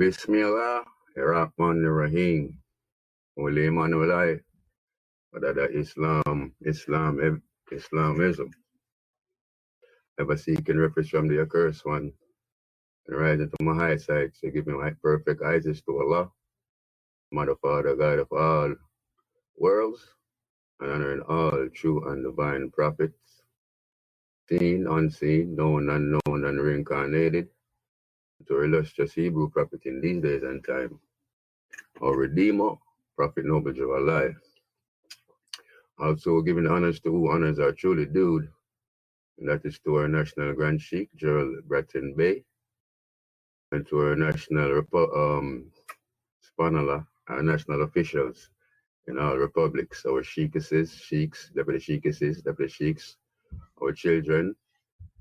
Bismillah, Rahman Rahim. Holy Manuelai, Wadada Islamism. Ever seeking refuge from the accursed one, and rising to my high sides to give me my perfect eyes to Allah, Mother, Father, God of all worlds, and honoring all true and divine prophets, seen, unseen, known, unknown, and reincarnated, to our illustrious Hebrew prophet in these days and time, our Redeemer, Prophet Noble of our life. Also giving honors to who honors are truly due, and that is to our National Grand Sheikh, Gerald Bratton Bay, and to our national our national officials in all republics, our sheikhs, deputy sheikhs, our children,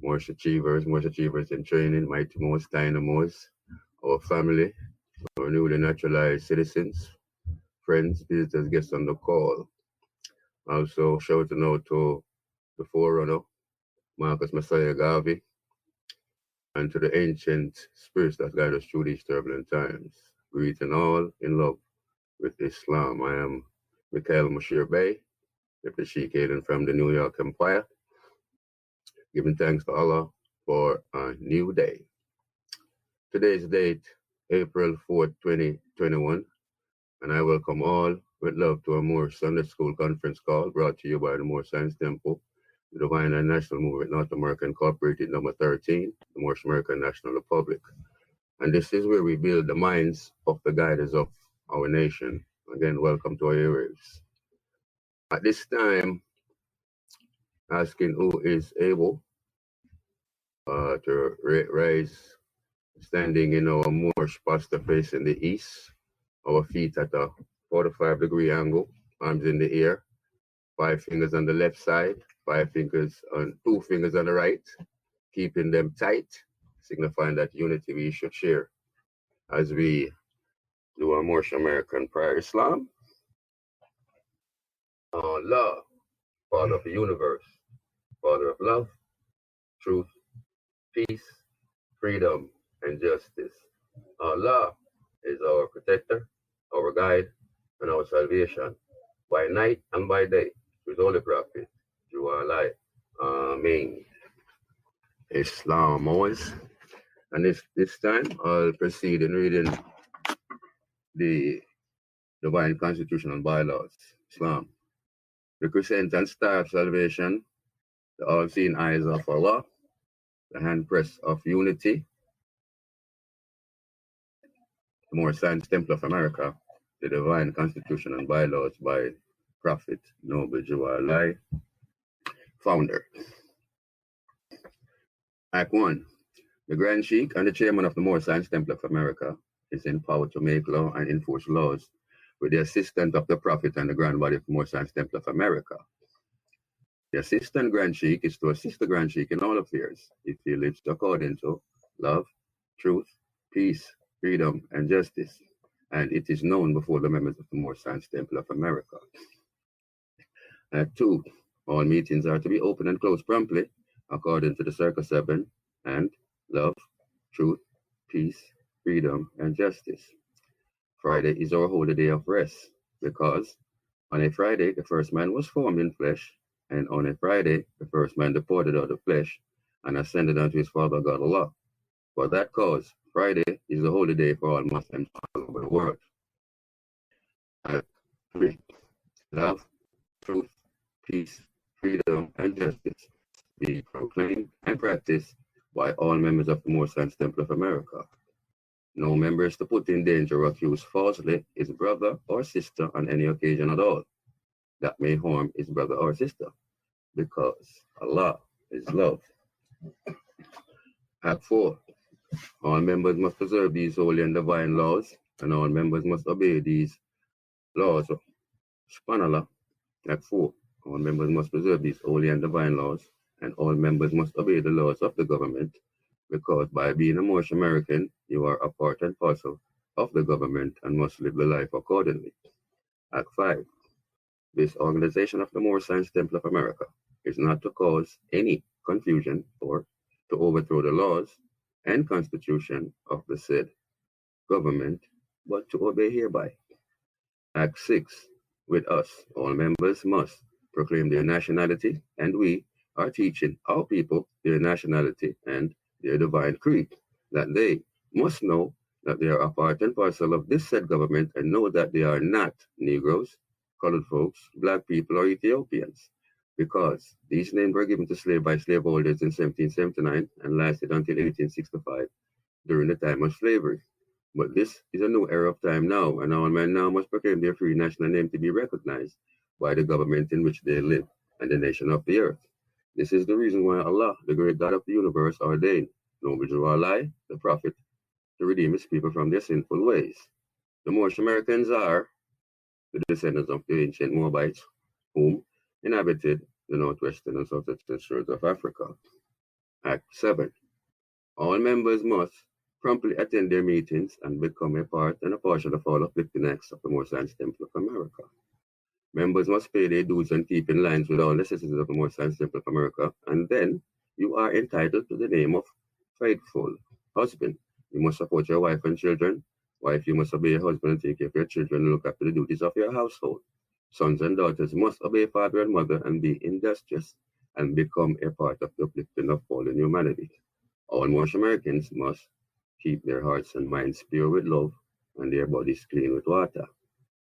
Moorish achievers in training, mighty most, tiny most, our family, our newly naturalized citizens, friends, visitors, guests on the call. Also, shouting out to the forerunner, Marcus Messiah Garvey, and to the ancient spirits that guide us through these turbulent times. Greeting all in love with Islam. I am Mikhail Mushir Bey, Deputy Sheikh hailing from the New York Empire, giving thanks to Allah for a new day. Today's date, April 4th, 2021, and I welcome all with love to a Moorish Sunday School conference call brought to you by the Moorish Science Temple, the Divine and National Movement North America Incorporated, number 13, the Moorish American National Republic. And this is where we build the minds of the guiders of our nation. Again, welcome to our airwaves. At this time, asking who is able to rise, standing in our Moorish posture facing the east, our feet at a 45-degree angle, arms in the air, 5 fingers on the left side, 2 fingers on the right, keeping them tight, signifying that unity we should share as we do our Moorish American prayer. Islam, Allah, Father of the universe, Father of love, truth, peace, freedom, and justice. Allah is our protector, our guide, and our salvation, by night and by day, with Holy Prophet, U.S.A. Amen. Islam always. And this time, I'll proceed in reading the Divine Constitution and Bylaws, Islam. The crescent and star of salvation, the all-seeing eyes of Allah, the handpress of unity, the Moorish Science Temple of America, the Divine Constitution and Bylaws by Prophet Noble U.S.A, founder. Act 1. The Grand Sheikh and the Chairman of the Moorish Science Temple of America is empowered to make law and enforce laws with the assistance of the Prophet and the Grand Body of the Moorish Science Temple of America. The Assistant Grand Sheikh is to assist the Grand Sheikh in all affairs if he lives according to love, truth, peace, freedom, and justice, and it is known before the members of the Moorish Science Temple of America. Act 2. All meetings are to be open and closed promptly according to the Circle 7 and love, truth, peace, freedom, and justice. Friday is our holy day of rest because on a Friday the first man was formed in flesh, and on a Friday the first man departed out of flesh and ascended unto his Father God Allah. For that cause, Friday is the holy day for all Muslims all over the world. Act 3. Love, truth, peace, freedom, and justice be proclaimed and practiced by all members of the Moorish Science Temple of America. No member is to put in danger or accuse falsely his brother or sister on any occasion at all that may harm his brother or sister, because Allah is love. Act 4. All members must preserve these holy and divine laws, and all members must obey these laws. SubhanAllah. Act 4. All members must preserve these holy and divine laws, and all members must obey the laws of the government, because by being a Moorish American, you are a part and parcel of the government and must live the life accordingly. Act 5. This organization of the Moorish Science Temple of America is not to cause any confusion or to overthrow the laws and constitution of the said government, but to obey hereby. Act 6. With us, all members must proclaim their nationality, and we are teaching our people their nationality and their divine creed, that they must know that they are a part and parcel of this said government and know that they are not Negroes, colored folks, black people, or Ethiopians, because these names were given to slaves by slaveholders in 1779 and lasted until 1865 during the time of slavery. But this is a new era of time now, and all men now must proclaim their free national name to be recognized by the government in which they live and the nation of the earth. This is the reason why Allah, the great God of the universe, ordained noble U.S.A, the prophet, to redeem his people from their sinful ways. The Moorish Americans are the descendants of the ancient Moabites, whom inhabited the northwestern and southwestern shores of Africa. Act 7. All members must promptly attend their meetings and become a part and a portion of all uplifting acts of the Moorish Science Temple of America. Members must pay their dues and keep in lines with all the citizens of the Moorish Science Temple of America, and then you are entitled to the name of faithful husband. You must support your wife and children. Wife, you must obey your husband and take care of your children and look after the duties of your household. Sons and daughters must obey father and mother and be industrious and become a part of the uplifting of fallen humanity. All Moorish Americans must keep their hearts and minds pure with love and their bodies clean with water.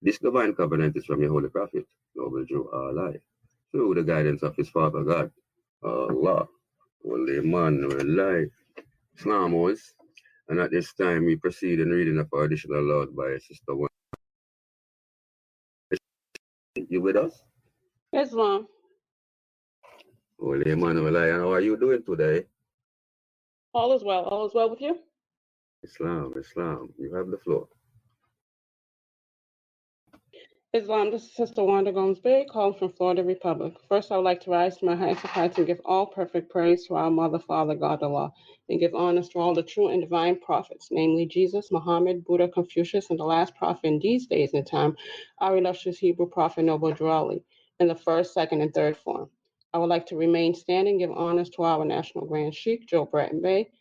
This divine covenant is from your holy prophet, noble U.S.A, through the guidance of his Father God, Allah, Holy Emmanuel, Islamos. And at this time, we proceed in reading of our additional laws by Sister One. You with us? Islam. Holy Emmanuel, how are you doing today? All is well. All is well with you? Islam. You have the floor. Islam, this is Sister Wanda Gomes Bay, calling from Florida Republic. First, I would like to rise to my highest of heights and give all perfect praise to our Mother, Father, God, Allah, and give honors to all the true and divine prophets, namely Jesus, Muhammed, Buddha, Confucius, and the last prophet in these days and time, our illustrious Hebrew prophet, Noble Drew in the first, second, and third form. I would like to remain standing, give honors to our National Grand Sheikh, Joe Bratton Bay,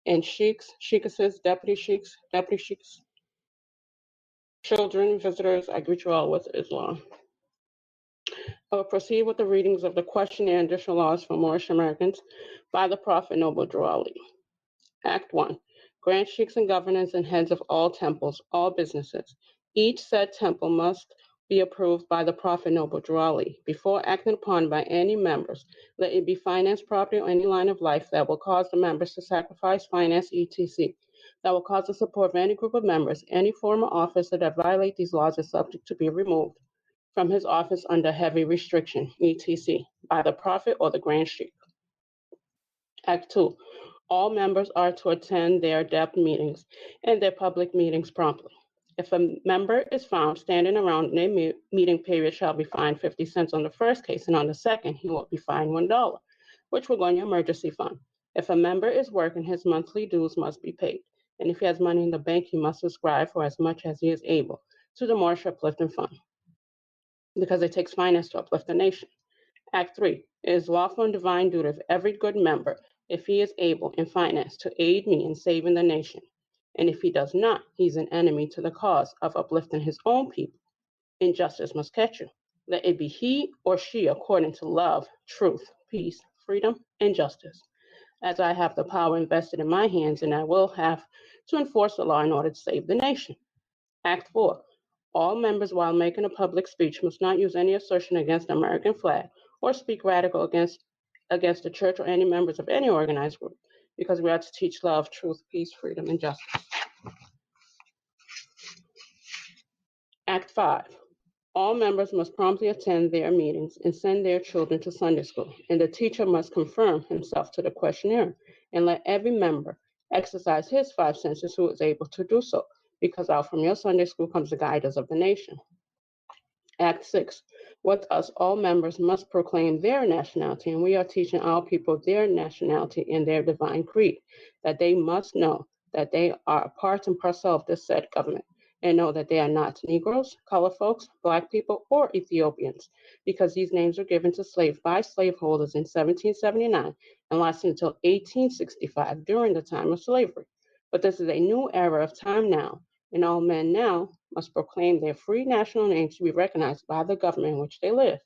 and sheikhs, sheikesses, deputy sheikhs, children, visitors, I greet you all with Islam. I will proceed with the readings of the questionnaire and additional laws for Moorish Americans by the Prophet Noble Drew. Act 1. Grand sheikhs and governors and heads of all temples, all businesses. Each said temple must be approved by the Prophet Noble Drew before acted upon by any members. Let it be finance, property, or any line of life that will cause the members to sacrifice, finance, etc. That will cause the support of any group of members. Any former officer that violate these laws is subject to be removed from his office under heavy restriction, etc., by the Prophet or the Grand Sheikh. Act 2. All members are to attend their depth meetings and their public meetings promptly. If a member is found standing around in a meeting period, shall be fined 50 cents on the first case, and on the second, he will be fined $1, which will go in your emergency fund. If a member is working, his monthly dues must be paid. And if he has money in the bank, he must subscribe for as much as he is able to the Moorish Uplifting Fund, because it takes finance to uplift the nation. Act 3. It is lawful and divine duty of every good member, if he is able in finance, to aid me in saving the nation. And if he does not, he's an enemy to the cause of uplifting his own people. Injustice must catch you. Let it be he or she according to love, truth, peace, freedom, and justice. As I have the power invested in my hands, and I will have to enforce the law in order to save the nation. Act 4. All members, while making a public speech, must not use any assertion against the American flag or speak radical against the church or any members of any organized group, because we are to teach love, truth, peace, freedom, and justice. Act 5. All members must promptly attend their meetings and send their children to Sunday school, and the teacher must confirm himself to the questionnaire, and let every member exercise his 5 senses who is able to do so, because out from your Sunday school comes the guidance of the nation. Act 6. With us, all members must proclaim their nationality, and we are teaching our people their nationality and their divine creed, that they must know that they are a part and parcel of this said government, and know that they are not Negroes, colored folks, Black people, or Ethiopians, because these names were given to slaves by slaveholders in 1779 and lasted until 1865 during the time of slavery. But this is a new era of time now, and all men now must proclaim their free national names to be recognized by the government in which they live,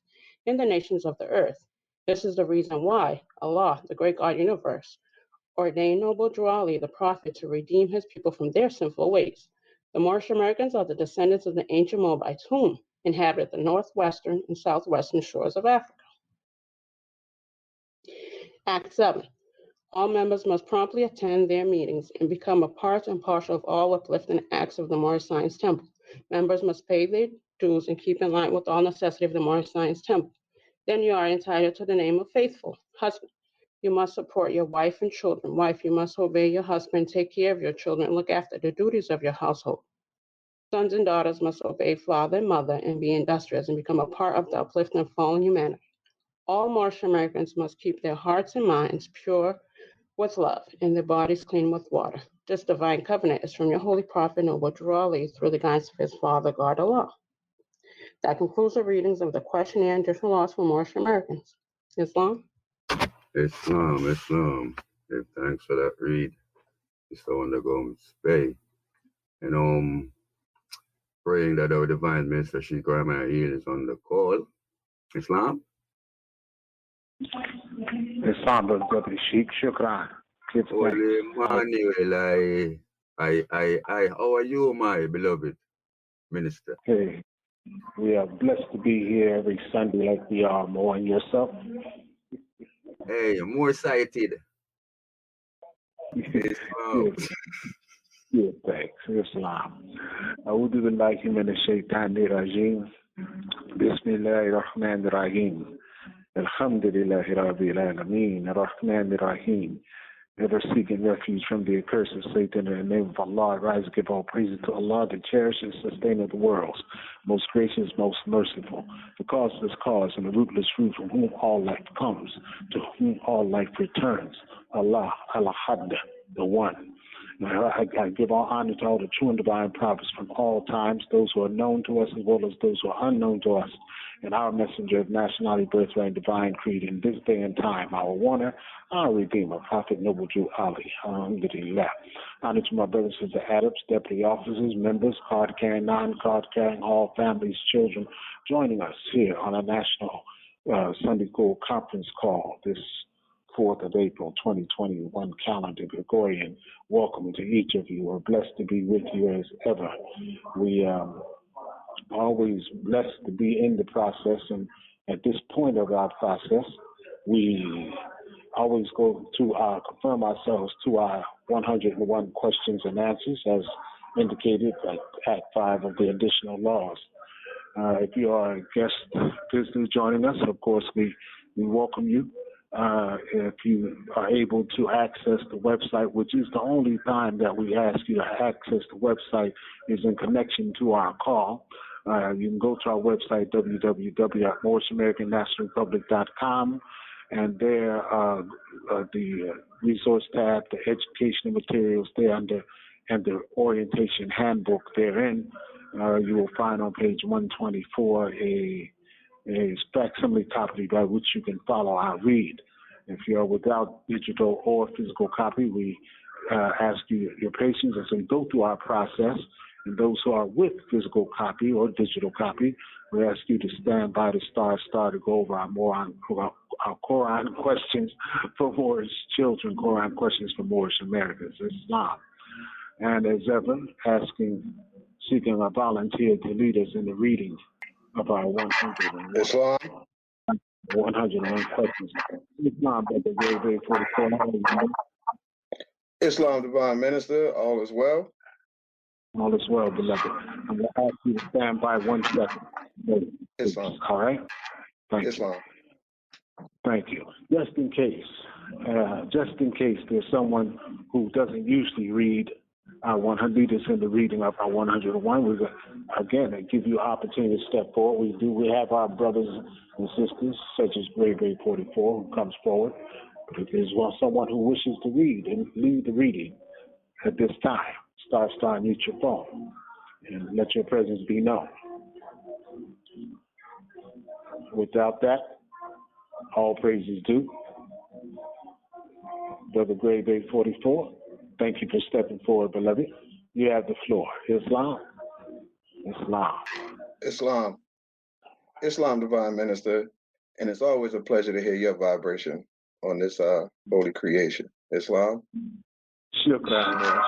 in the nations of the earth. This is the reason why Allah, the great God universe, ordained Noble Drew Ali, the prophet, to redeem his people from their sinful ways. The Moorish Americans are the descendants of the ancient Moabites whom inhabited the northwestern and southwestern shores of Africa. Act 7. All members must promptly attend their meetings and become a part and parcel of all uplifting acts of the Moorish Science Temple. Members must pay their dues and keep in line with all necessity of the Moorish Science Temple. Then you are entitled to the name of faithful. Husband, you must support your wife and children. Wife, you must obey your husband, take care of your children, and look after the duties of your household. Sons and daughters must obey father and mother and be industrious and become a part of the uplifting of fallen humanity. All Moorish Americans must keep their hearts and minds pure with love and their bodies clean with water. This divine covenant is from your holy prophet Noble Drew Ali through the guidance of his father, God Allah. That concludes the readings of the questionnaire and additional laws for Moorish Americans. Islam? Islam. Give thanks for that read. It's the one that goes spay. And praying that our divine minister Sheikh Rahman is on the call. Islam? Islam, Brother Sheikh. Shukran. Holy Emmanuel, how are you, my beloved minister? Hey, we are blessed to be here every Sunday like we are, more, and yourself? Hey, more sighted. Yeah, thanks. Islam. A'udhu billahi minash shaitanir rajim. Bismillahir rahmanir rahim. Alhamdulillahi rabbil alameen. Ar-Rahmanir Rahim. Ever seeking refuge from the curse of Satan in the name of Allah, I rise to give all praise to Allah, the cherisher and sustainer of the worlds, most gracious, most merciful, the causeless cause and the rootless root from whom all life comes, to whom all life returns. Allah, Al-Ahad, the One. I give all honor to all the true and divine prophets from all times, those who are known to us as well as those who are unknown to us, and our messenger of nationality, birthright, and divine creed in this day and time, our warner, our redeemer, Prophet Noble Drew Ali. Alhamdulillah. Honor to my brothers and sisters, adepts, deputy officers, members, card-carrying, non-card-carrying, all families, children, joining us here on a national Sunday school conference call this 4th of April, 2021 calendar Gregorian. Welcome to each of you. We're blessed to be with you as ever. We always blessed to be in the process, and at this point of our process, we always go to confirm ourselves to our 101 questions and answers as indicated at Act 5 of the additional laws. If you are a guest visitor joining us, of course, we welcome you. If you are able to access the website, which is the only time that we ask you to access the website is in connection to our call. You can go to our website, www.MoorishAmericanNationalRepublic.com, and there the resource tab, the educational materials there under, and the orientation handbook therein, you will find on page 124 a facsimile copy by which you can follow our read. If you're without digital or physical copy, we ask you your patience as we go through our process. And those who are with physical copy or digital copy, we ask you to stand by the star to go over our Koran questions for Moorish children, Koran questions for Moorish Americans, Islam. And as ever, seeking a volunteer to lead us in the reading of our 101 Islam. 101 questions. Islam, Brother Ray 44. Islam, Divine Minister, all is well. All is well, beloved. I'm going to ask you to stand by 1 second. Islam. All right? Thank Islam. you. Thank you. Just in case there's someone who doesn't usually read our 100 leaders in the reading of our 101, we're going to, again, give you an opportunity to step forward. We have our brothers and sisters, such as Brave 44, who comes forward. But if there's someone who wishes to read and lead the reading at this time, star, mute your phone, and let your presence be known. Without that, all praises due. Brother Grave 844, thank you for stepping forward, beloved. You have the floor. Islam. Islam, Divine Minister, and it's always a pleasure to hear your vibration on this holy creation. Islam. Shukran.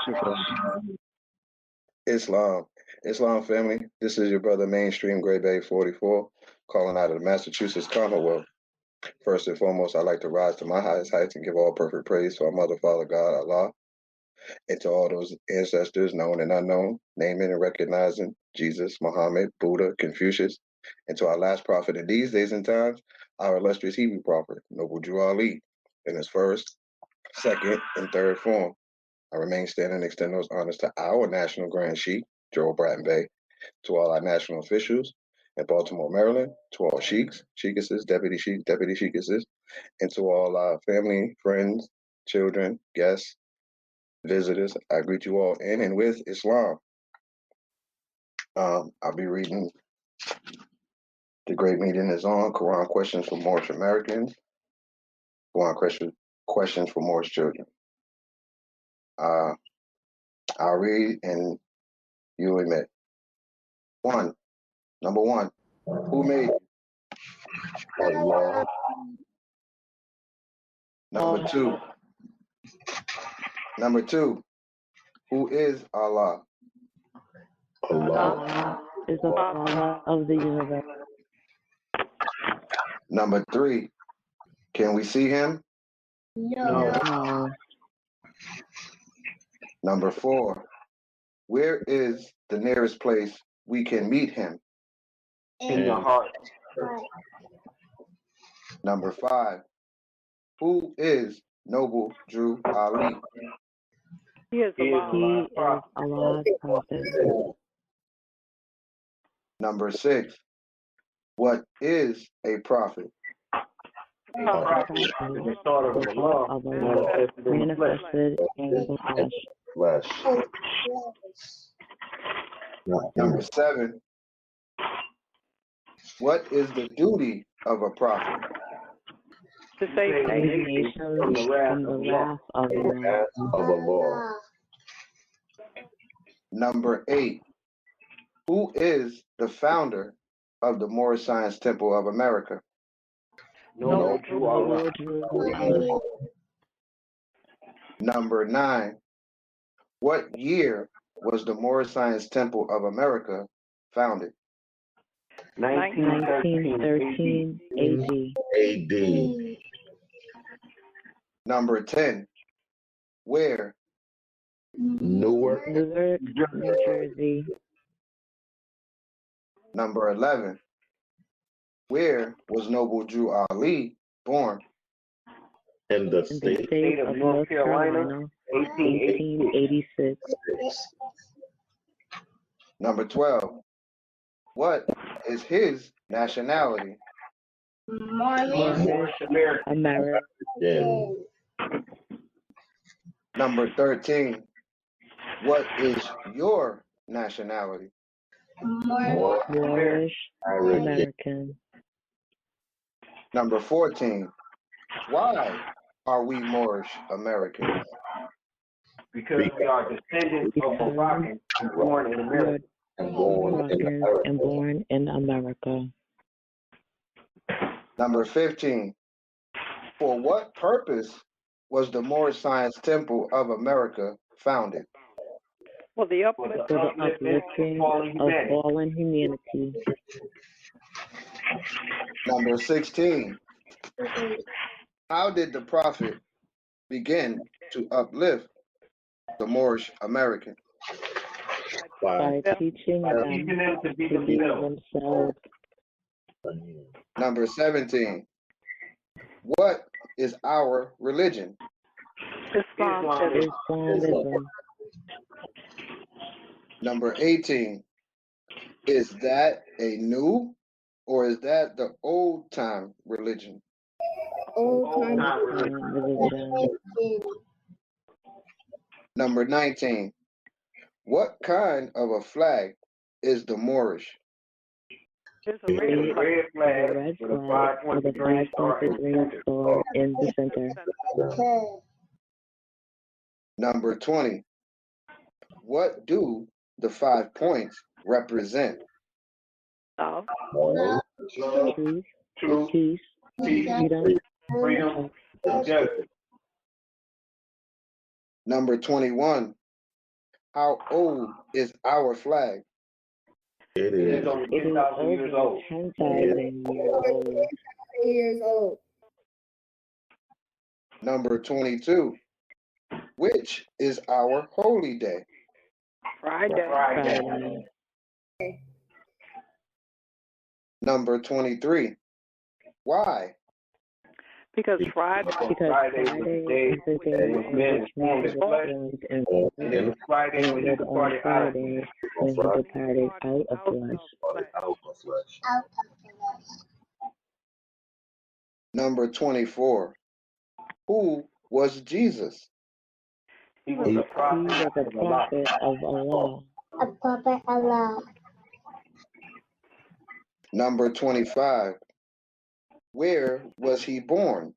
Islam family, this is your brother Mainstream Gray Bay 44, calling out of the Massachusetts Commonwealth. First and foremost, I'd like to rise to my highest heights and give all perfect praise to our Mother, Father, God, Allah, and to all those ancestors, known and unknown, naming and recognizing Jesus, Muhammed, Buddha, Confucius, and to our last prophet in these days and times, our illustrious Hebrew prophet, Noble Drew Ali, in his first, second, and third form. I remain standing and extend those honors to our National Grand Sheikh, Joel Bratton Bay, to all our national officials in Baltimore, Maryland, to all sheiks, sheikesses, deputy sheiks, deputy sheikesses, and to all our family, friends, children, guests, visitors. I greet you all in and with Islam. I'll be reading The Great Meeting is on, Quran Questions for Moorish Americans, Quran Questions for Moorish Children. I'll read and you admit. Number one, who made you? Allah. Number two, who is Allah? Allah is the Father of the universe. Number three, can we see him? No. Number four, where is the nearest place we can meet him? In your heart. Number five, who is Noble Drew Ali? He is Allah's prophet. Number six, what is a prophet? The start of the law Manifested in the flesh. Number seven, what is the duty of a prophet? To save nations from the wrath of the Lord. Number eight, who is the founder of the Moorish Science Temple of America? No. Number nine, what year was the Moorish Science Temple of America founded? 1913 AD. Number 10, where? Newark, New Jersey. Number 11, where was Noble Drew Ali born? In the state of North Carolina, 1886. Number 12, what is his nationality? Moorish American. Number 13, what is your nationality? Moorish American. Number 14, why are we Moorish Americans? because we are descendants of Moroccans born in America. Born in America. Number 15, for what purpose was the Moorish Science Temple of America founded? For the uplifting of fallen humanity. Number 16, how did the prophet begin to uplift the Moorish American? By teaching them to be themselves. Number 17, what is our religion? Islamism. Number 18, is that a new or is that the old time religion? Old time religion. Number 19, what kind of a flag is the Moorish? It's a red flag with a 5.3 star in the center. Number 20, What do the 5 points represent? Love, Truth, peace, freedom, freedom, justice. Number 21. How old is our flag? It is over it is 10,000 years over old. 10,000 years old. Number 22. Which is our holy day? Friday. Number 23. Why? Because Friday is the day in which man is born in flesh, and then Friday when he departed out of flesh. Number 24. Who was Jesus? He was a prophet of Allah. A prophet Allah. Number 25. Where was he born?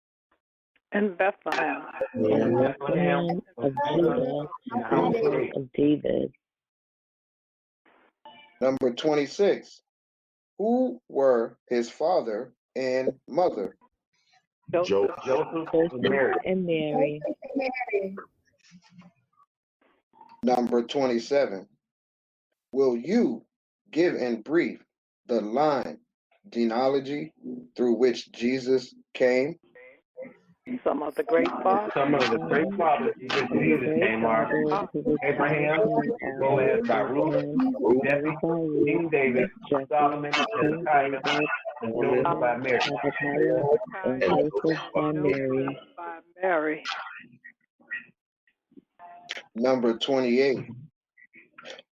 In Bethlehem. in Bethlehem Of Judah, and house of David. of David. Number 26. Who were his father and mother? Joseph and Mary. And Mary. Number 27. Will you give in brief the line genealogy through which Jesus came? Some of the great fathers. Some of the great fathers who Jesus came are Abraham, Boaz, Baruch, Jesse, King David, Solomon, Hezekiah, and Joseph by Mary. And Joseph by Mary. Number 28.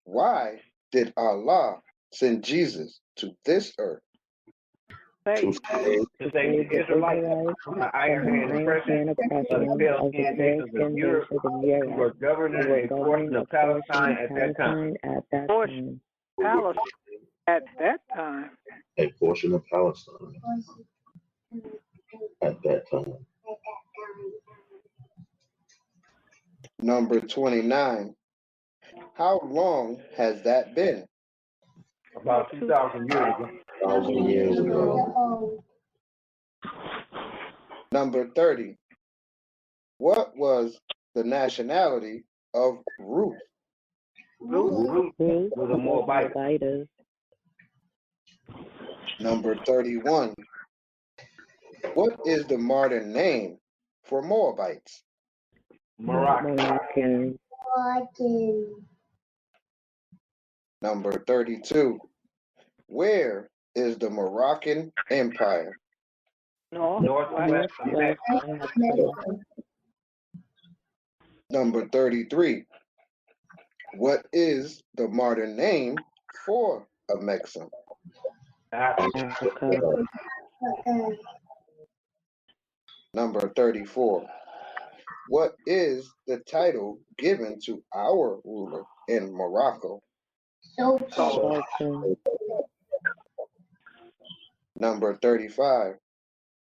Why did Allah send Jesus to this earth? To save the Israelites from the iron hand oppression of the pale-skinned nations of Europe who were governing a portion of Palestine at that time. At that time. A portion of Palestine at that time. Number 29. How long has that been? About 2,000 years ago. 1,000 years ago. Number 30. What was the nationality of Ruth? Ruth was a Moabite. Number 31. What is the modern name for Moabites? Moroccan. Number 32. Where is the Moroccan Empire? Northwest of Mexico. Number 33. What is the modern name for Mexico? Africa. Number 34. What is the title given to our ruler in Morocco? Sultan. Number 35.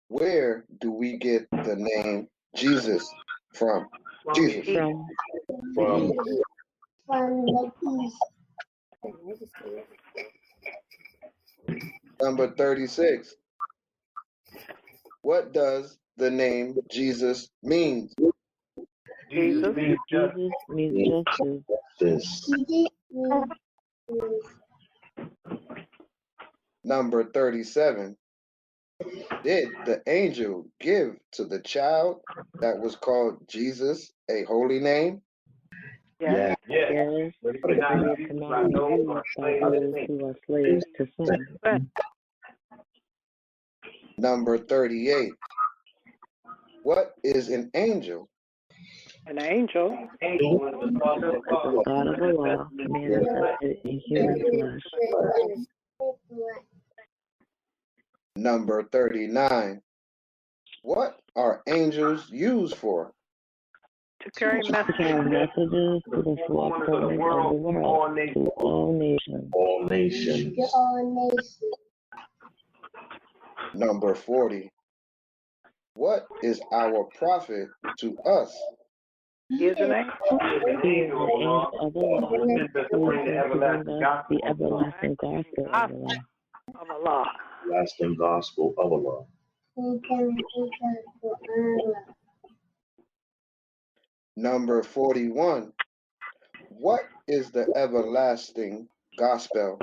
Where do we get the name Jesus from? Jesus. From the east. Number 36. What does the name Jesus mean? Jesus means justice. means justice. Number 37. Did the angel give to the child that was called Jesus a holy name? Yes. But it cannot be used by those who are slaves to sin. who are slaves to sin. Number 38. What is an angel? An angel Angel was the son of God. God of Allah, manifested in human flesh. Number 39. What are angels used for? To carry messages To to the four corners of the corners world, of the all world, nations. to all nations. all nations. Number 40. What is our prophet to us? He is an angel. He is the angel of the law, who is bring the everlasting gospel of Allah. Of Allah. Everlasting gospel of Allah. Number 41. What is the everlasting gospel?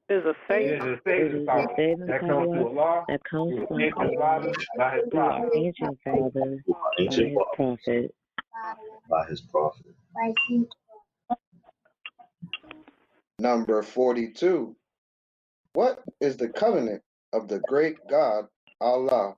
It is a It is a saving power that comes to Allah, that comes through from ancient Allah, fathers, by His through our prophet. ancient fathers, by Ancient His prophet. by his prophet. Number 42. What is the covenant of the great God Allah?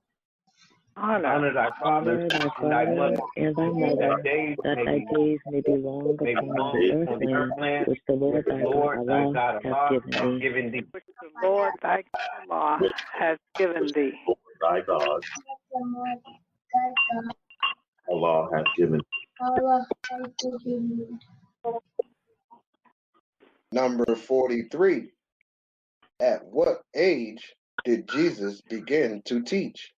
honor. Thy father Honor thy and thy father mother, and thy mother, that thy days may be long upon the earthland, which the Lord thy God Allah hath given thee. Which the Lord thy God Allah has given thee. Thy God, Allah hath given. Number 43. At what age did Jesus begin to teach?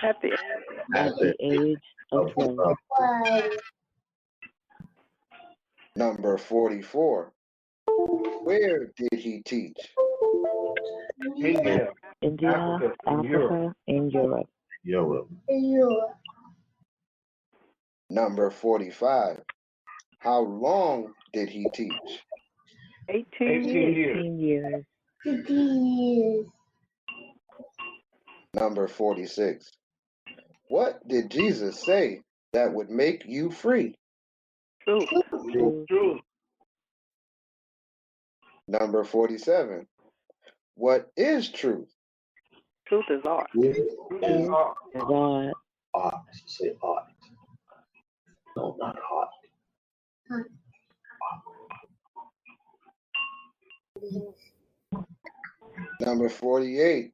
At the age of 12. Number 44. Where did he teach? India, Africa, and Europe. Number 45. How long did he teach? 18 years. Number 46. What did Jesus say that would make you free? Truth. Number 47. What is truth? Truth is art. God. Art. Say art. No, not hot. Number 48.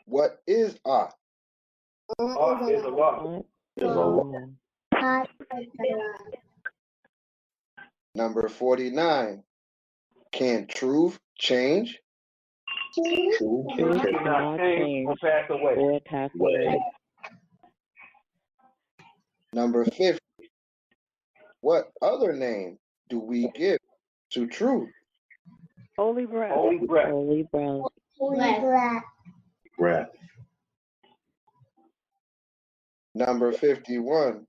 What is art? Art is Allah. Number 49. Can truth change? Truth cannot change or pass away. Number 50. What other name do we give to truth? Holy breath. Holy breath. Number 51.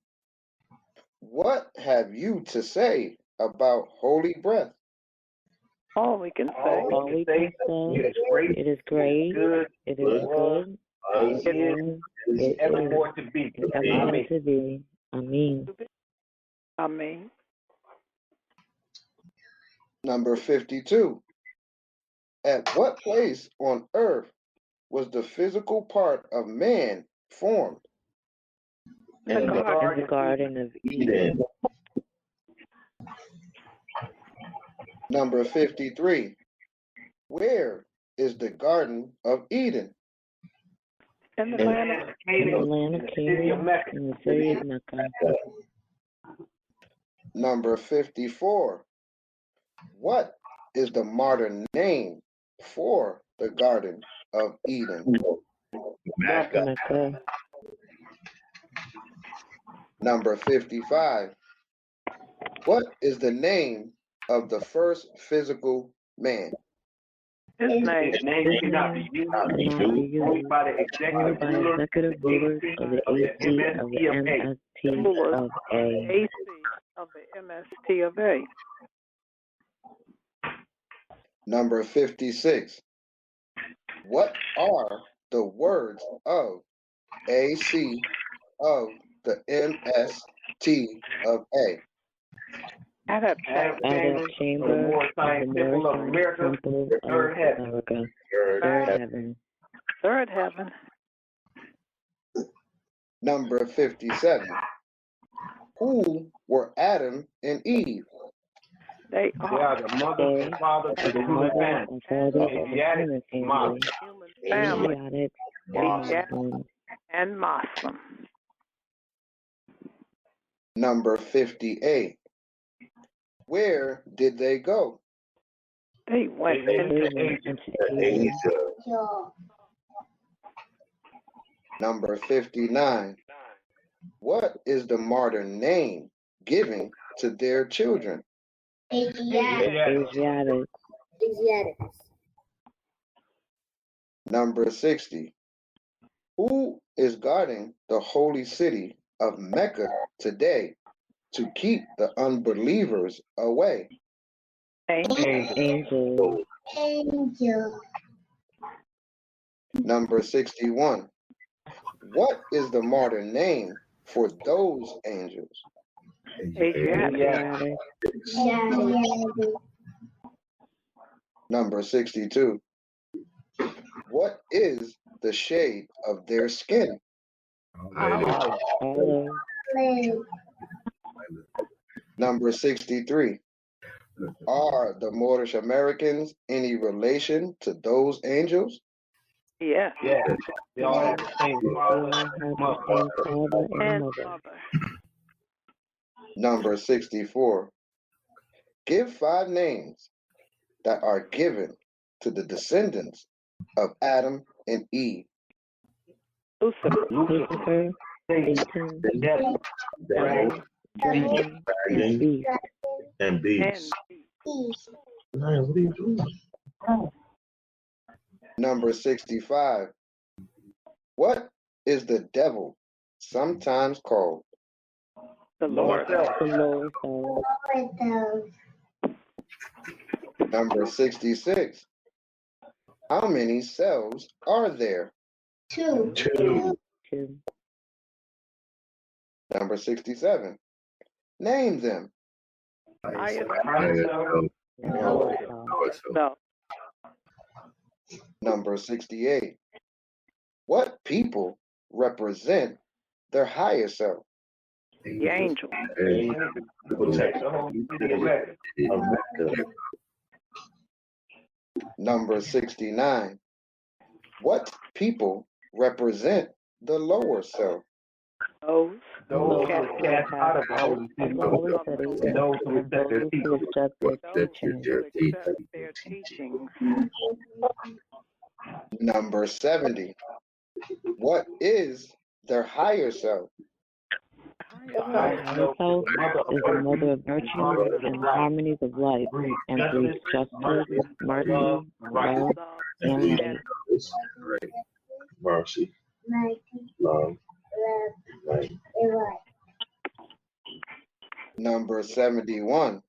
What have you to say about holy breath? All we can say. It is great. It is good. It is evermore to be. Amen. Amen. Number 52. At what place on earth was the physical part of man formed? In the Garden of Eden. Number 53. Where is the Garden of Eden? In the land of Canaan, in the city of Mecca. Number 54. What is the modern name for the Garden of Eden? Mecca. Number 55. What is the name of the first physical man? His name cannot be used only by the executive rulers of the AC of the MSTofA. Number 56. What are the words of AC of the MSTofA? Adult chamber of the Moorish Science Temple of America, the third heaven. Third heaven. Number 57. Who were Adam and Eve? They are the mother and father of the human family. And Muslim. Number 58. Where did they go? They went into Number 59. What is the martyr name given to their children? Asiatic. Number 60. Who is guarding the holy city of Mecca today to keep the unbelievers away? Angel. Number 61. What is the martyr name for those angels? Asiatic. Number 62. What is the shade of their skin? Olive. Number 63. Are the Moorish Americans any relation to those angels? Yeah. They all have the same father, mother, and mother. Number 64. Give 5 names that are given to the descendants of Adam and Eve. Lucifer, Satan, devil, dragon, and beast. Man, what are you doing? Number 65. What is the devil sometimes called? The Lord. Number 66. How many cells are there? 2. Number 67. Name them. No. Number 68. What people represent their higher self? The angel. Number 69. What people represent the lower self? Those who cast out of the holy city, those who accept their teachings. Number 70. What is their higher self? The higher self is the mother of virtue and harmonies of life, and breeds justice, mercy, love, and light. Mercy, love, light. Number 71.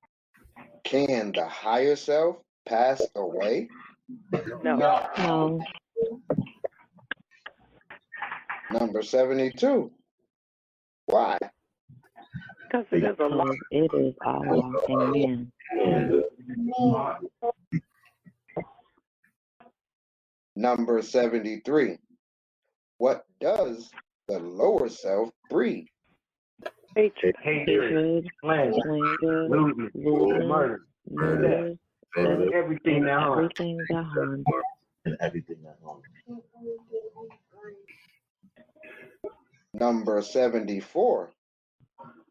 Can the higher self pass away? No. Number 72. Why? Because it is Allah. It is Allah and man. Number 73. What does the lower self breed? Hatred, slander, murder, everything that harms. And everything that harms. Number 74.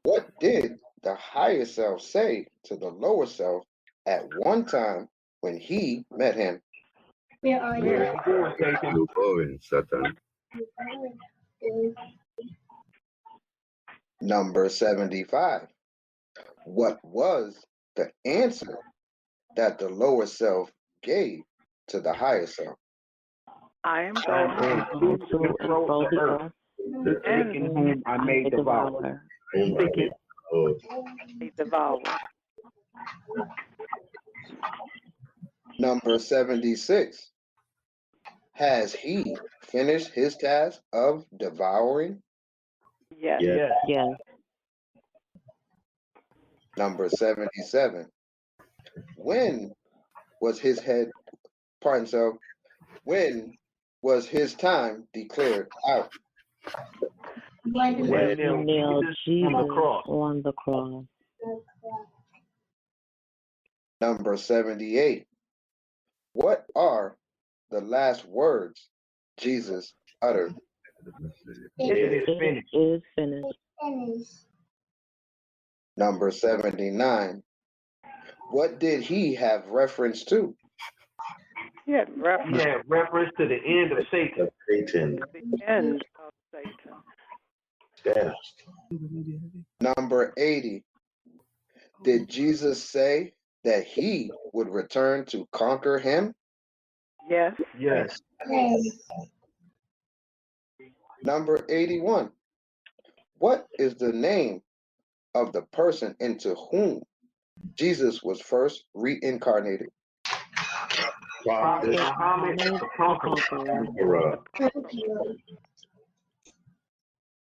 What did the higher self say to the lower self at one time when he met him? Where are you? Satan. Number 75. What was the answer that the lower self gave to the higher self? I am going to control the earth, and whom I may devour. Devour. Number 76. Has he finished his task of devouring? Yes. Yes. Number 77. When was his head, when was his time declared out? When they nailed Jesus on the cross. Number 78. What are the last words Jesus uttered? It is finished. Number 79. What did he have reference to? He had reference to the end of Satan. The end of Satan. Yes. Number 80. Did Jesus say that he would return to conquer him? Yes. Yes. Number 81. What is the name of the person into whom Jesus was first reincarnated? Muhammad, the conqueror.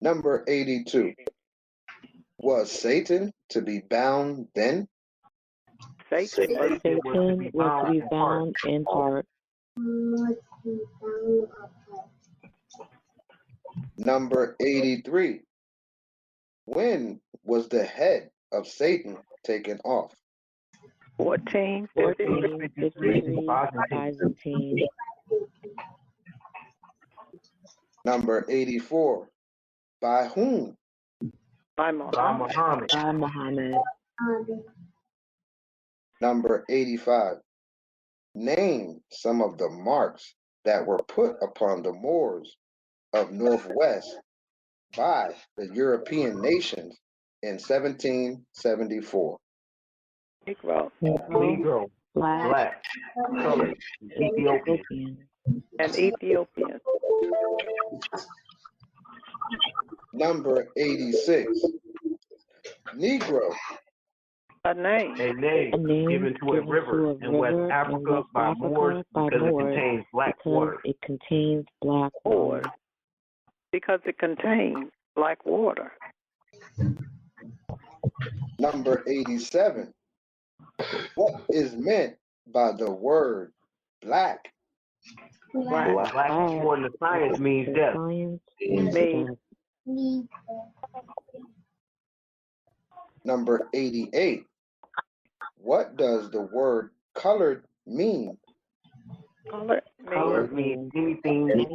Number 82. Was Satan to be bound then? Satan was to be bound in heart. Number 83. When was the head of Satan taken off? 1453 Byzantine. Number 84. By whom? By Muhammad. By Muhammad. Number 85. Name some of the marks that were put upon the Moors of Northwest by the European nations in 1774. Negro. Black. Colored. Ethiopian. And Ethiopian. Number 86. Negro. A name given to a river in West Africa by Moors because it contains black water. It contains black water. Because it contains black water. Number 87. What is meant by the word black? Black according to science means death. Number 88. What does the word colored mean? Color means anything that has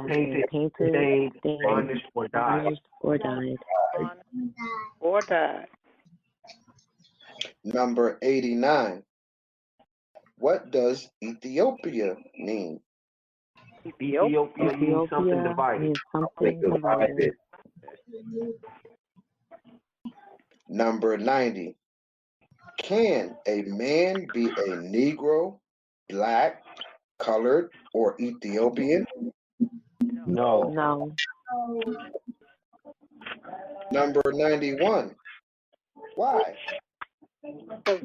been painted, stained, varnished, or dyed. Number 89. What does Ethiopia mean? Ethiopia means something divided. Number 90. Can a man be a Negro, black, colored, or Ethiopian? No. Number 91. Why? Because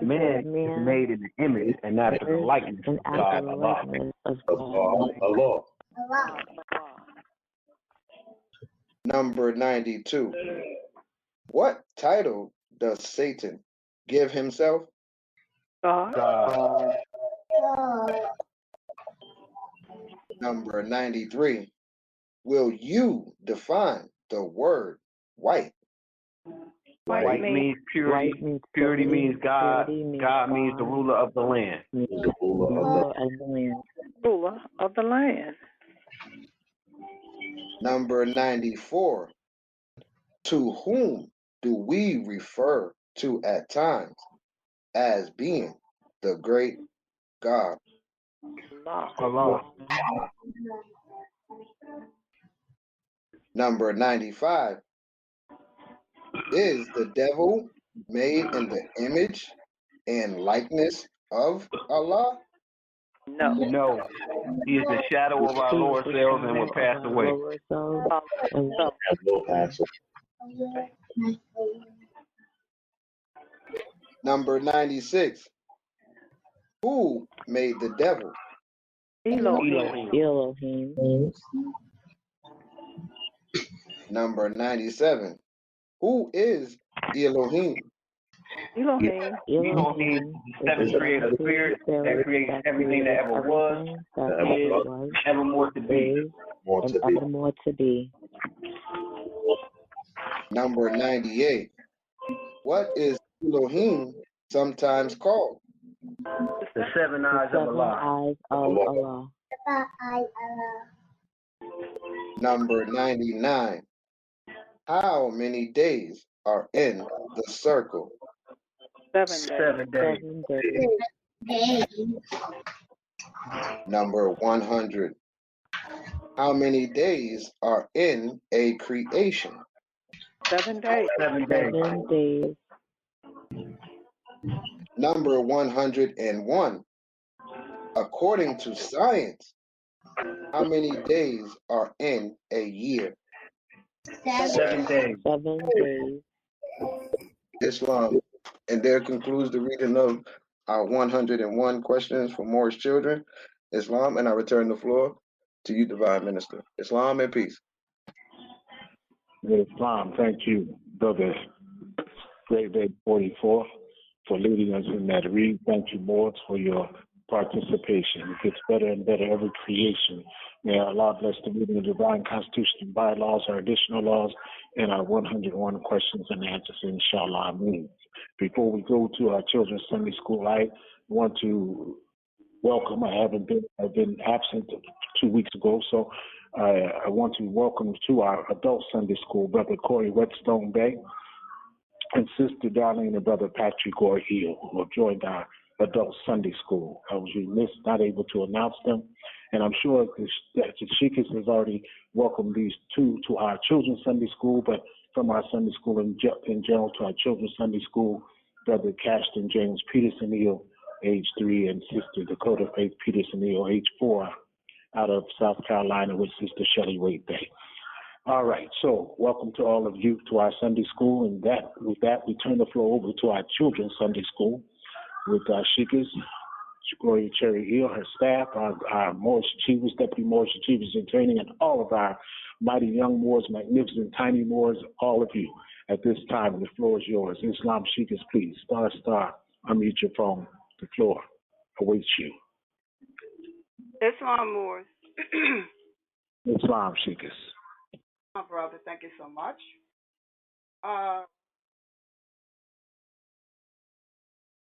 man is made in the image and after the likeness of God, Allah. Number 92. What title does Satan give himself? God. Number 93. Will you define the word white? White means purity. Purity means God. God means the ruler of the land. Ruler of the land. Number 94. To whom do we refer to at times as being the great God? Allah. Number 95. Is the devil made in the image and likeness of Allah? No. He is the shadow of our lower selves and will pass away. Number 96. Who made the devil? Elohim. Number 97. Who is Elohim? Elohim is the seventh creator spirit that creates everything that ever was, is, evermore to be. And evermore to be. Number 98. What is Elohim sometimes called? The seven eyes of Allah. Number 99. How many days are in the circle? 7 days. Number 100. How many days are in a creation? 7 days. 7 days. Number 101. According to science, how many days are in a year? 7 days. 7 days. Islam. And there concludes the reading of our 101 questions for Moorish children. Islam, and I return the floor to you, Divine Minister. Islam and peace. Islam, thank you, Brother Great Day 44, for leading us in that read. Thank you, Lord, for your participation. It gets better and better every creation. May Allah bless the reading of the divine constitution, bylaws, our additional laws, and our 101 questions and answers, inshallah. Ameen. Before we go to our children's Sunday school, I want to welcome. I've been absent 2 weeks ago, so I want to welcome to our adult Sunday school, Brother Corey Whetstone Bay and Sister Darlene and Brother Patrick Gore-Hill, who have joined our adult Sunday school. I was remiss, not able to announce them, and I'm sure that the Sheikhs has already welcomed these two to our children's Sunday school, but from our Sunday school in general to our children's Sunday school, Brother Cashton James Peterson Hill, age 3, and Sister Dakota Faith Peterson Hill, age 4, out of South Carolina with Sister Shelley Wade Bay. All right, so welcome to all of you to our Sunday school, and with that, we turn the floor over to our children's Sunday school with our Sheikhs, Gloria Cherry Hill, her staff, our Moorish Achievers, Deputy Moorish Achievers in Training, and all of our mighty young Moors, magnificent tiny Moors, all of you. At this time, the floor is yours. Islam Sheikhs, please, star, unmute your phone. The floor awaits you. Islam Moors. Islam Sheikhs. My brother, thank you so much.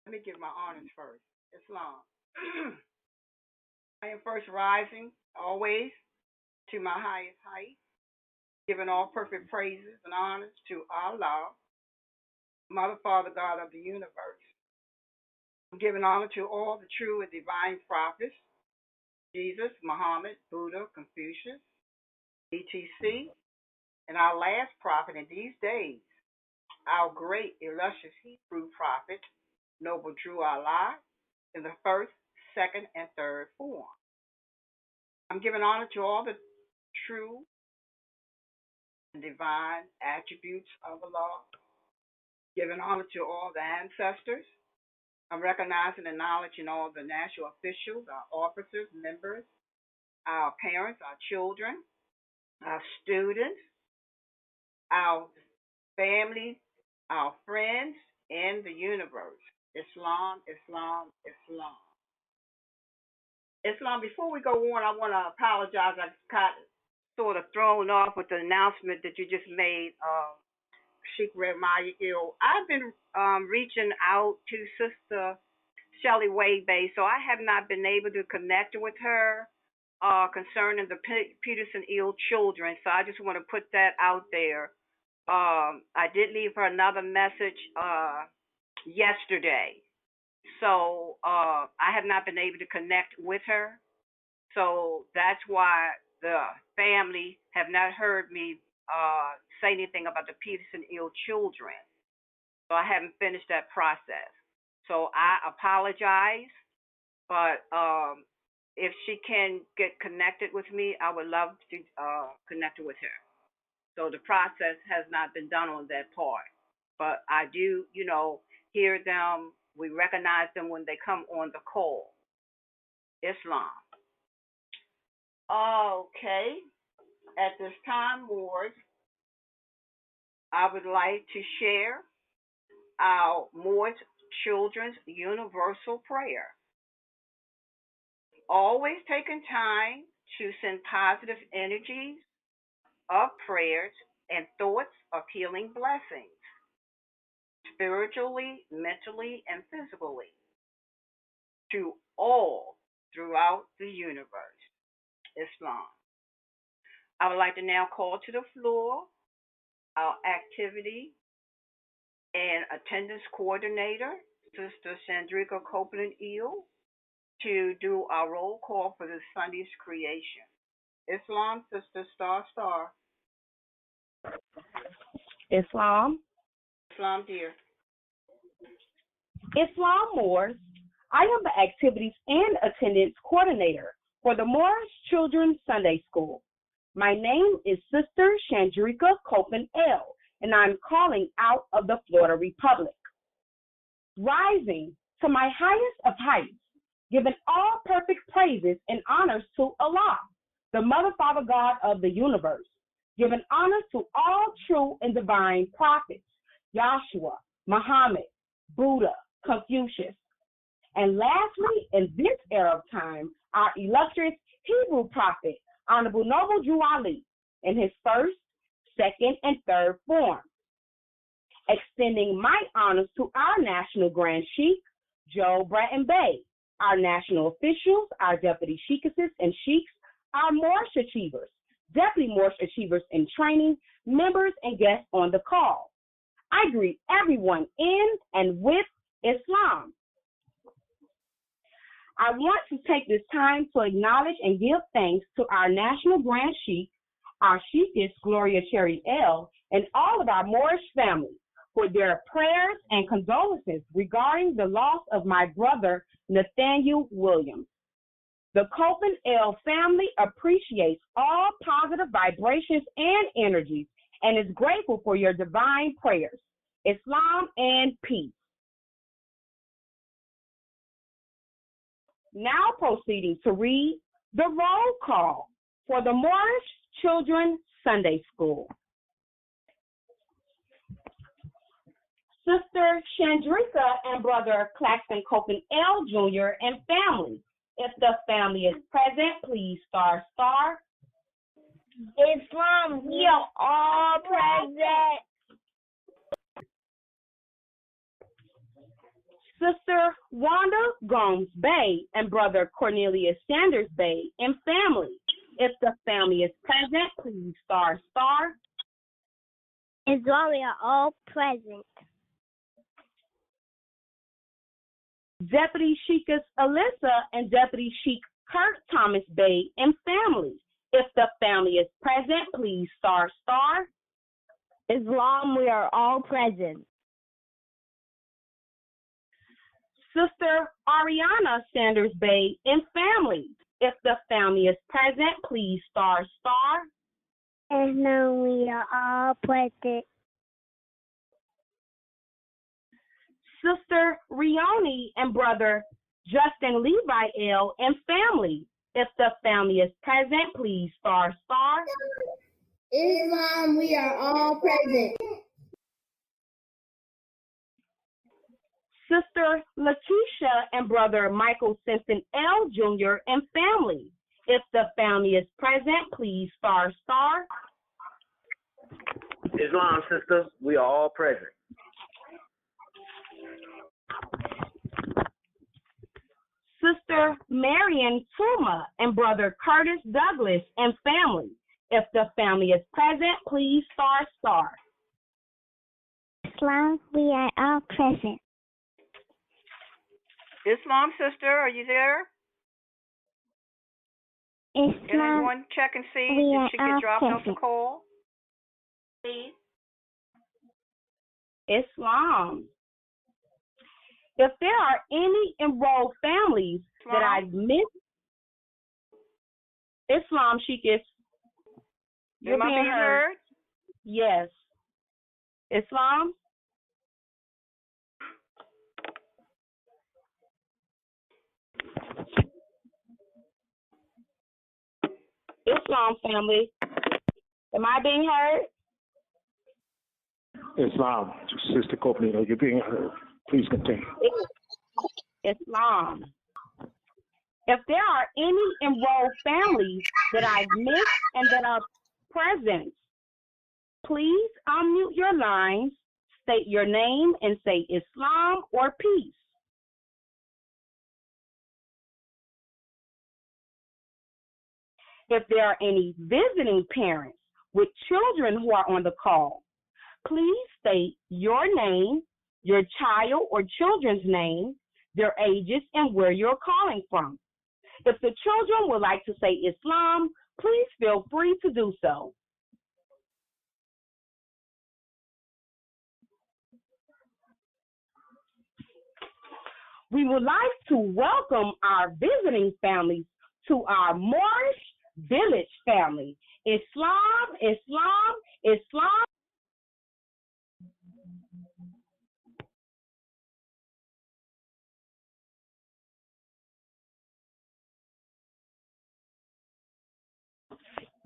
Let me give my honors first. Islam. I am first rising, always, to my highest height, giving all perfect praises and honors to Allah, Mother, Father, God of the universe. I'm giving honor to all the true and divine prophets, Jesus, Muhammed, Buddha, Confucius, etc., and our last prophet in these days, our great illustrious Hebrew prophet, Noble Drew Allah, in the first, second, and third form. I'm giving honor to all the true and divine attributes of Allah, giving honor to all the ancestors. I'm recognizing and acknowledging all the national officials, our officers, members, our parents, our children, our students, our family, our friends in the universe. Islam, Islam, Islam. Islam, before we go on, I want to apologize. I got sort of thrown off with the announcement that you just made, Sheikh Maya Ill. I've been reaching out to Sister Shelley Wade Bay, so I have not been able to connect with her concerning the Peterson Ill children. So I just want to put that out there. I did leave her another message yesterday. So I have not been able to connect with her. So that's why the family have not heard me say anything about the Peterson Ill children. So I haven't finished that process. So I apologize, but if she can get connected with me, I would love to connect with her. So the process has not been done on that part. But I do, hear them. We recognize them when they come on the call. Islam. Okay. At this time, Lord, I would like to share our Moorish Children's Universal Prayer. Always taking time to send positive energies of prayers and thoughts of healing blessings, spiritually, mentally, and physically, to all throughout the universe. Islam. I would like to now call to the floor our activity and attendance coordinator, Sister Sandrika Copeland Eel, to do our roll call for this Sunday's creation. Islam, sister, star, star. Islam. Islam, dear. Islam Moors. I am the Activities and Attendance Coordinator for the Moorish Children's Sunday School. My name is Sister Shandrika Copeland L., and I'm calling out of the Florida Republic. Rising to my highest of heights, giving all perfect praises and honors to Allah, the Mother, Father, God of the universe, giving honors to all true and divine prophets, Yashua, Muhammed, Buddha, Confucius, and lastly, in this era of time, our illustrious Hebrew prophet, Honorable Noble Drew Ali, in his first, second, and third form. Extending my honors to our National Grand Sheikh, Joe Bratton Bey, our national officials, our deputy sheikesses and sheiks, our Moorish achievers, deputy Moorish achievers in training, members and guests on the call. I greet everyone in and with Islam. I want to take this time to acknowledge and give thanks to our National Grand Sheikh, our Sheikess Gloria Cherry L., and all of our Moorish family for their prayers and condolences regarding the loss of my brother, Nathaniel Williams. The Copeland L. family appreciates all positive vibrations and energies and is grateful for your divine prayers. Islam and peace. Now proceeding to read the roll call for the Moorish Children's Sunday School. Sister Shandrika and Brother Claxton Copeland L. Jr. and family. If the family is present, please star star. Islam, we are all present. Sister Wanda Gomes Bay and Brother Cornelius Sanders Bay and family. If the family is present, please star star. Islam, we are all present. Deputy Sheikess Alyssa and Deputy Sheik Kurt Thomas Bay and family. If the family is present, please star star. Islam, we are all present. Sister Ariana Sanders Bay and family. If the family is present, please star star. Islam, we are all present. Sister Rioni and Brother Justin Levi L. and family. If the family is present, please star star. Islam, we are all present. Sister Lakeisha and Brother Michael Simpson L. Jr. and family. If the family is present, please star star. Islam, sisters, we are all present. Sister Marion Tuma and Brother Curtis Douglas and family. If the family is present, please star star. Islam, we are all present. Islam, sister, are you there? Islam, Can anyone check and see if she get dropped off the call? Please. Islam. If there are any enrolled families that I've missed, Islam, Sheikess, you're being heard. Yes. Islam? Islam family, am I being heard? Islam, Sister Copeland, you're being heard. Please continue. Islam. If there are any enrolled families that I've missed and that are present, please unmute your lines, state your name, and say Islam or peace. If there are any visiting parents with children who are on the call, please state your name, your child or children's name, their ages, and where you're calling from. If the children would like to say Islam, please feel free to do so. We would like to welcome our visiting families to our Moorish Village family. Islam, Islam, Islam.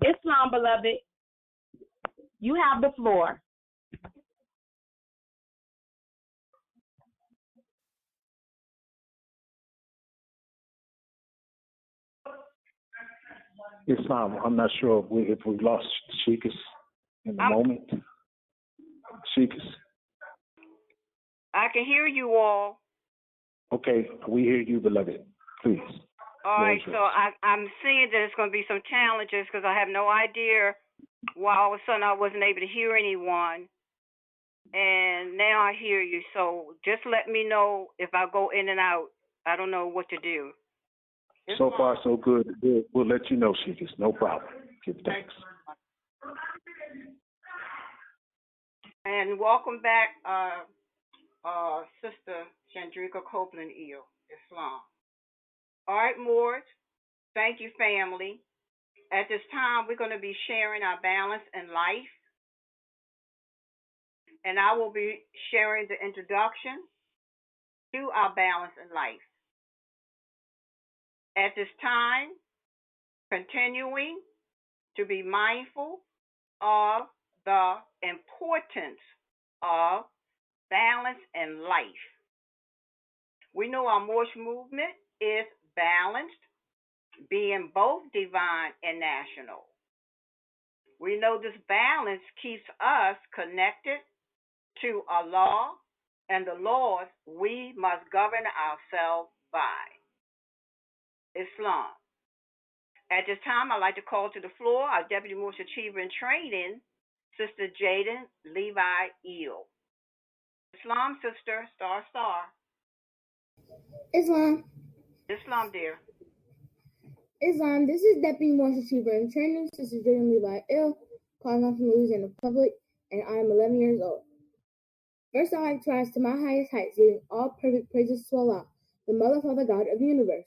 Islam, beloved, you have the floor. Islam, I'm not sure if we lost Sheikis in the moment. Sheikis. I can hear you all. Okay, we hear you, beloved. Please. All right, so I'm seeing that it's going to be some challenges because I have no idea why all of a sudden I wasn't able to hear anyone. And now I hear you. So just let me know if I go in and out. I don't know what to do. So far, so good. We'll let you know, Sheikis. No problem. Give thanks. And welcome back, Sister Chandrika Copeland Eel, Islam. All right, Moors. Thank you, family. At this time, we're going to be sharing our balance in life. And I will be sharing the introduction to our balance in life. At this time, continuing to be mindful of the importance of balance in life. We know our Moorish movement is balanced, being both divine and national. We know this balance keeps us connected to Allah and the laws we must govern ourselves by. Islam. At this time, I'd like to call to the floor our Deputy Moorish Achiever in Training, Sister Jaden Levi Eel. Islam, sister, star. Islam. Islam, dear. Islam, this is Deputy Moorish Achiever in Training, Sister Jaden Levi Eel, calling off from Louisiana Republic, and I am 11 years old. First, I'd like to rise to my highest heights, giving all perfect praises to Allah, the Mother, Father, God of the universe.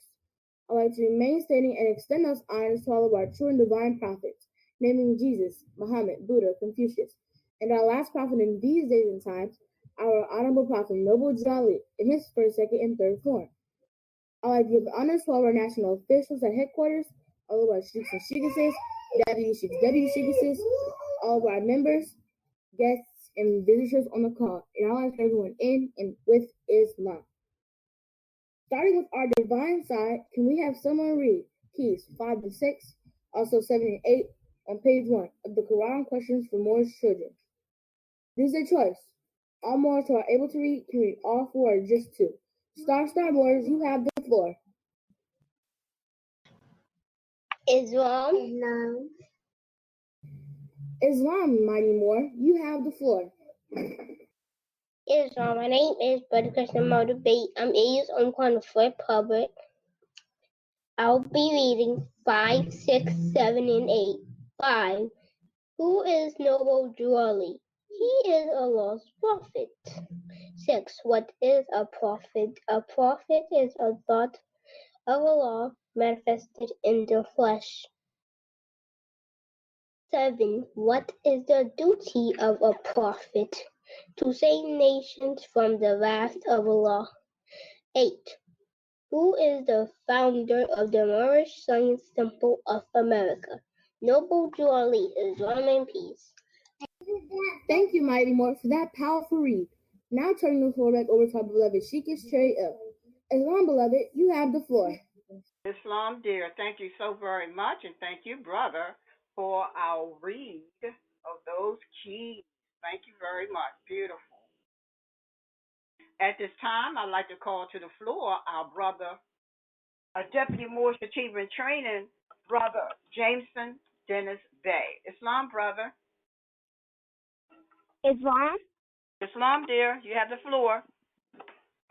I'd like to remain stating and extend those honors to all of our true and divine prophets, naming Jesus, Muhammed, Buddha, Confucius, and our last prophet in these days and times, our honorable prophet, Noble Jali, in his first, second, and third form. I'd like to give honors to all of our national officials at headquarters, all of our sheiks and sheikesses, deputy sheikesses, all of our members, guests, and visitors on the call, and I'd like everyone in and with Islam. Starting with our divine side, can we have someone read keys 5 and 6, also 7 and 8 on page 1 of the Quran questions for Moorish children? This is a choice. All Moors who are able to read can read all 4 or just 2. Star Moors, you have the floor. Islam. Islam, Mighty Moor, you have the floor. Islam. My name is Brother Christian Motivate. I'm 8 years old. I'm calling for public. I'll be reading 5, 6, 7, and 8. 5. Who is Noble Jewelry? He is Allah's prophet. 6. What is a prophet? A prophet is a thought of Allah manifested in the flesh. 7. What is the duty of a prophet? To save nations from the wrath of Allah. 8. Who is the founder of the Moorish Science Temple of America? Noble Jewelry, Islam and peace. Thank you, Mighty Moor, for that powerful read. Now turning the floor back over to our beloved Sheikis Cherry L. Islam, beloved, you have the floor. Islam, dear, thank you so very much, and thank you, brother, for our read of those keys. Thank you very much. Beautiful. At this time, I'd like to call to the floor our brother, our Deputy Moorish Achiever in Training, Brother Jameson Dennis Bay. Islam, brother. Islam. Islam, dear, you have the floor.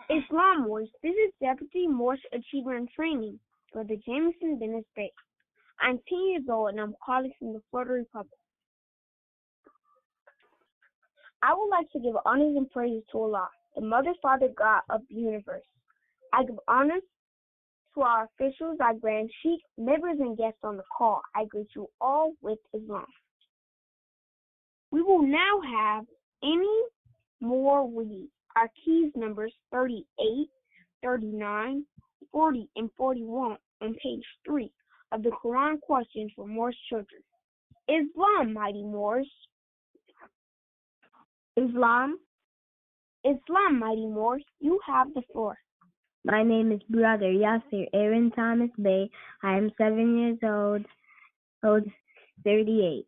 Islam, Moorish. This is Deputy Moorish Achiever in Training, Brother Jameson Dennis Bay. I'm 10 years old and I'm calling from the Florida Republic. I would like to give honors and praises to Allah, the Mother, Father, God of the universe. I give honors to our officials, our Grand Sheikh, members and guests on the call. I greet you all with Islam. We will now have any more read our keys numbers 38, 39, 40, and 41 on page 3 of the Quran questions for Moorish children. Islam, mighty Moors. Islam, mighty Moors, you have the floor. My name is Brother Yasser Aaron Thomas Bay. I am 7 years old 38.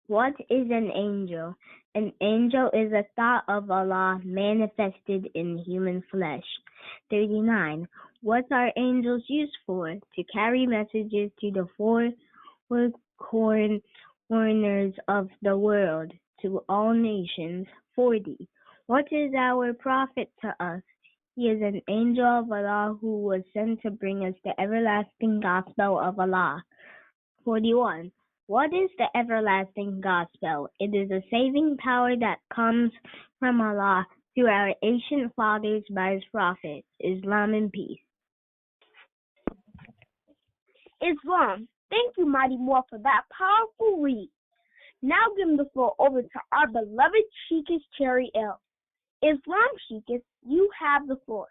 What is an angel? An angel is a thought of Allah manifested in human flesh. 39. What are angels used for? To carry messages to the four corners of the world, to all nations. 40. What is our prophet to us? He is an angel of Allah who was sent to bring us the everlasting gospel of Allah. 41. What is the everlasting gospel? It is a saving power that comes from Allah to our ancient fathers by His prophet. Islam and peace. Islam. Thank you, mighty Moor, for that powerful read. Now give the floor over to our beloved Sheikis Cherry L. Islam, Sheikis, you have the floor.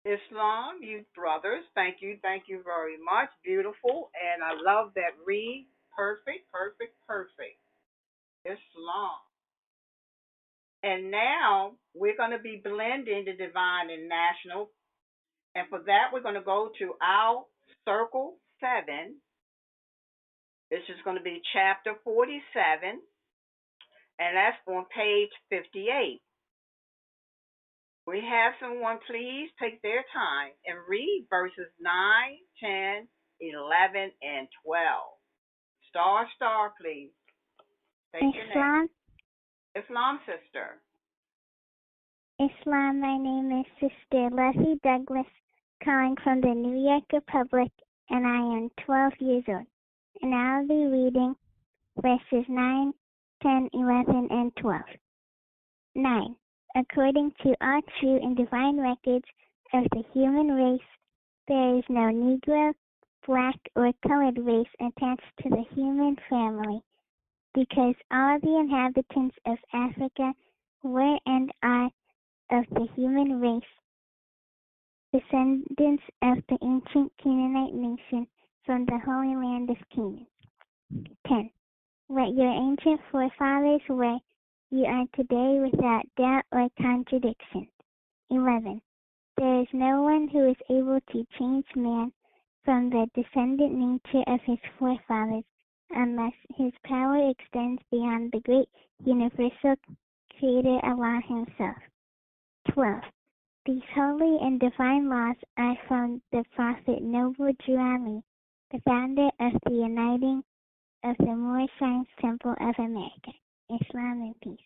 Islam, you brothers, thank you very much. Beautiful, and I love that read. Perfect. Islam. And now we're going to be blending the divine and national, and for that we're going to go to our circle 7. This is going to be chapter 47, and that's on page 58. We have someone please take their time and read verses 9, 10, 11, and 12. Star, please. Take your name. Islam, sister. Islam, my name is Sister Leslie Douglas, calling from the New York Republic, and I am 12 years old. And I'll be reading verses 9, 10, 11, and 12. 9. According to all true and divine records of the human race, there is no Negro, black, or colored race attached to the human family, because all the inhabitants of Africa were and are of the human race, descendants of the ancient Canaanite nation from the holy land of Canaan. 10. What your ancient forefathers were, you are today without doubt or contradiction. 11. There is no one who is able to change man from the descendant nature of his forefathers unless his power extends beyond the great universal Creator Allah Himself. 12. These holy and divine laws are from the Prophet Noble Drew Ali, the founder of the Uniting of the Moorish Science Temple of America. Islam and peace.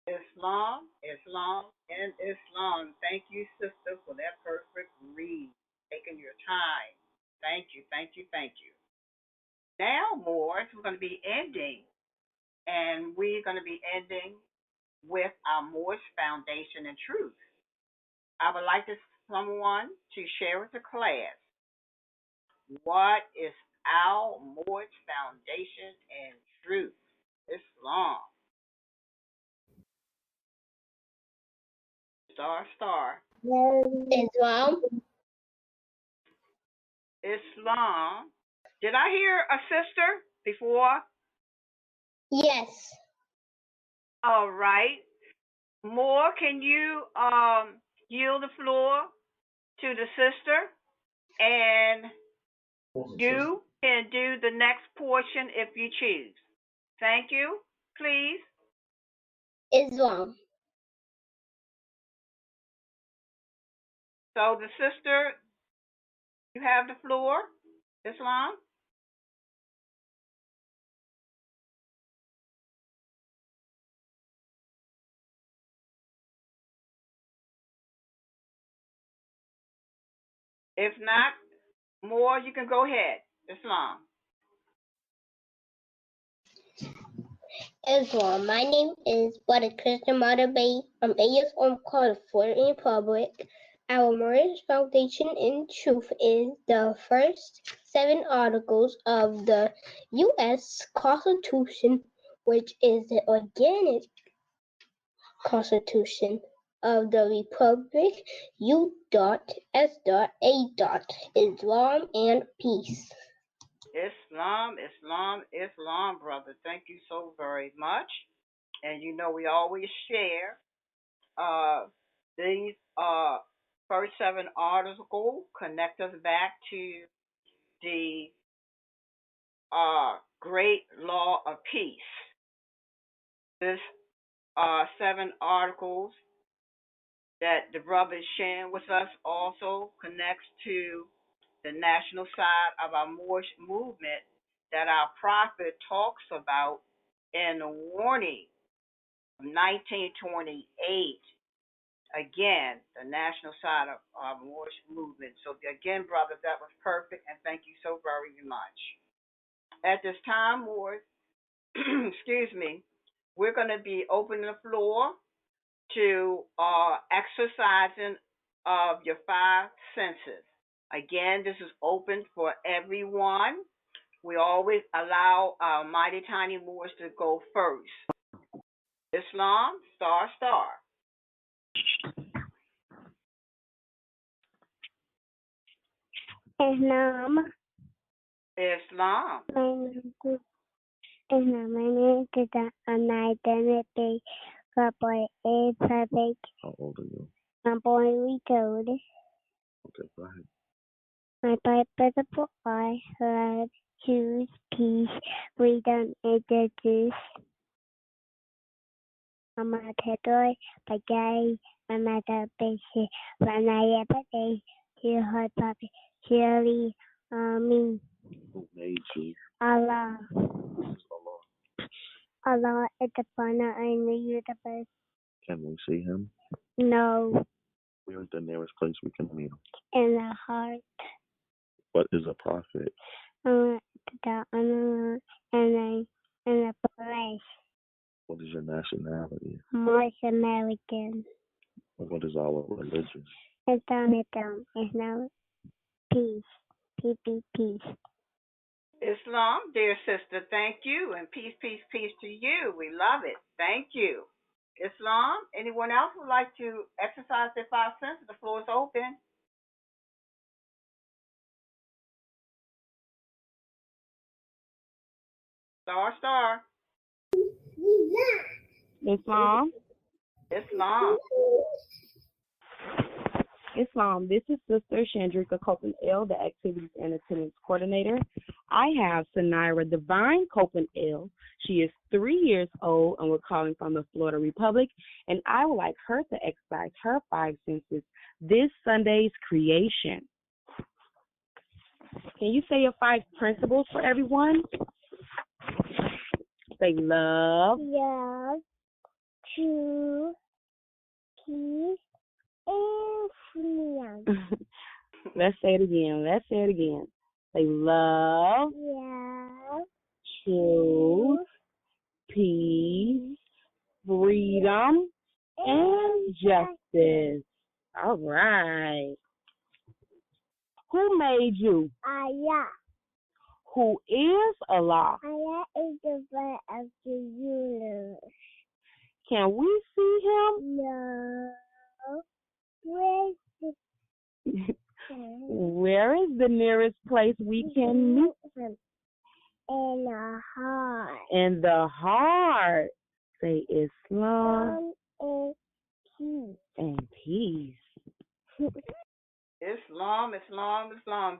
Islam, and Islam. Thank you, sister, for that perfect read. Taking your time. Thank you. Now, Moors, we're going to be ending. And we're going to be ending with our Moorish Foundation and Truth. I would like someone to share with the class what is our Moorish Foundation and Truth. Islam. Star. Islam. Did I hear a sister before? Yes. All right. Moore, can you yield the floor to the sister? And you can do the next portion if you choose. Thank you. Please. Islam. So the sister, you have the floor. Islam. If not, more, you can go ahead. Islam. Islam. My name is Brother Christian Bay. I'm 8 years old, called the Florida Republic. Our Moorish foundation in truth is the first 7 articles of the U.S. Constitution, which is the organic Constitution of the Republic, U.S.A. Islam and peace. Islam, Islam, Islam, brother. Thank you so very much. And you know we always share these first 7 articles connect us back to the great law of peace. This 7 articles that the brother is sharing with us also connects to the national side of our Moorish movement that our prophet talks about in the warning of 1928. Again, the national side of our Moorish movement. So again, brother, that was perfect, and thank you so very much. At this time, Moors, excuse me, we're going to be opening the floor to exercising of your 5 senses. Again, this is open for everyone. We always allow our mighty tiny Moors to go first. Islam, star. Islam. Islam. My name is my identity by a public. How old are you? I'm born code. Okay, go ahead. My Bible I love, choose, peace, freedom, and justice. I'm a toy, bagay, I'm a basic, when I ever day, to hot puppy, surely, me. Who made you? Allah. Who's Allah? Allah is the partner in the universe. Can we see him? No. Where is the nearest place we can meet him? In the heart. What is a prophet? In the place. What is your nationality? Moorish American. What is our religion? Islam. Peace. Peace. Islam, dear sister, thank you, and peace to you. We love it. Thank you. Islam, anyone else would like to exercise their 5 senses? The floor is open. Star. Islam. Islam. This is Sister Shandrika Copeland L., the Activities and Attendance Coordinator. I have Sanira Divine Copeland L. She is 3 years old, and we're calling from the Florida Republic, and I would like her to exercise her 5 senses this Sunday's creation. Can you say your 5 principles for everyone? Say love. Love. True. Peace. And freedom. Let's say it again. Say love. Truth. Peace. Freedom. And justice. All right. Who made you? Allah. Who is Allah? Allah is the God of the universe. Can we see him? No. Where is the nearest place we can meet him? In the heart. In the heart. Say Islam and peace. Islam.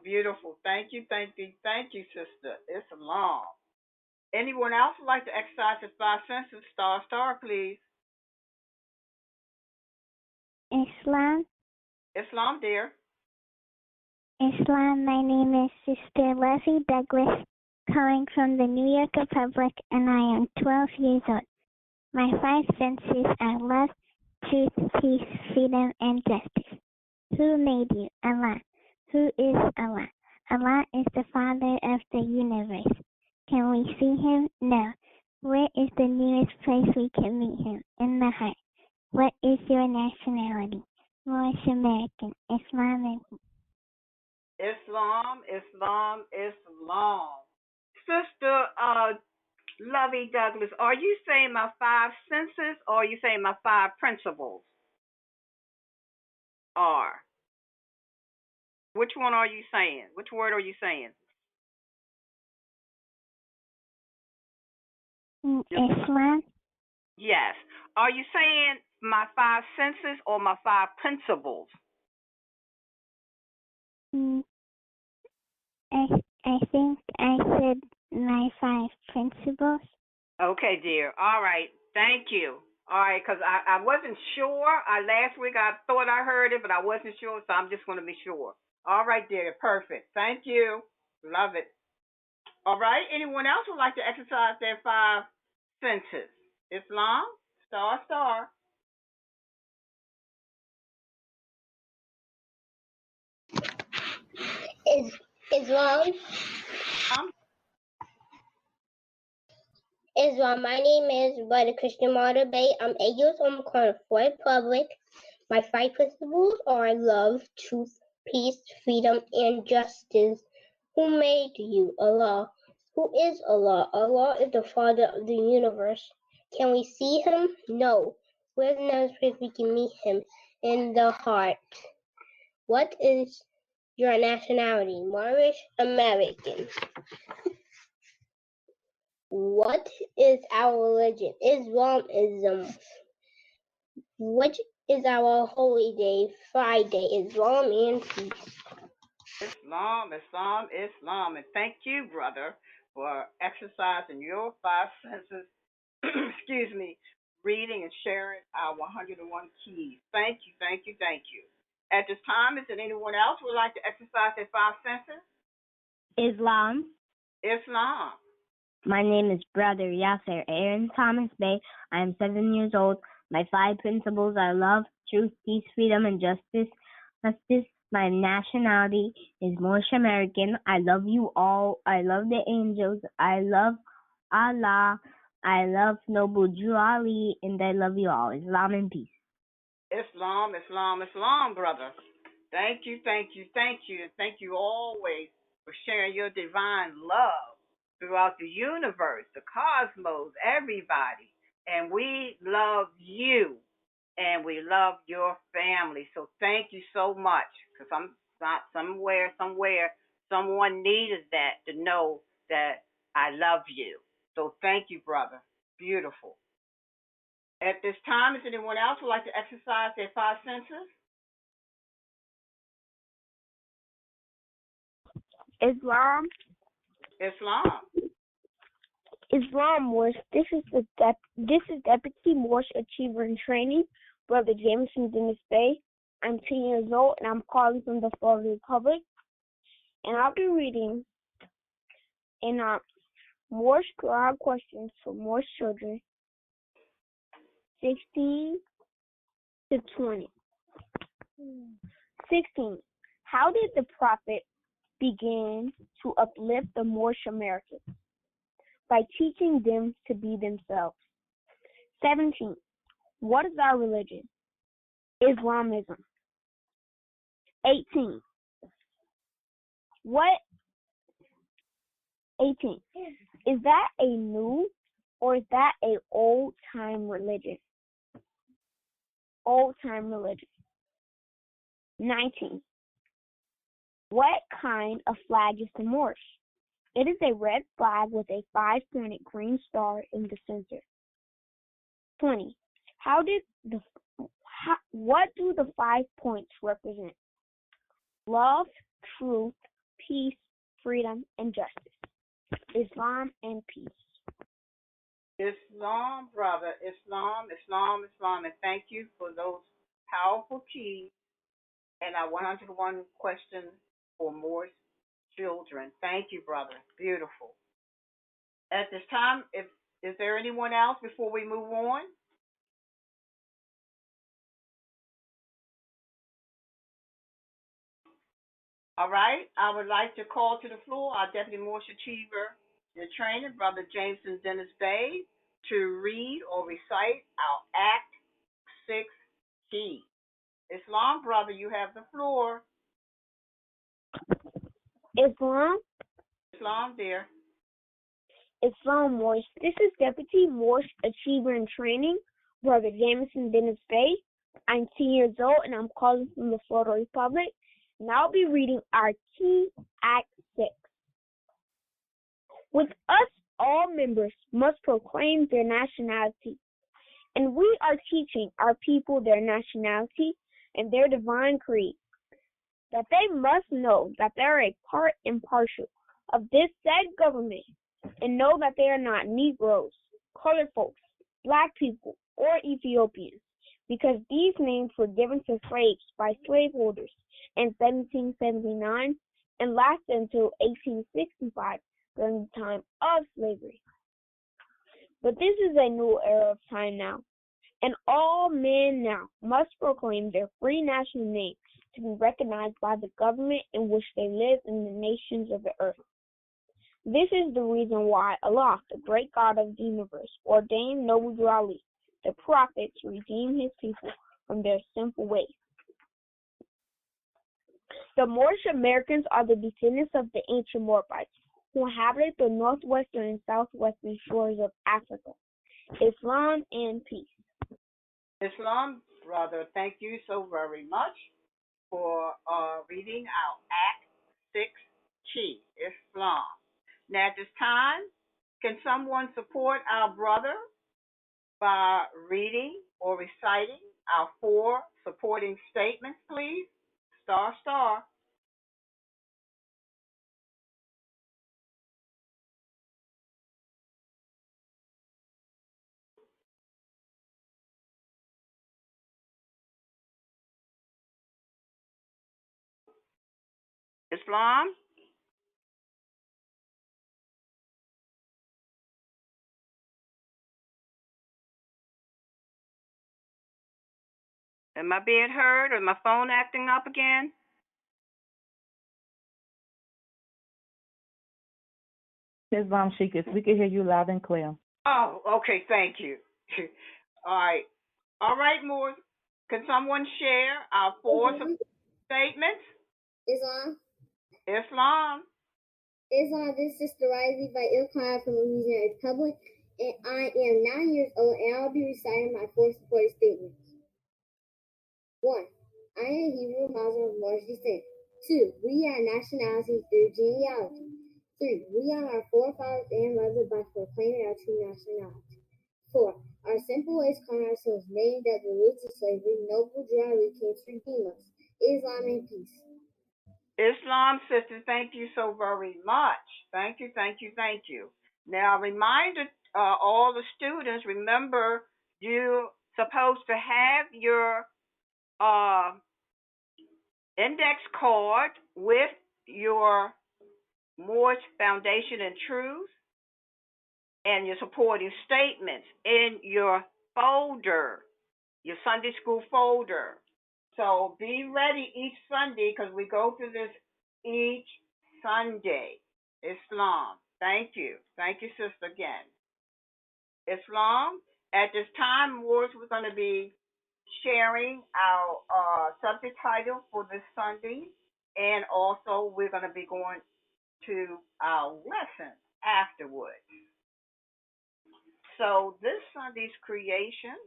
Beautiful. Thank you, sister. Islam. Anyone else would like to exercise his 5 senses? Star, please. Islam, dear. Islam, my name is Sister Leslie Douglas, calling from the New York Republic, and I am 12 years old. My 5 senses are love, truth, peace, freedom, and justice. Who made you? Allah. Who is Allah? Allah is the Father of the universe. Can we see him? No. Where is the nearest place we can meet him? In the heart. What is your nationality? Moorish American, Islamic. Islam, Islam, Islam. Sister Lovey Douglas, are you saying my 5 senses or are you saying my 5 principles are? Which one are you saying? Which word are you saying? Islam? Yes. Are you saying my 5 senses or my 5 principles? I think I said my 5 principles. Okay, dear. All right. Thank you. All right, because I wasn't sure. Last week I thought I heard it, but I wasn't sure, so I'm just going to be sure. All right, dear. Perfect. Thank you. Love it. All right. Anyone else would like to exercise their 5 senses? Islam, star, star. Islam. Islam. My name is Brother Christian Martyr Bay. I'm 8 years old. I'm calling for Republic. My 5 principles are love, truth, peace, freedom, and justice. Who made you? Allah. Who is Allah? Allah is the Father of the universe. Can we see him? No. Where's the nearest place we can meet him? In the heart. What is your nationality? Moorish American. What is our religion? Islamism. Which is our holy day? Friday. Islam and peace. Islam, Islam, Islam. And thank you, brother, for exercising your 5 senses, excuse me, reading and sharing our 101 keys. Thank you, thank you, thank you. At this time, is there anyone else who would like to exercise their 5 senses? Islam. Islam. My name is Brother Yasser Aaron Thomas Bay. I am 7 years old. My 5 principles are love, truth, peace, freedom, and justice. My nationality is Moorish American. I love you all. I love the angels. I love Allah. I love Noble Drew Ali, and I love you all. Islam and peace. Islam, Islam, Islam, brother. Thank you, thank you, thank you, and thank you always for sharing your divine love throughout the universe, the cosmos, everybody. And we love you, and we love your family. So thank you so much, because somewhere, someone needed that to know that I love you. So thank you, brother. Beautiful. At this time, is anyone else who would like to exercise their 5 senses? Islam. Moorish. This is Deputy Moorish Achiever in Training, Brother Jameson Dennis Bay. I'm 10 years old and I'm calling from the Florida Republic. And I'll be reading in Moorish Quran questions for Moorish children, 16 to 20. 16. How did the Prophet begin to uplift the Moorish Americans? By teaching them to be themselves. 17. What is our religion? Islamism. 18. 18. Is that a new or is that a old time religion? Old time religion. 19. What kind of flag is the Moorish? It is a red flag with a 5-pointed green star in the center. 20. What do the 5 points represent? Love, truth, peace, freedom, and justice. Islam and peace. Islam, brother. Islam, Islam, Islam. And thank you for those powerful keys and our 101 questions for Moorish children. Thank you, brother. Beautiful. At this time, is there anyone else before we move on? All right. I would like to call to the floor our Deputy Moorish Achiever in Training, Brother Jameson Dennis Bay, to read or recite our Act 6 key. Islam, brother, you have the floor. Islam, dear. Islam Moorish. This is Deputy Moorish Achiever in Training, Brother Jameson Dennis Bay. I'm 10 years old and I'm calling from the Florida Republic. And I'll be reading our key Act 6. With us, all members must proclaim their nationality. And we are teaching our people their nationality and their divine creed, that they must know that they are a part and parcel of this said government, and know that they are not Negroes, colored folks, black people, or Ethiopians, because these names were given to slaves by slaveholders in 1779 and lasted until 1865 during the time of slavery. But this is a new era of time now, and all men now must proclaim their free national name to be recognized by the government in which they live in the nations of the earth. This is the reason why Allah, the great God of the universe, ordained Noble Drew Ali, the prophet, to redeem his people from their sinful ways. The Moorish Americans are the descendants of the ancient Moabites, who inhabited the northwestern and southwestern shores of Africa. Islam and peace. Islam, brother, thank you so very much for reading our Act 6 key, Islam. Now, at this time, can someone support our brother by reading or reciting our 4 supporting statements, please? Star. Islam? Am I being heard, or is my phone acting up again? Islam Sheikah, we can hear you loud and clear. Oh, okay, thank you. All right, Moore. Can someone share our 4 statements? Islam. Islam, this is Sister Riley by Ilkhan from Louisiana Republic, and I am 9 years old, and I'll be reciting my 4 supporting statements. 1. I am Hebrew Muslim of Moorish descent. 2. We are nationality through genealogy. 3. We are our forefathers and mothers by proclaiming our true nationality. 4. Our simple ways calling ourselves named at the roots of slavery. Noble Drew Ali came to redeem us. Islam and peace. Islam, sister, thank you so very much. Thank you. Now, reminder all the students, remember, you're supposed to have your index card with your Moorish Foundation and Truth and your supporting statements in your folder, your Sunday school folder. So be ready each Sunday, because we go through this each Sunday. Islam. Thank you, sister, again. Islam, at this time, we're going to be sharing our subject title for this Sunday, and also we're going to be going to our lesson afterwards. So this Sunday's creation,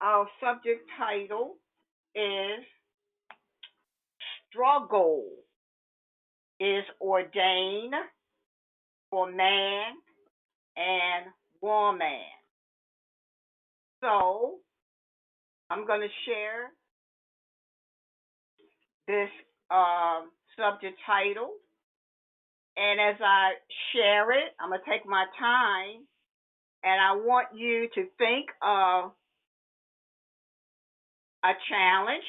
our subject title is Struggle is Ordained for Man and Woman. So I'm going to share this subject title, and as I share it, I'm going to take my time, and I want you to think of a challenge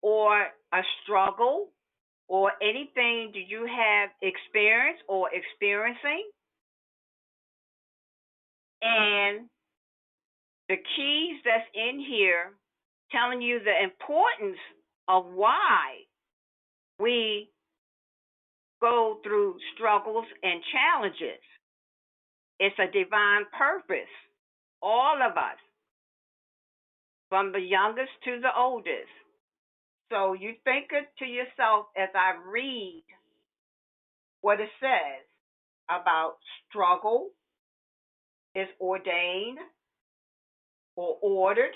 or a struggle or anything that you have experienced or experiencing, and the keys that's in here telling you the importance of why we go through struggles and challenges. It's a divine purpose, all of us, from the youngest to the oldest. So you think it to yourself as I read what it says about struggle is ordained or ordered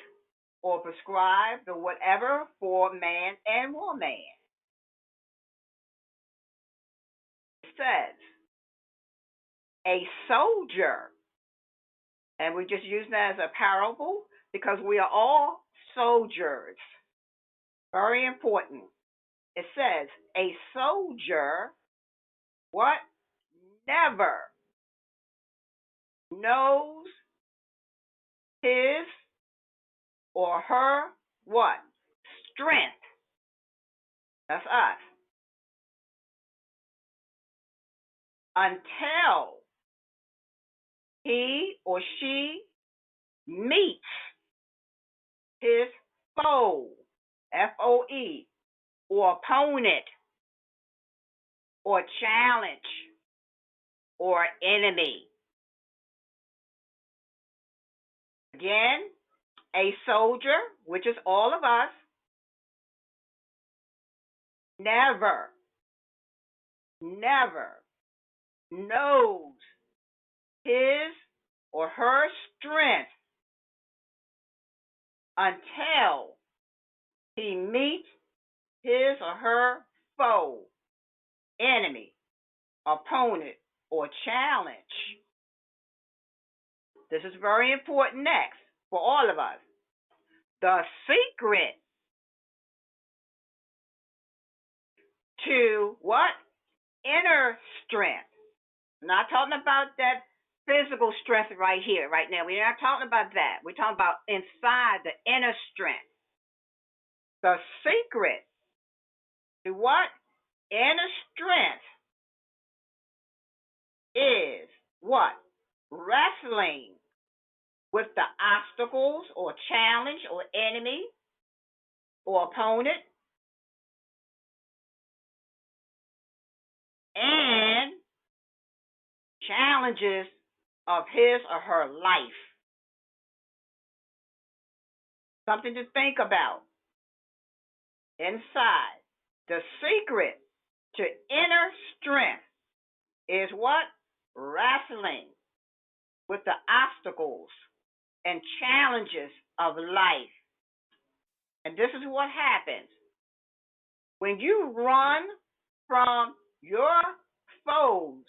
or prescribed or whatever for man and woman. It says a soldier, and we just use that as a parable because we are all soldiers. Very important. It says a soldier, what? Never knows his or her what? Strength. That's us. Until he or she meets his foe, F-O-E, or opponent, or challenge, or enemy. Again, a soldier, which is all of us, never knows his or her strength until he meets his or her foe, enemy, opponent, or challenge. This is very important next for all of us. The secret to what? Inner strength. I'm not talking about that physical strength right here, right now. We're not talking about that. We're talking about inside the inner strength. The secret to what? Inner strength is what? Wrestling with the obstacles or challenge or enemy or opponent and challenges of his or her life. Something to think about. Inside, the secret to inner strength is what? Wrestling with the obstacles and challenges of life. And this is what happens. When you run from your foes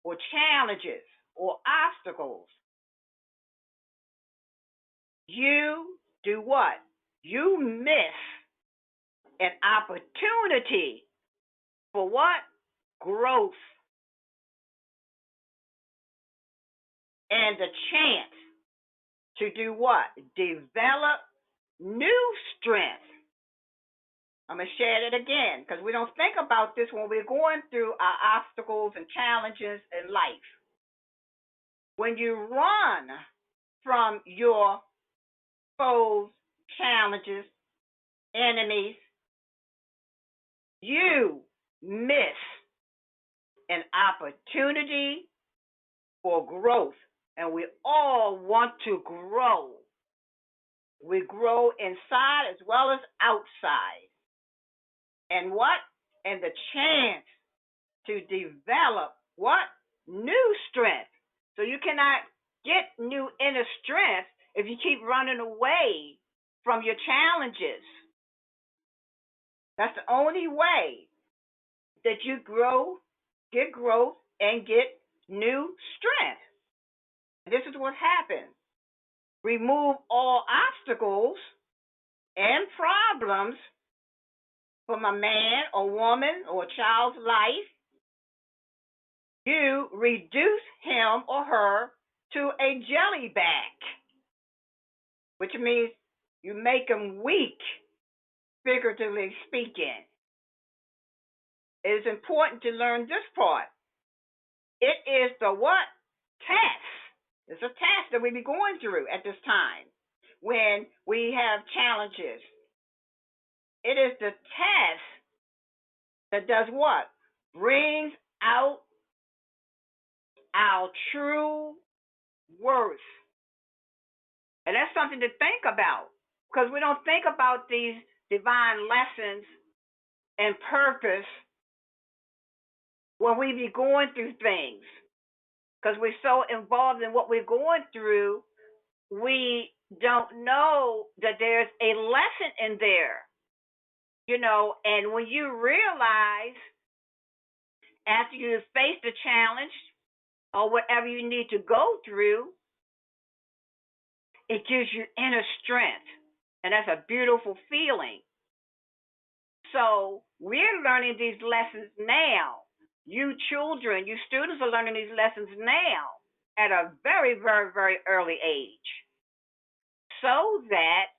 or challenges or obstacles, you do what? You miss an opportunity for what? Growth. And the chance to do what? Develop new strength. I'm going to share it again because we don't think about this when we're going through our obstacles and challenges in life. When you run from your foes, challenges, enemies, you miss an opportunity for growth. And we all want to grow. We grow inside as well as outside. And what? And the chance to develop what? New strength. So you cannot get new inner strength if you keep running away from your challenges. That's the only way that you grow, get growth, and get new strength. This is what happens. Remove all obstacles and problems from a man or woman or child's life. You reduce him or her to a jellyback, which means you make him weak, figuratively speaking. It is important to learn this part. It is the what? Test. It's a test that we be going through at this time when we have challenges. It is the test that does what? Brings out our true worth. And that's something to think about, because we don't think about these divine lessons and purpose when we be going through things, because we're so involved in what we're going through, we don't know that there's a lesson in there, and when you realize after you face the challenge or whatever you need to go through, it gives you inner strength, and that's a beautiful feeling. So we're learning these lessons now. You children, you students are learning these lessons now at a very, very, very early age, so that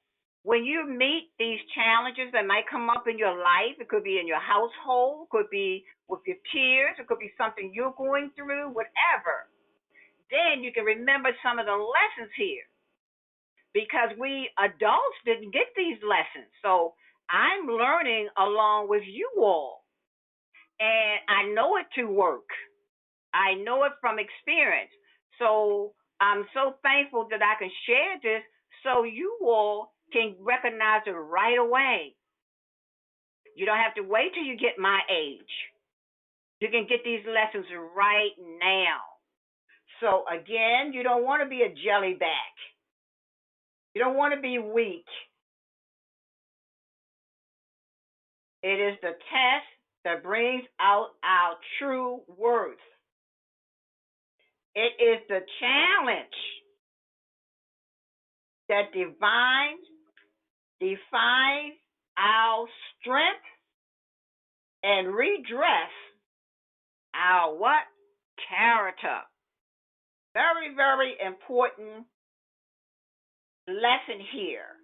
when you meet these challenges that might come up in your life, it could be in your household, could be with your peers, it could be something you're going through, whatever, then you can remember some of the lessons here, because we adults didn't get these lessons. So I'm learning along with you all, and I know it to work. I know it from experience. So I'm so thankful that I can share this so you all can recognize it right away. You don't have to wait till you get my age. You can get these lessons right now. So again, you don't want to be a jellyback. You don't want to be weak. It is the test that brings out our true worth. It is the challenge that defines our strength and redress our what? Character. Very, very important lesson here.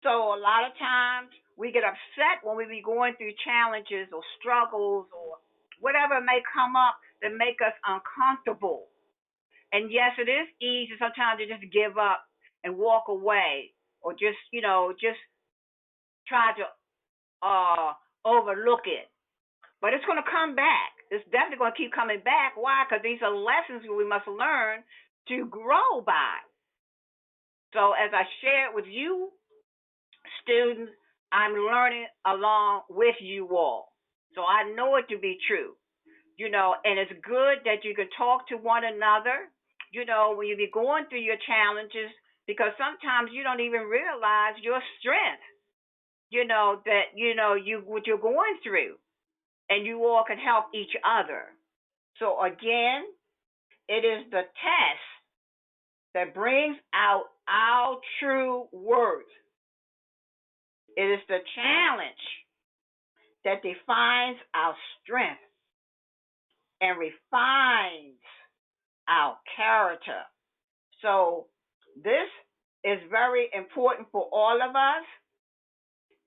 So a lot of times we get upset when we be going through challenges or struggles or whatever may come up that make us uncomfortable. And yes, it is easy sometimes to just give up and walk away, or just try to overlook it. But it's going to come back. It's definitely going to keep coming back. Why? Because these are lessons we must learn to grow by. So as I shared with you, students, I'm learning along with you all. So I know it to be true. And it's good that you can talk to one another, when you be going through your challenges, because sometimes you don't even realize your strength, what you're going through, and you all can help each other. So again, it is the test that brings out our true worth. It is the challenge that defines our strength and refines our character. So this is very important for all of us.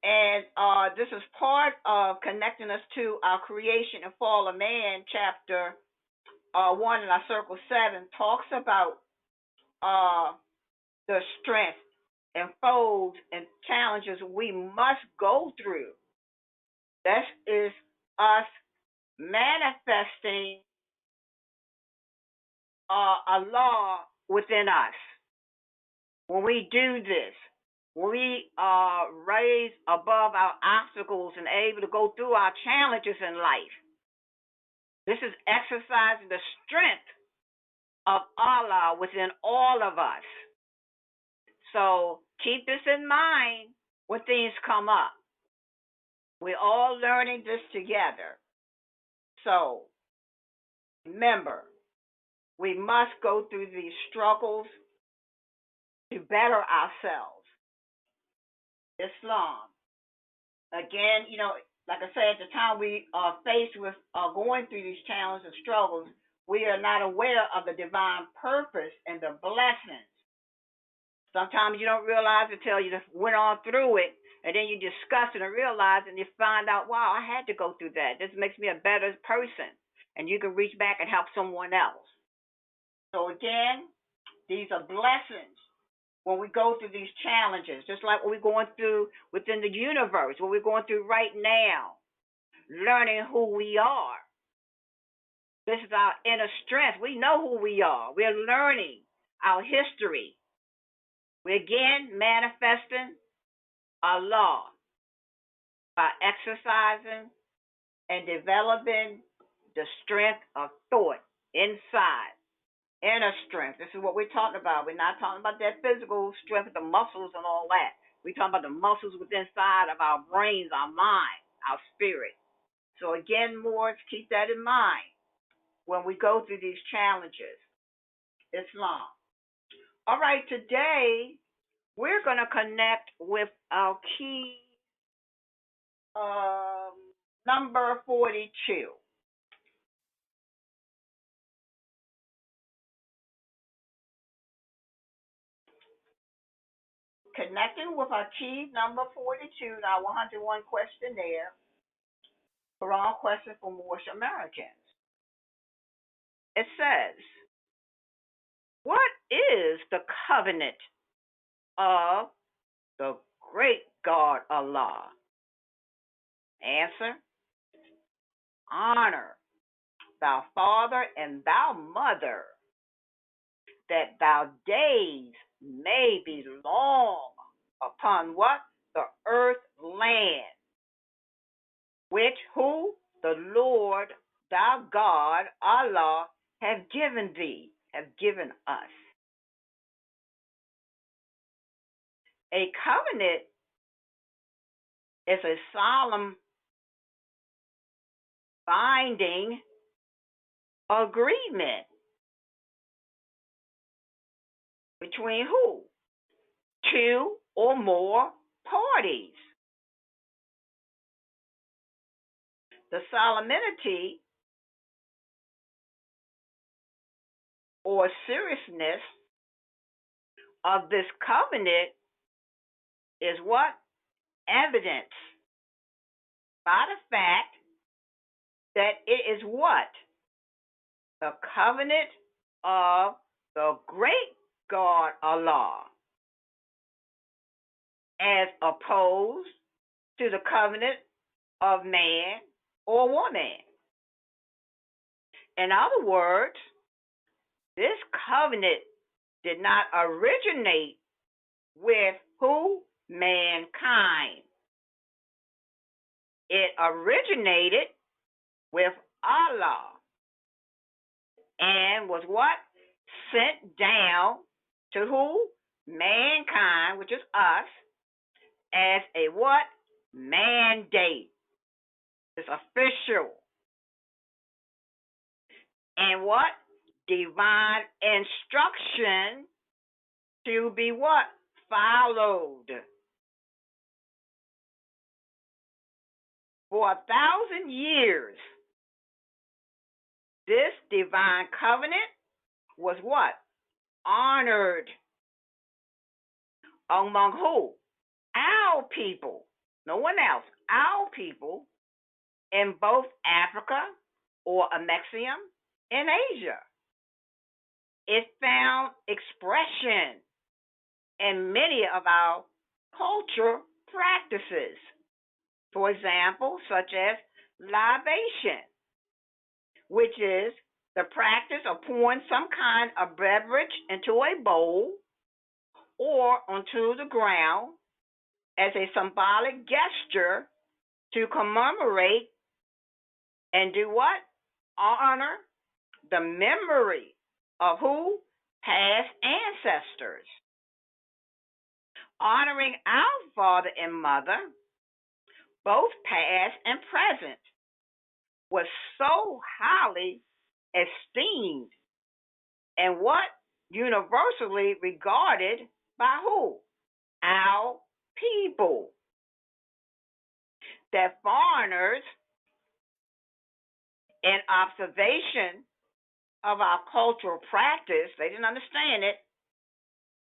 And this is part of connecting us to our creation and fall of man. Chapter 1 in our Circle 7 talks about the strength and foes and challenges we must go through. That is us manifesting a law within us. When we do this, when we raise above our obstacles and able to go through our challenges in life, this is exercising the strength of Allah within all of us. So keep this in mind when things come up. We're all learning this together. So remember, we must go through these struggles to better ourselves. Islam. Again, like I said, at the time we are faced with going through these challenges and struggles, we are not aware of the divine purpose and the blessings. Sometimes you don't realize until you just went on through it, and then you discuss it and realize, and you find out, wow, I had to go through that. This makes me a better person. And you can reach back and help someone else. So again, these are blessings when we go through these challenges, just like what we're going through within the universe, what we're going through right now, learning who we are. This is our inner strength. We know who we are. We're learning our history. We're again manifesting Allah by exercising and developing the strength of thought inside, inner strength. This is what we're talking about. We're not talking about that physical strength, the muscles and all that. We're talking about the muscles within inside of our brains, our mind, our spirit. So again, Moors, keep that in mind when we go through these challenges. Islam. All right, today we're going to connect with our key number 42. Connecting with our key number 42, our 101 questionnaire, Quran question for Moorish Americans. It says, what is the covenant of the great God Allah? Answer, honor thy father and thy mother, that thy days may be long upon what? The earth land, which who? The Lord thy God, Allah, have given thee, have given us. A covenant is a solemn, binding agreement between who? Two or more parties. The solemnity or seriousness of this covenant is what? Evidence by the fact that it is what? The covenant of the great God Allah, as opposed to the covenant of man or woman. In other words, this covenant did not originate with who? Mankind. It originated with Allah and was what? Sent down to who? Mankind, which is us, as a what? Mandate. It's official. And what? Divine instruction to be what? Followed. For 1,000 years, this divine covenant was what? Honored among who? Our people. No one else. Our people in both Africa or Amexium and Asia. It found expression in many of our culture practices. For example, such as libation, which is the practice of pouring some kind of beverage into a bowl or onto the ground as a symbolic gesture to commemorate and do what? Honor the memory of who? Past ancestors. Honoring our father and mother, both past and present, was so highly esteemed and what? Universally regarded by who? Our people. That foreigners, in observation of our cultural practice, they didn't understand it,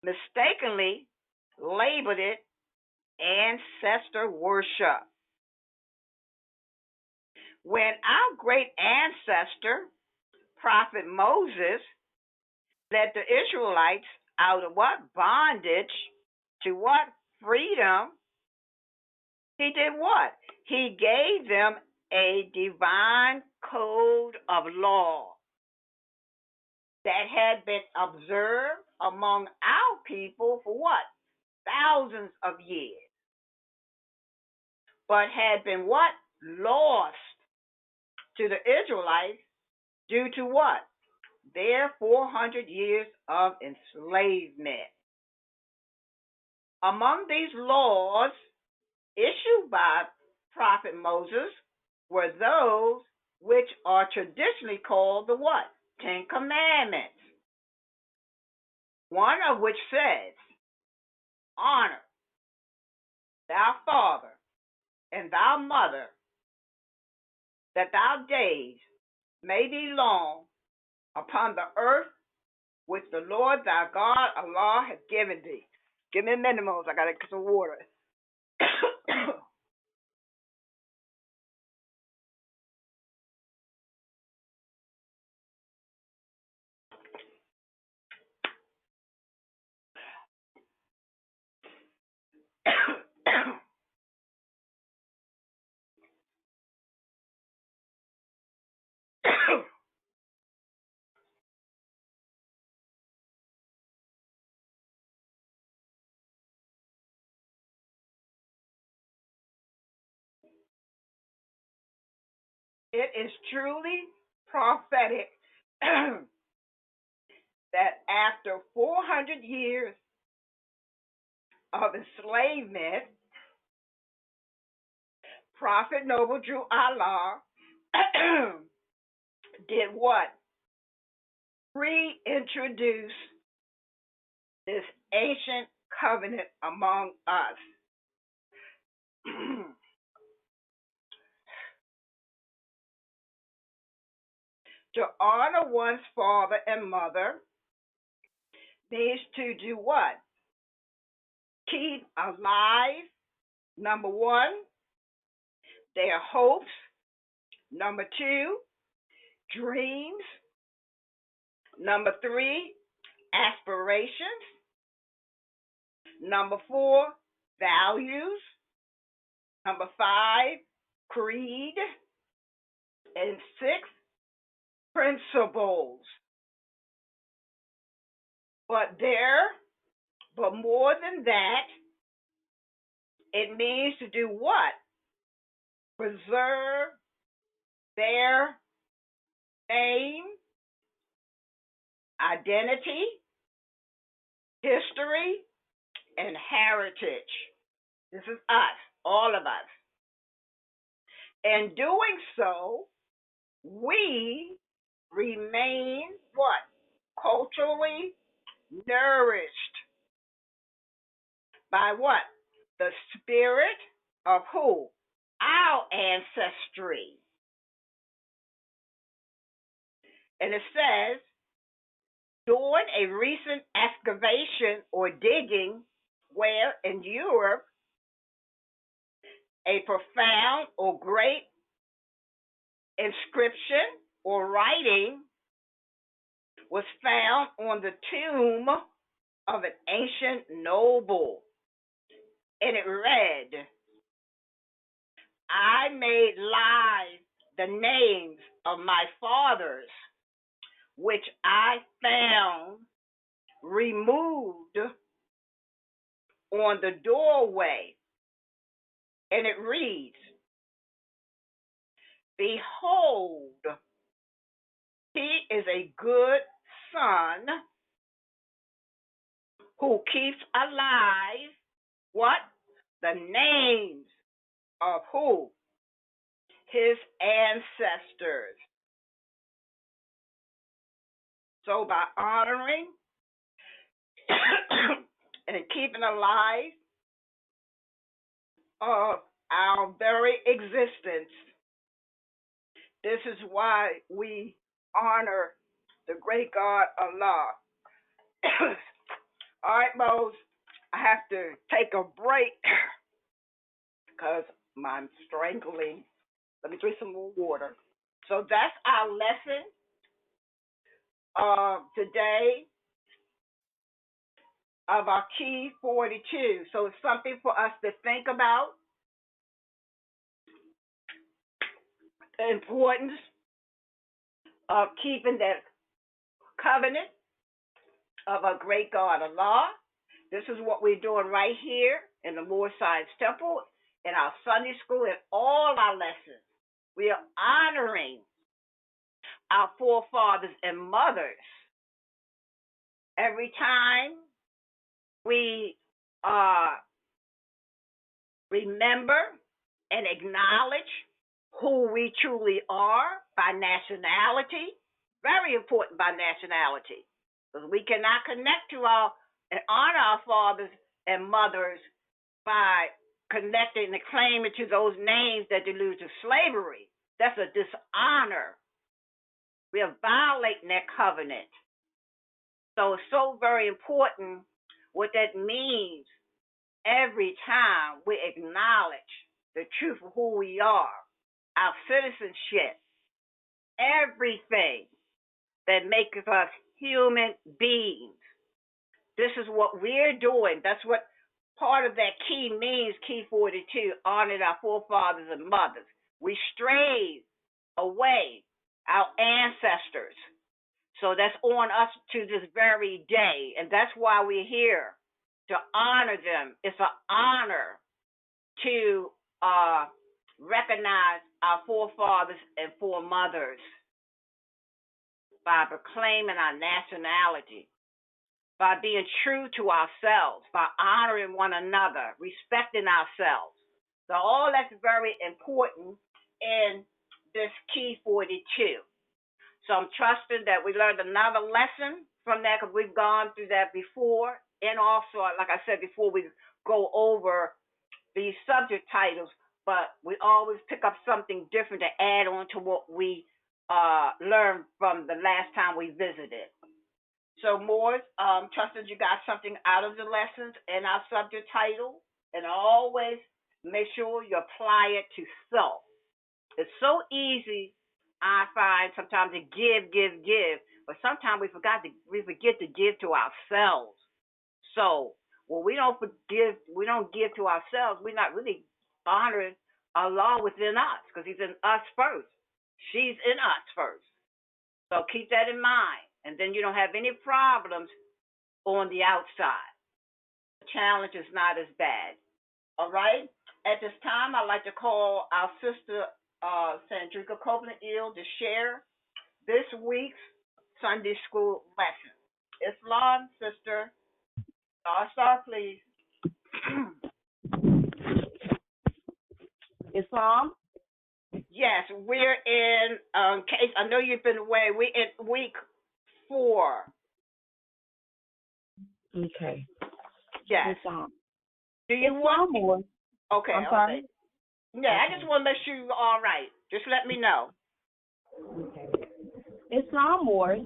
mistakenly labeled it ancestor worship. When our great ancestor, Prophet Moses, led the Israelites out of what? Bondage to what? Freedom. He did what? He gave them a divine code of law that had been observed among our people for what? Thousands of years. But had been what? Lost to the Israelites due to what? Their 400 years of enslavement. Among these laws issued by Prophet Moses were those which are traditionally called the what? 10 Commandments. One of which says, honor thy father and thy mother, that thy days may be long upon the earth which the Lord thy God Allah has given thee. Give me a minute, Moses. I gotta get some water. It is truly prophetic that after 400 years of enslavement, Prophet Noble Drew Allah did what? Reintroduce this ancient covenant among us. To honor one's father and mother means to do what? Keep alive, number one, their hopes, number two, dreams, number three, aspirations, number four, values, number five, creed, and six, principles. But more than that, it means to do what? Preserve their name, identity, history, and heritage. This is us, all of us. In doing so, we remain what? Culturally nourished by what? The spirit of who? Our ancestry. And it says, during a recent excavation or digging where in Europe a profound or great inscription or writing was found on the tomb of an ancient noble. And it read, I made live the names of my fathers, which I found removed on the doorway. And it reads, behold, he is a good son who keeps alive what? The names of who? His ancestors. So by honoring and keeping alive of our very existence, this is why we honor the great God Allah. All right, Mose, I have to take a break because I'm strangling. Let me drink some more water. So that's our lesson today. of our key 42. So it's something for us to think about. The importance of keeping that covenant of a great God, Allah. This is what we're doing right here in the Moorish Science Temple, in our Sunday school, in all our lessons. We are honoring our forefathers and mothers. Every time we remember and acknowledge who we truly are by nationality, very important by nationality, because we cannot connect to and honor our fathers and mothers by connecting and claiming to those names that delude to slavery. That's a dishonor. We are violating that covenant. So it's so very important what that means every time we acknowledge the truth of who we are, our citizenship, everything that makes us human beings. This is what we're doing. That's what part of that key means, key 42, honoring our forefathers and mothers. We strayed away, our ancestors. So that's on us to this very day. And that's why we're here, to honor them. It's an honor to recognize our forefathers and foremothers by proclaiming our nationality, by being true to ourselves, by honoring one another, respecting ourselves. So all that's very important in this key 42. So I'm trusting that we learned another lesson from that, because we've gone through that before. And also, like I said before, we go over these subject titles, but we always pick up something different to add on to what we learned from the last time we visited. So, Moors, trusted you got something out of the lessons and our subject title, and always make sure you apply it to self. It's so easy, I find, sometimes to give, but sometimes we forget to give to ourselves. So when we don't give to ourselves, we're not really honoring Allah within us, because He's in us first. She's in us first. So keep that in mind, and then you don't have any problems on the outside. The challenge is not as bad. All right? At this time, I'd like to call our sister Sandrika Copeland-Eel to share this week's Sunday school lesson. Islam, sister. Star, please. Islam? Yes, we're in case I know you've been away. We're in week 4. Okay. Yes. Islam. Do you want more? Okay. I'm sorry. Okay. Yeah, okay. I just want to make sure you're all right. Just let me know. Okay. Islam Moors.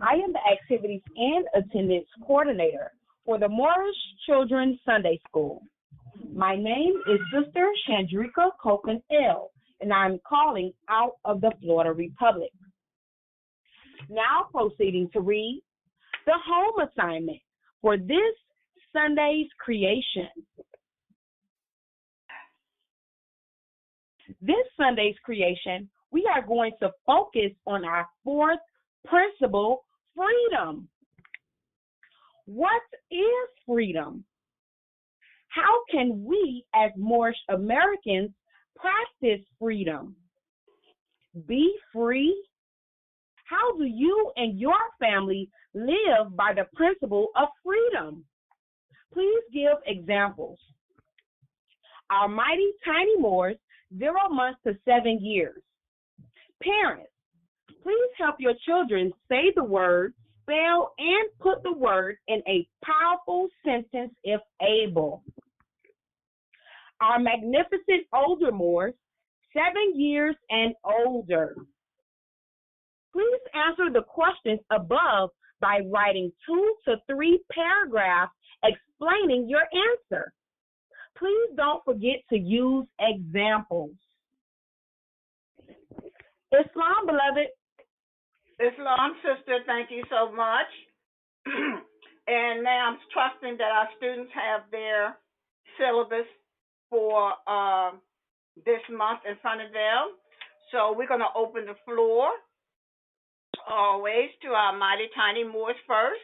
I am the activities and attendance coordinator for the Moorish Children's Sunday School. My name is Sister Shandrika Copeland-Eel, and I'm calling out of the Florida Republic. Now proceeding to read the home assignment for this Sunday's creation. This Sunday's creation, we are going to focus on our 4th principle, freedom. What is freedom? How can we as Moorish Americans practice freedom? Be free? How do you and your family live by the principle of freedom? Please give examples. Our mighty tiny Moors, 0 months to 7 years. Parents, please help your children say the word, spell, and put the word in a powerful sentence if able. Our magnificent older Moors, 7 years and older. Please answer the questions above by writing 2 to 3 paragraphs explaining your answer. Please don't forget to use examples. Islam, beloved. Islam, sister, thank you so much. And now I'm trusting that our students have their syllabus for this month in front of them. So we're going to open the floor always to our mighty tiny Moors first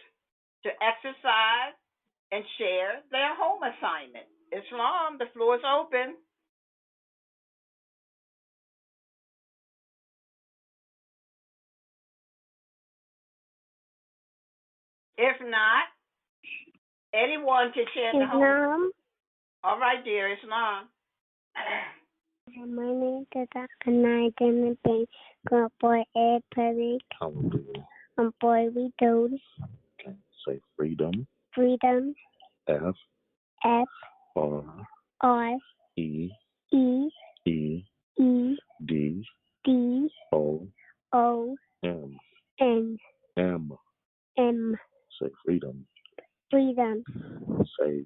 to exercise and share their home assignment. Islam, the floor is open. If not, anyone can share the home. Islam. All right, dear, Islam. My name is Tata, and I didn't pay for a public. And boy, we do. Okay. Say freedom. Freedom. F. F. R. R. E. E. E. E. D. D. O. O. M. N. M. M. Say freedom. Freedom. Say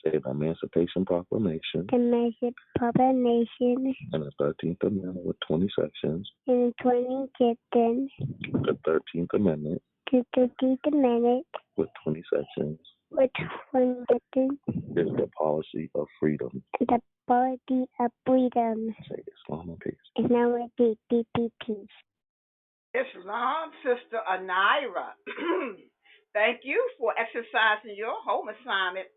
the Emancipation Proclamation. The Emancipation. And the 13th Amendment with 20 sections. And the 20 sections. The 13th Amendment. The 13th Amendment. With 20 sections. With 20 sections. Is the policy of freedom. The policy of freedom. Say Islam and peace. Islam and peace. Islam, Sister Anaira. Thank you for exercising your home assignment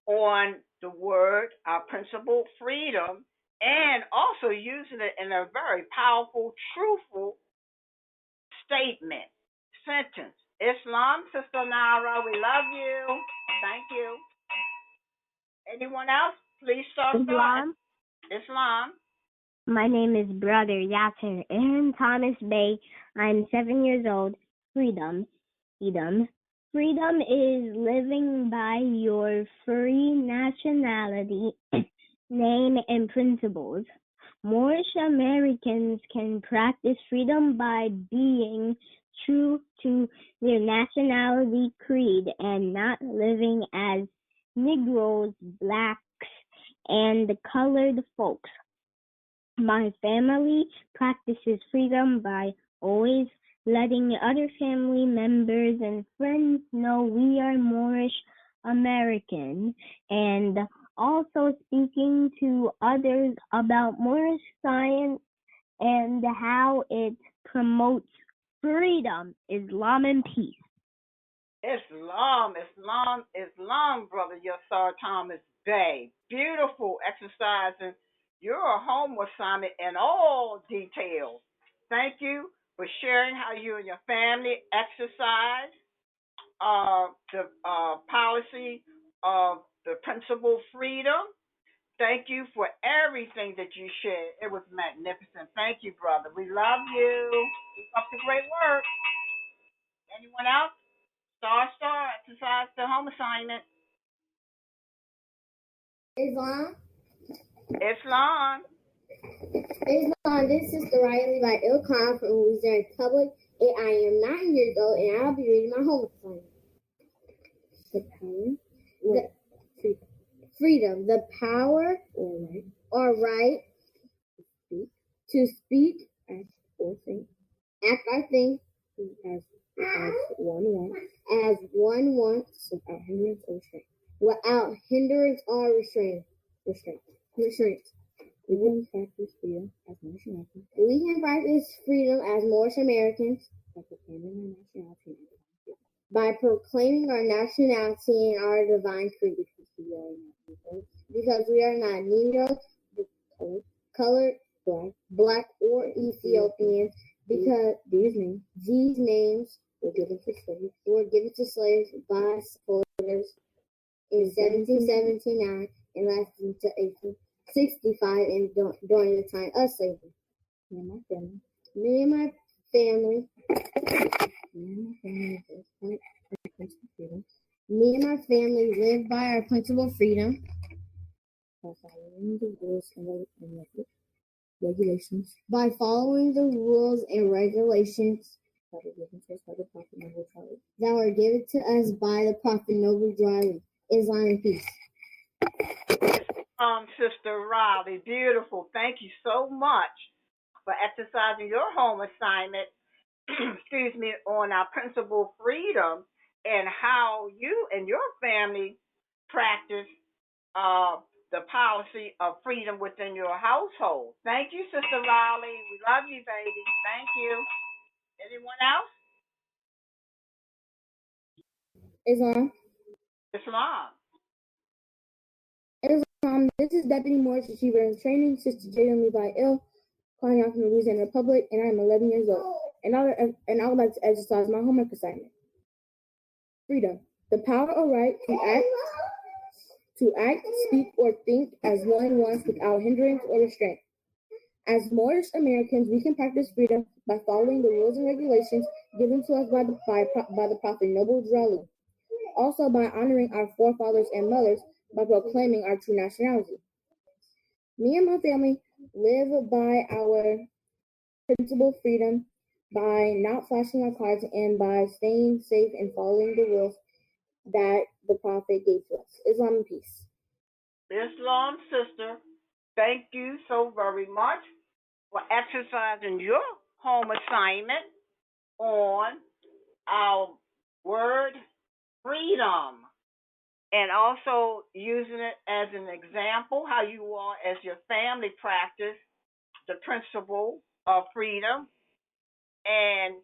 on the word, our principle, freedom, and also using it in a very powerful, truthful statement, sentence. Islam, Sister Nara, we love you. Thank you. Anyone else? Please start. Islam. Islam. My name is Brother Yasser Aaron Thomas Bay. I'm 7 years old. Freedom. Freedom is living by your free nationality, name, and principles. Moorish Americans can practice freedom by being true to their nationality creed and not living as Negroes, blacks, and colored folks. My family practices freedom by always letting other family members and friends know we are Moorish American, and also speaking to others about Moorish science and how it promotes freedom, Islam, and peace. Islam, Brother Yashua Thomas Bay. Beautiful exercising your home assignment in all details. Thank you for sharing how you and your family exercise the policy of the principle freedom. Thank you for everything that you shared. It was magnificent. Thank you, brother. We love you. Keep up the great work. Anyone else? Star, exercise the home assignment. Islam. This is Sister Riley by Ilkhan from Louisiana Republic, and I am 9 years old, and I'll be reading my home assignment. Freedom, the power or right to speak or think, act or think as one wants, without hindrance or restraint. Without hindrance or restraint. We can practice freedom as Moorish Americans. By proclaiming our nationality and our divine creed, because we are not Negro, colored, black, or Ethiopians, because these names were given to slaves by supporters in 1779 and lasted until 1865 and during the time of slavery. Me and my family live by our principle freedom by following the rules and regulations. By following the rules and regulations that were given to us by the Prophet Noble Dryly. Islam and peace. Sister Riley, beautiful. Thank you so much for exercising your home assignment, on our principle freedom and how you and your family practice the policy of freedom within your household. Thank you, Sister Riley. We love you, baby. Thank you. Anyone else? Islam. Islam. This is Deputy Moorish Achiever in Training, Sister Jaden Levi Ill, calling out from the Louisiana Republic, and I am 11 years old. And I would like to exercise my homework assignment. Freedom. The power or right to act, speak, or think as one wants without hindrance or restraint. As Moorish Americans, we can practice freedom by following the rules and regulations given to us by the Prophet Noble Drew. Also by honoring our forefathers and mothers by proclaiming our true nationality. Me and my family live by our principle freedom, by not flashing our cards, and by staying safe and following the rules that the Prophet gave to us. Islam and peace. Islam, sister, thank you so very much for exercising your home assignment on our word freedom, and also using it as an example how you all as your family practice the principle of freedom, and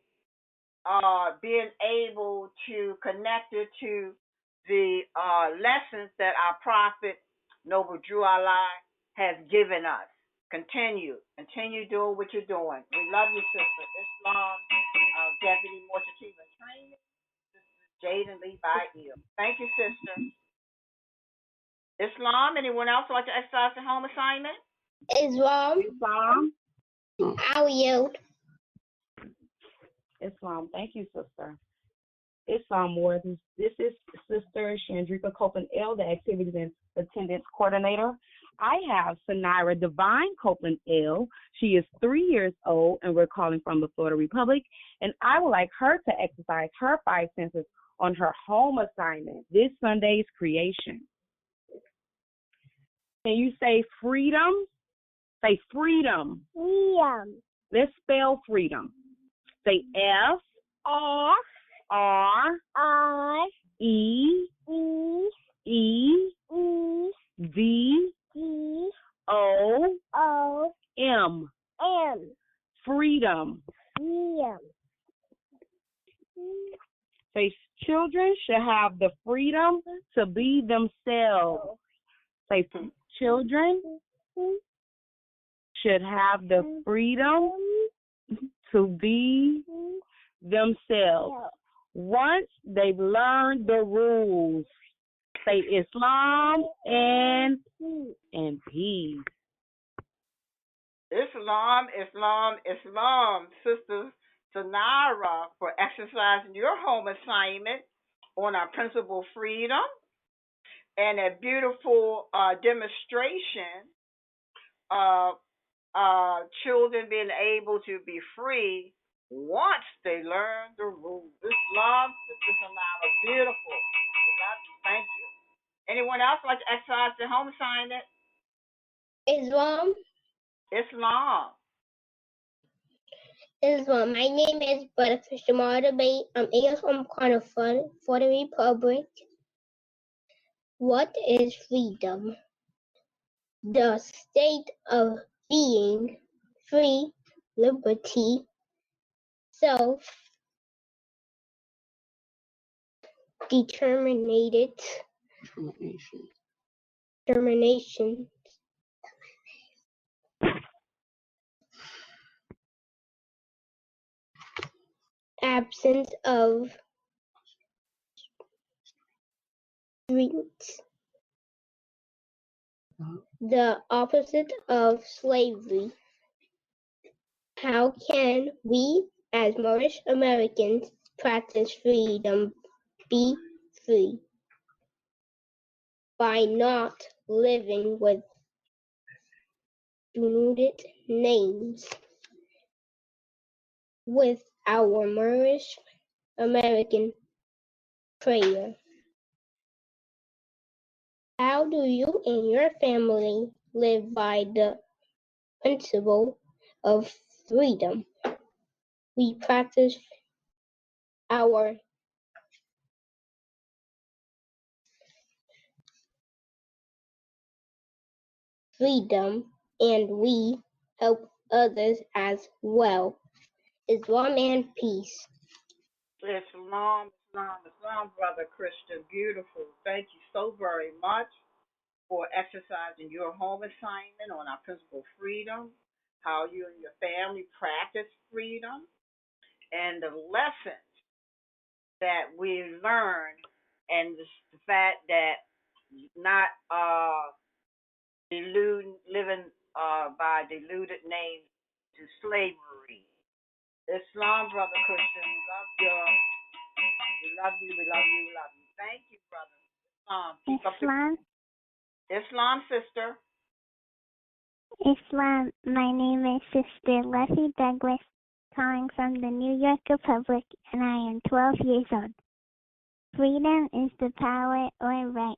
being able to connect it to the lessons that our prophet Noble Drew Allah has given us. Continue doing what you're doing. We love you, sister. Islam, Deputy Moorish Achiever Training, Jaden Levi Ill. Thank you, sister. Islam, anyone else like to exercise the home assignment? Islam. I will yield. Islam, thank you, sister. Islam Wardens. This is Sister Shandrika Copeland L., the Activities and Attendance Coordinator. I have Sanira Divine Copeland L. She is 3 years old, and we're calling from the Florida Republic. And I would like her to exercise her 5 senses on her home assignment, this Sunday's creation. Can you say freedom? Say freedom. Freedom. Let's spell freedom. Say F. F. R. R. E. E. E. E. D. D. O. O. M. M. Freedom. Freedom. Say children should have the freedom to be themselves. Say children should have the freedom to be themselves once they've learned the rules. Say Islam and peace. Islam, Sister Sanara, for exercising your home assignment on our principle freedom, and a beautiful demonstration of children being able to be free once they learn the rules. Islam, Sister Sanara, beautiful. We love you. Thank you. Anyone else like to exercise their home assignment? Islam. My name is beneficent. I'm English from Koran for the Republic. What is freedom? The state of being free, liberty, determination, absence of restraints, the opposite of slavery. How can we, as Moorish Americans, practice freedom, be free? By not living with denuded names, with our Moorish American prayer. How do you and your family live by the principle of freedom? We practice our freedom, and we help others as well. Islam and peace. Islam, Brother Christian. Beautiful. Thank you so very much for exercising your home assignment on our principle freedom, how you and your family practice freedom, and the lessons that we learned, and the fact that not living by deluded names to slavery. Islam, Brother Christian, we love you. We love you, we love you, we love you. Thank you, brother. Islam. Islam, sister. Islam. My name is Sister Leslie Douglas, calling from the New York Republic, and I am 12 years old. Freedom is the power or right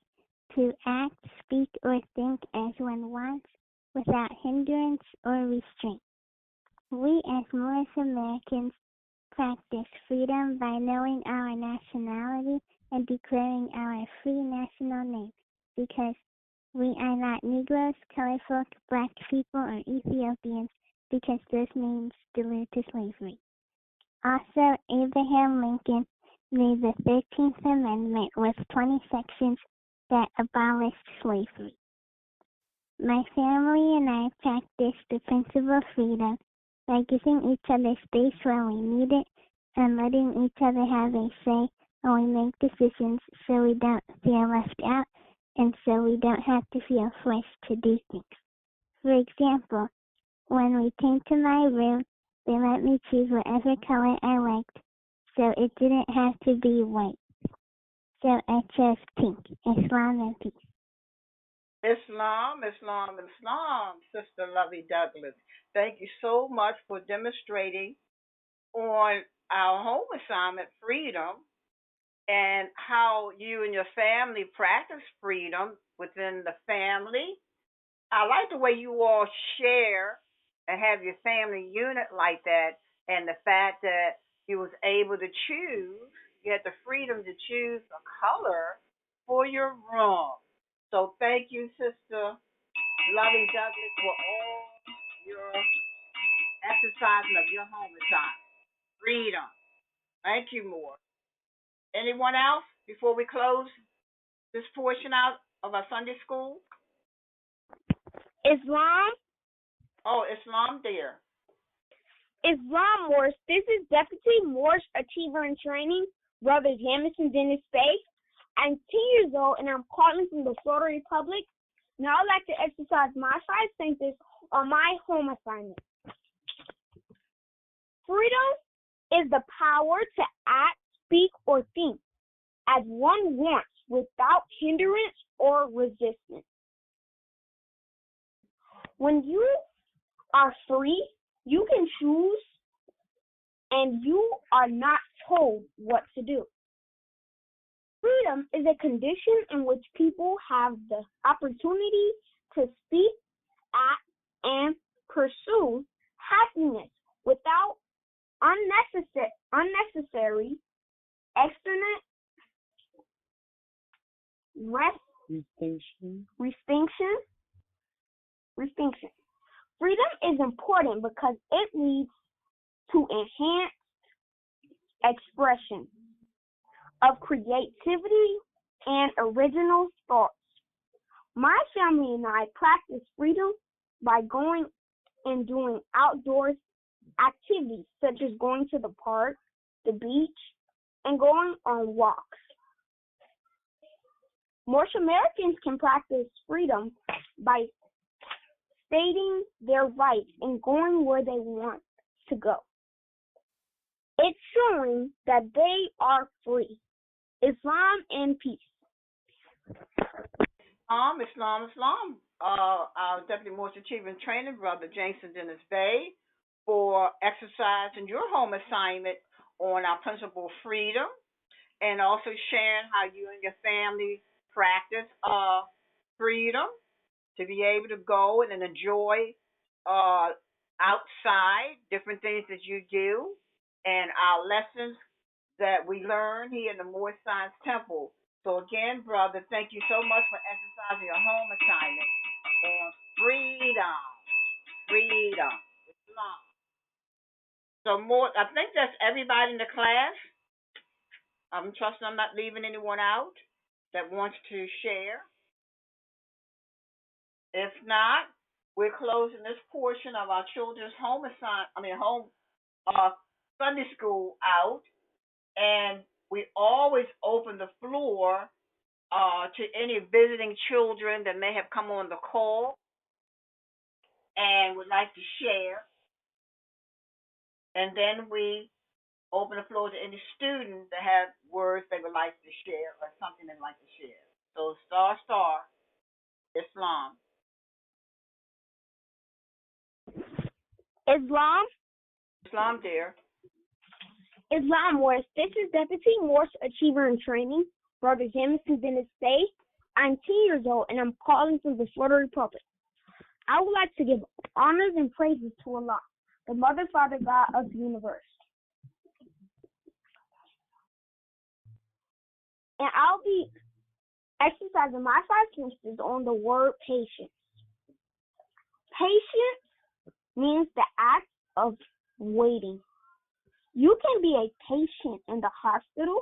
to act, speak, or think as one wants without hindrance or restraint. We as Moorish Americans practice freedom by knowing our nationality and declaring our free national name, because we are not Negroes, colored folk, black people, or Ethiopians, because those names delude to slavery. Also, Abraham Lincoln made the 13th Amendment with 20 sections that abolished slavery. My family and I practice the principle of freedom by giving each other space when we need it and letting each other have a say when we make decisions, so we don't feel left out and so we don't have to feel forced to do things. For example, when we came to my room, they let me choose whatever color I liked, so it didn't have to be white. So I chose pink. Islam and peace. Islam, Sister Lovey Douglas. Thank you so much for demonstrating on our home assignment, freedom, and how you and your family practice freedom within the family. I like the way you all share and have your family unit like that, and the fact that you was able to choose, you had the freedom to choose a color for your room. So thank you, Sister Lovey Douglas, for all your exercising of your home assignment. Freedom. Thank you, more. Anyone else before we close this portion out of our Sunday school? Islam. Oh, Islam, dear. Islam Moorish. This is Deputy Moorish Achiever in Training, Brother Jamison Dennis Faith. I'm 10 years old and I'm calling from the Florida Republic. Now I'd like to exercise my 5 senses on my home assignment. Freedom is the power to act, speak, or think as one wants without hindrance or resistance. When you are free, you can choose and you are not told what to do. Freedom is a condition in which people have the opportunity to speak, act, and pursue happiness without unnecessary external restriction. Freedom is important because it leads to enhanced expression of creativity and original thoughts. My family and I practice freedom by going and doing outdoors activities such as going to the park, the beach, and going on walks. Moorish Americans can practice freedom by stating their rights and going where they want to go. It's showing that they are free. Islam and peace. Islam. Our Deputy Moorish Achiever in Training, Brother Jason Dennis Bay, for exercising your home assignment on our principle freedom, and also sharing how you and your family practice freedom to be able to go and enjoy outside different things that you do, and our lessons that we learn here in the Moorish Science Temple. So again, brother, thank you so much for exercising your home assignment. on freedom. Freedom. Islam. So more, I think that's everybody in the class. I'm trusting I'm not leaving anyone out that wants to share. If not, we're closing this portion of our children's Sunday school out, and we always open the floor to any visiting children that may have come on the call and would like to share. And then we open the floor to any students that have words they would like to share or something they'd like to share. So star, Islam. Islam, dear. Islam, Morris. This is Deputy Morris Achiever in Training, Brother Jameson Dennis Day. I'm 10 years old, and I'm calling from the Florida Republic. I would like to give honors and praises to Allah, the Mother, Father, God of the universe. And I'll be exercising my 5 senses on the word patience. Patience means the act of waiting. You can be a patient in the hospital,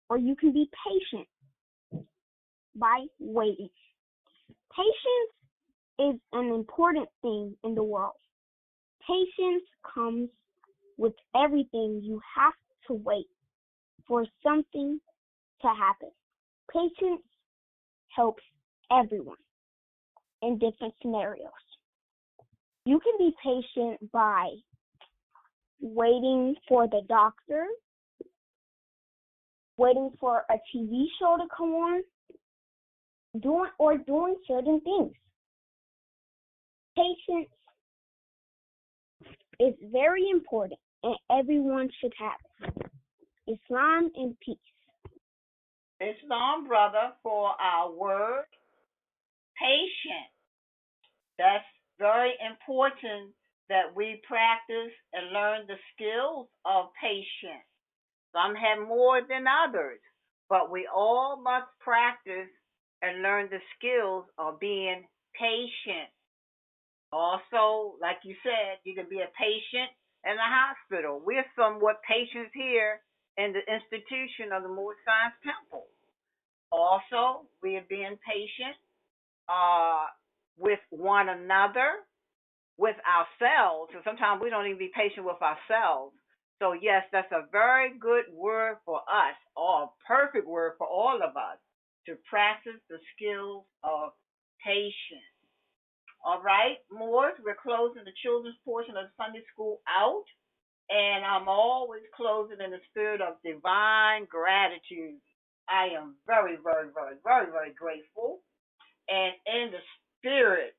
or you can be patient by waiting. Patience is an important thing in the world. Patience comes with everything. You have to wait for something to happen. Patience helps everyone in different scenarios. You can be patient by waiting for the doctor, waiting for a TV show to come on, doing certain things. Patience is very important, and everyone should have it. Islam and peace. Islam, brother, for our word, patient. That's very important that we practice and learn the skills of patience. Some have more than others, but we all must practice and learn the skills of being patient. Also, like you said, you can be a patient in the hospital. We're somewhat patients here in the institution of the Moorish Science Temple. Also, we are being patient with one another, with ourselves. And sometimes we don't even be patient with ourselves. So yes, that's a very good word for us, or a perfect word for all of us, to practice the skills of patience. All right, Moors, we're closing the children's portion of Sunday school out, and I'm always closing in the spirit of divine gratitude. I am very, very, very, very, very grateful, and in the spirit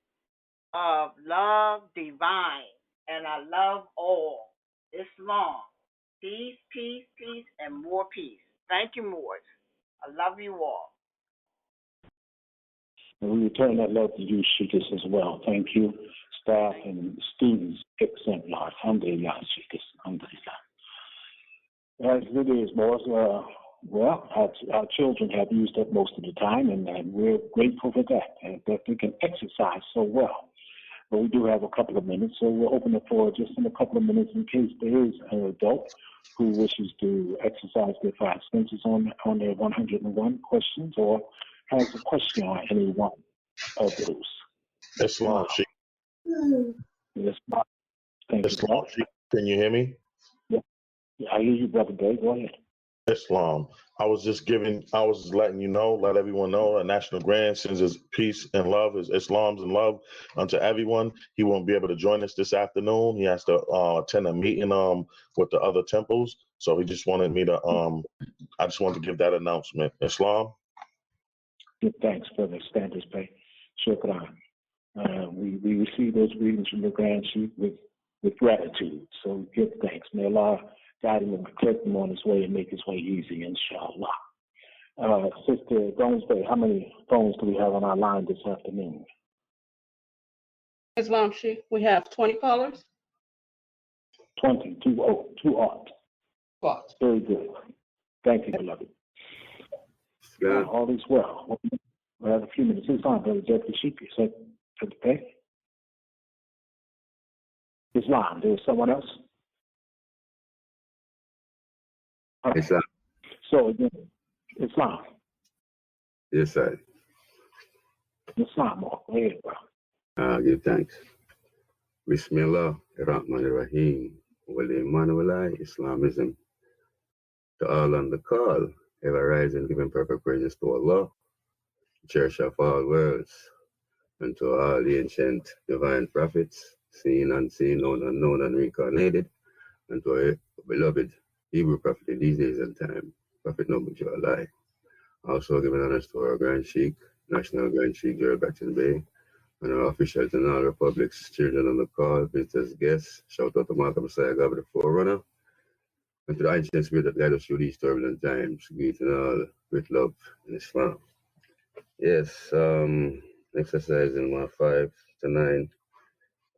of love divine, and I love all. Islam. Peace, peace, peace, and more peace. Thank you, Moors. I love you all. And we return that love to you, Sheikhs, as well. Thank you, staff and students. Alhamdulillah, Sheikhs, alhamdulillah. As it is, Morris, well, our children have used up most of the time, and we're grateful for that they can exercise so well. But we do have a couple of minutes, so we'll open the floor just in a couple of minutes in case there is an adult who wishes to exercise their 5 senses on their 101 questions, or has a question on any one of those. Islam, Sheikh. Yes, thank Islam, you. Can you hear me? Yeah, I hear you, Brother Day. Go ahead. Islam. I was letting you know, let everyone know, a national grand sends his peace and love, his Islam's and love unto everyone. He won't be able to join us this afternoon. He has to attend a meeting with the other temples. So he just wanted me to I just wanted to give that announcement. Islam. Give thanks for the standards pay. Shukran. We receive those readings from the Grand Chief with gratitude. So give thanks. May Allah guide him and protect him on his way and make his way easy, inshallah. Sister Gonesberry, how many phones do we have on our line this afternoon? Islam, we have 20 callers. 20, two ought. Very good. Thank you, beloved. All is well. We have a few minutes. It's on, Brother Deputy Chief. You said Okay. Islam. There's someone else? Islam. So again, Islam. Yes, sir. Islam. Go ahead, bro. Give thanks. Bismillah, Rahman Rahim, Wali Iman Islamism. To all on the call, ever rise and giving perfect praises to Allah, cherish of all worlds, and to all the ancient divine prophets, seen, unseen, known, unknown, and reincarnated, and to our beloved Hebrew prophet in these days and time, Prophet Noble U.S.A. Also giving honors to our Grand Sheikh, National Grand Sheikh Gerald Baton Bay, and our officials and all republics, children on the call, visitors, guests. Shout out to Malcolm Messiah, God the Forerunner, and to the ancient spirit that guide us through these turbulent times. Greeting all with love in Islam. Yes, exercising 5 to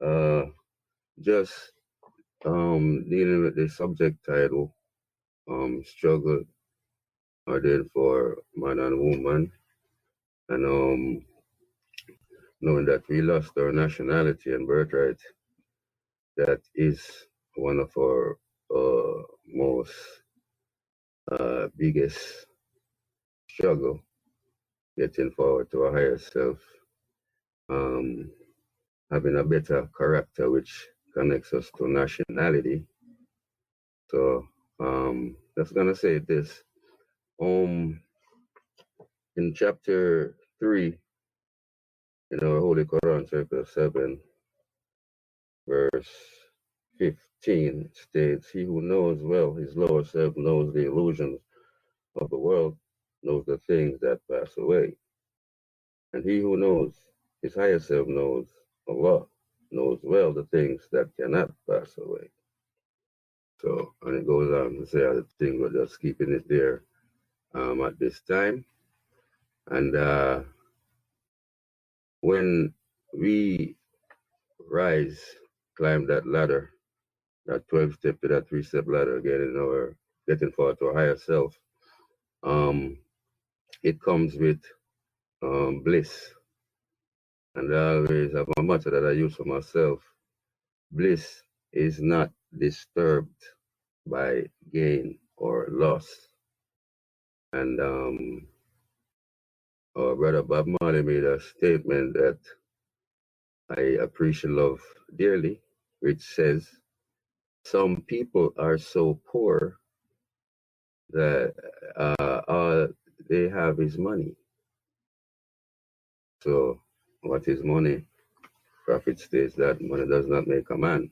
9. Just dealing with the subject title, struggle ordained for man and woman, and knowing that we lost our nationality and birthright, that is one of our most biggest struggle, getting forward to a higher self, having a better character which connects us to nationality. So just gonna say this. In chapter 3 in our Holy Quran, chapter 7, verse 15 states, "He who knows well his lower self knows the illusions of the world, knows the things that pass away. And he who knows his higher self knows Allah, knows well the things that cannot pass away." So, and it goes on to say other things, but just keeping it there at this time. And when we rise, climb that ladder, that 12-step to that 3-step ladder, getting forward to a higher self, it comes with bliss. And I always have a motto that I use for myself. Bliss is not disturbed by gain or loss. And our brother Bob Marley made a statement that I appreciate love dearly, which says, some people are so poor that all they have is money. So what is money? Prophet states that money does not make a man.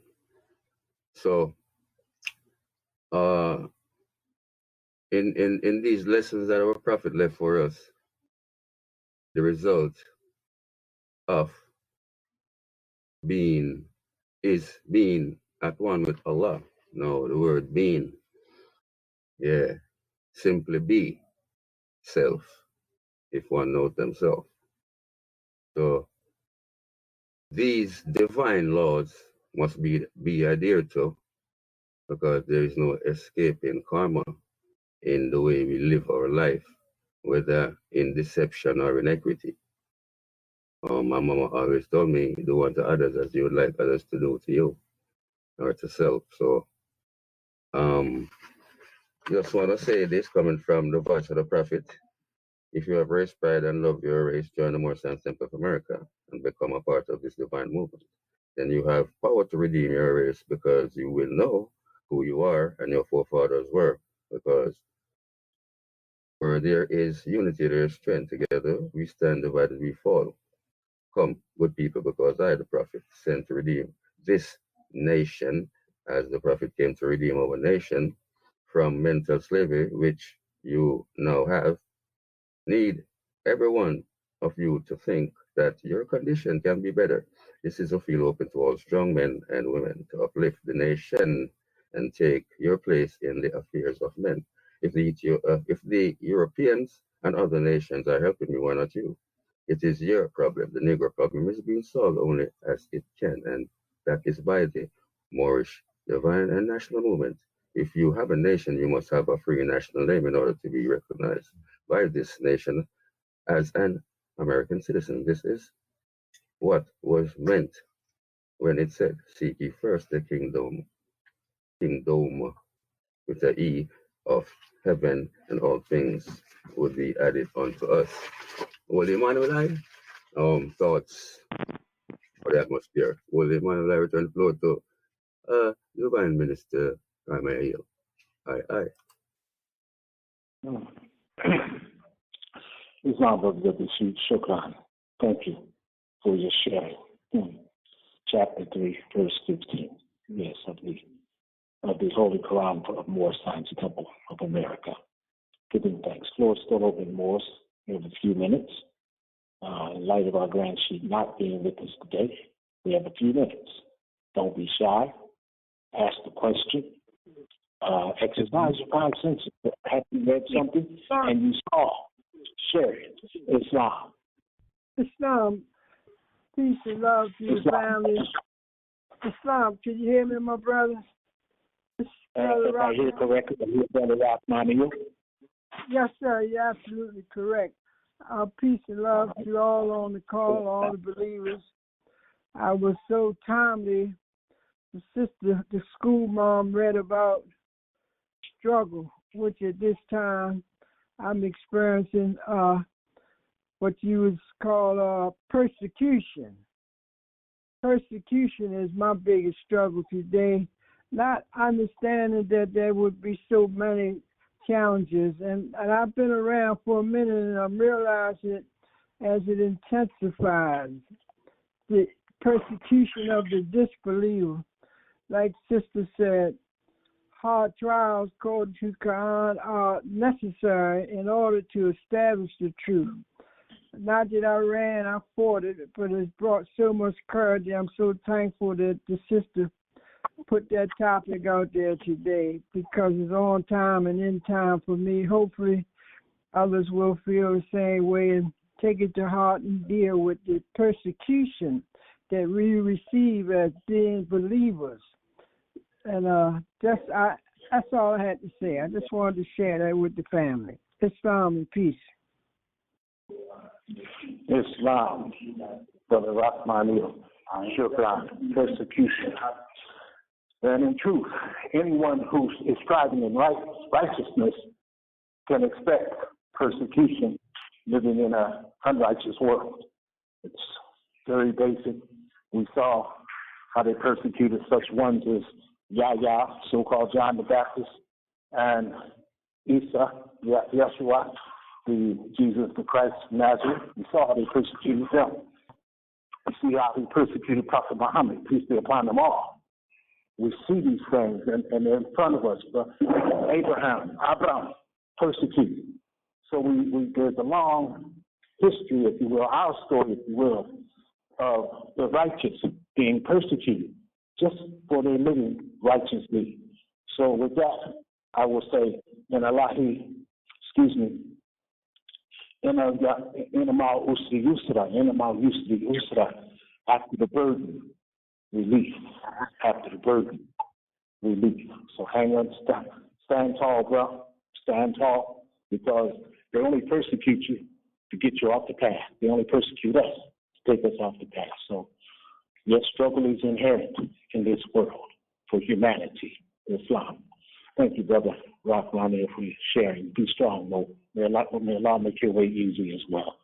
So in these lessons that our prophet left for us, the result of being at one with Allah. No, the word being, yeah, simply be self, if one knows themselves. So these divine laws must be adhered to, because there is no escaping karma in the way we live our life, whether in deception or in equity. My mama always told me, do unto others as you would like others to do to you, or to self. So just want to say this, coming from the voice of the prophet: if you have race pride and love your race, join the Moorish Science Temple of America and become a part of this divine movement. Then you have power to redeem your race, because you will know who you are and your forefathers were. Because where there is unity, there is strength. Together we stand, divided we fall. Come, good people, because I, the prophet, sent to redeem this nation, as the prophet came to redeem our nation from mental slavery, which you now have. Need every one of you to think that your condition can be better. This is a field open to all strong men and women to uplift the nation and take your place in the affairs of men. If the Europeans and other nations are helping you, why not you? It is your problem. The Negro problem is being solved only as it can, and that is by the Moorish Divine and National Movement. If you have a nation, you must have a free national name in order to be recognized by this nation as an American citizen. This is what was meant when it said, seek ye first the kingdom with the E of heaven, and all things would be added unto us. Holy Emmanuel, thoughts for the atmosphere. Holy Emmanuel, I return the floor to Divine Minister Ramael. Aye. Islam of the Shukran. Thank you for your sharing. Chapter 3, verse 15. Yes, of the Holy Koran of Moorish Science Temple of America. Giving thanks. Floor is still open, Moors. We have a few minutes. In light of our Grand Sheik not being with us today, we have a few minutes. Don't be shy. Ask the question. Exercise your 5 senses. Have you read something and you saw? Share it. Islam. Islam. Peace and love to your family. Islam, can you hear me, my brother? If I hear correctly, I hear Brother Rahmani. Yes, sir. You're absolutely correct. Peace and love to all on the call, all the believers. I was so timely. The school mom read about struggle, which at this time I'm experiencing what you would call persecution. Persecution is my biggest struggle today. Not understanding that there would be so many challenges. And I've been around for a minute, and I'm realizing it as it intensifies. The persecution of the disbeliever. Like Sister said, hard trials according to Quran are necessary in order to establish the truth. Not that I ran, I fought it, but it's brought so much courage. I'm so thankful that the sister put that topic out there today, because it's on time and in time for me. Hopefully others will feel the same way and take it to heart and deal with the persecution that we receive as being believers. And that's all I had to say. I just wanted to share that with the family. Islam and peace. Islam, Brother Rahmani, Shukran, persecution. And in truth, anyone who is striving in righteousness can expect persecution living in an unrighteous world. It's very basic. We saw how they persecuted such ones as Yahya, so-called John the Baptist, and Isa, Yashua, the Jesus the Christ of Nazareth. We saw how they persecuted them. We see how he persecuted Prophet Muhammad, peace be upon them all. We see these things, and they're in front of us. But Abraham persecuted. So there's a long history, if you will, our story, if you will, of the righteous being persecuted just for their living righteously. So with that, I will say, in after the burden, relief. After the burden, relief. So hang on, stand tall, bro. Stand tall, because they only persecute you to get you off the path. They only persecute us to take us off the path. So your struggle is inherent in this world for humanity, Islam. Thank you, Brother Rahmani, for sharing. Be strong, Mo. May Allah make your way easy as well.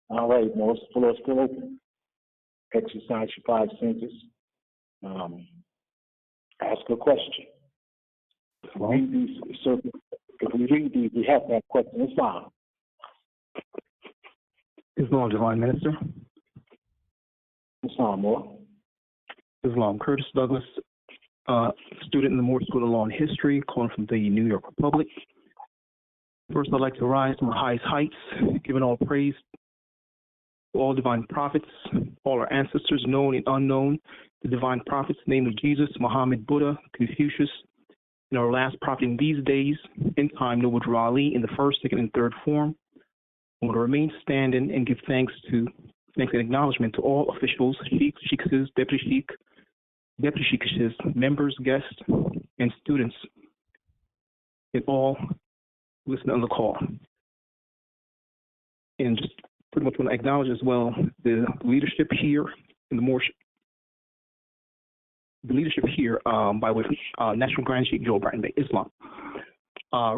All right, Mo, the floor is still open. Exercise your 5 senses. Ask a question. If we read these, we have that question. Islam. Islam, Divine Minister. Islam, Mo. Islam, Curtis Douglas, student in the Moorish School of Law and History, calling from the New York Republic. First, I'd like to rise to my highest heights, giving all praise to all divine prophets, all our ancestors, known and unknown, the divine prophets, namely Jesus, Muhammed, Buddha, Confucius, and our last prophet in these days, in time, Noble Drew Ali, in the first, second, and third form. I want to remain standing and give thanks and acknowledgement to all officials, sheikhs, sheikhs, deputy sheikhs, members, guests, and students, and all listening on the call. And just pretty much want to acknowledge as well the leadership here in the Moorish, by way of National Grand Sheikh Joel Barton Bay, Islam.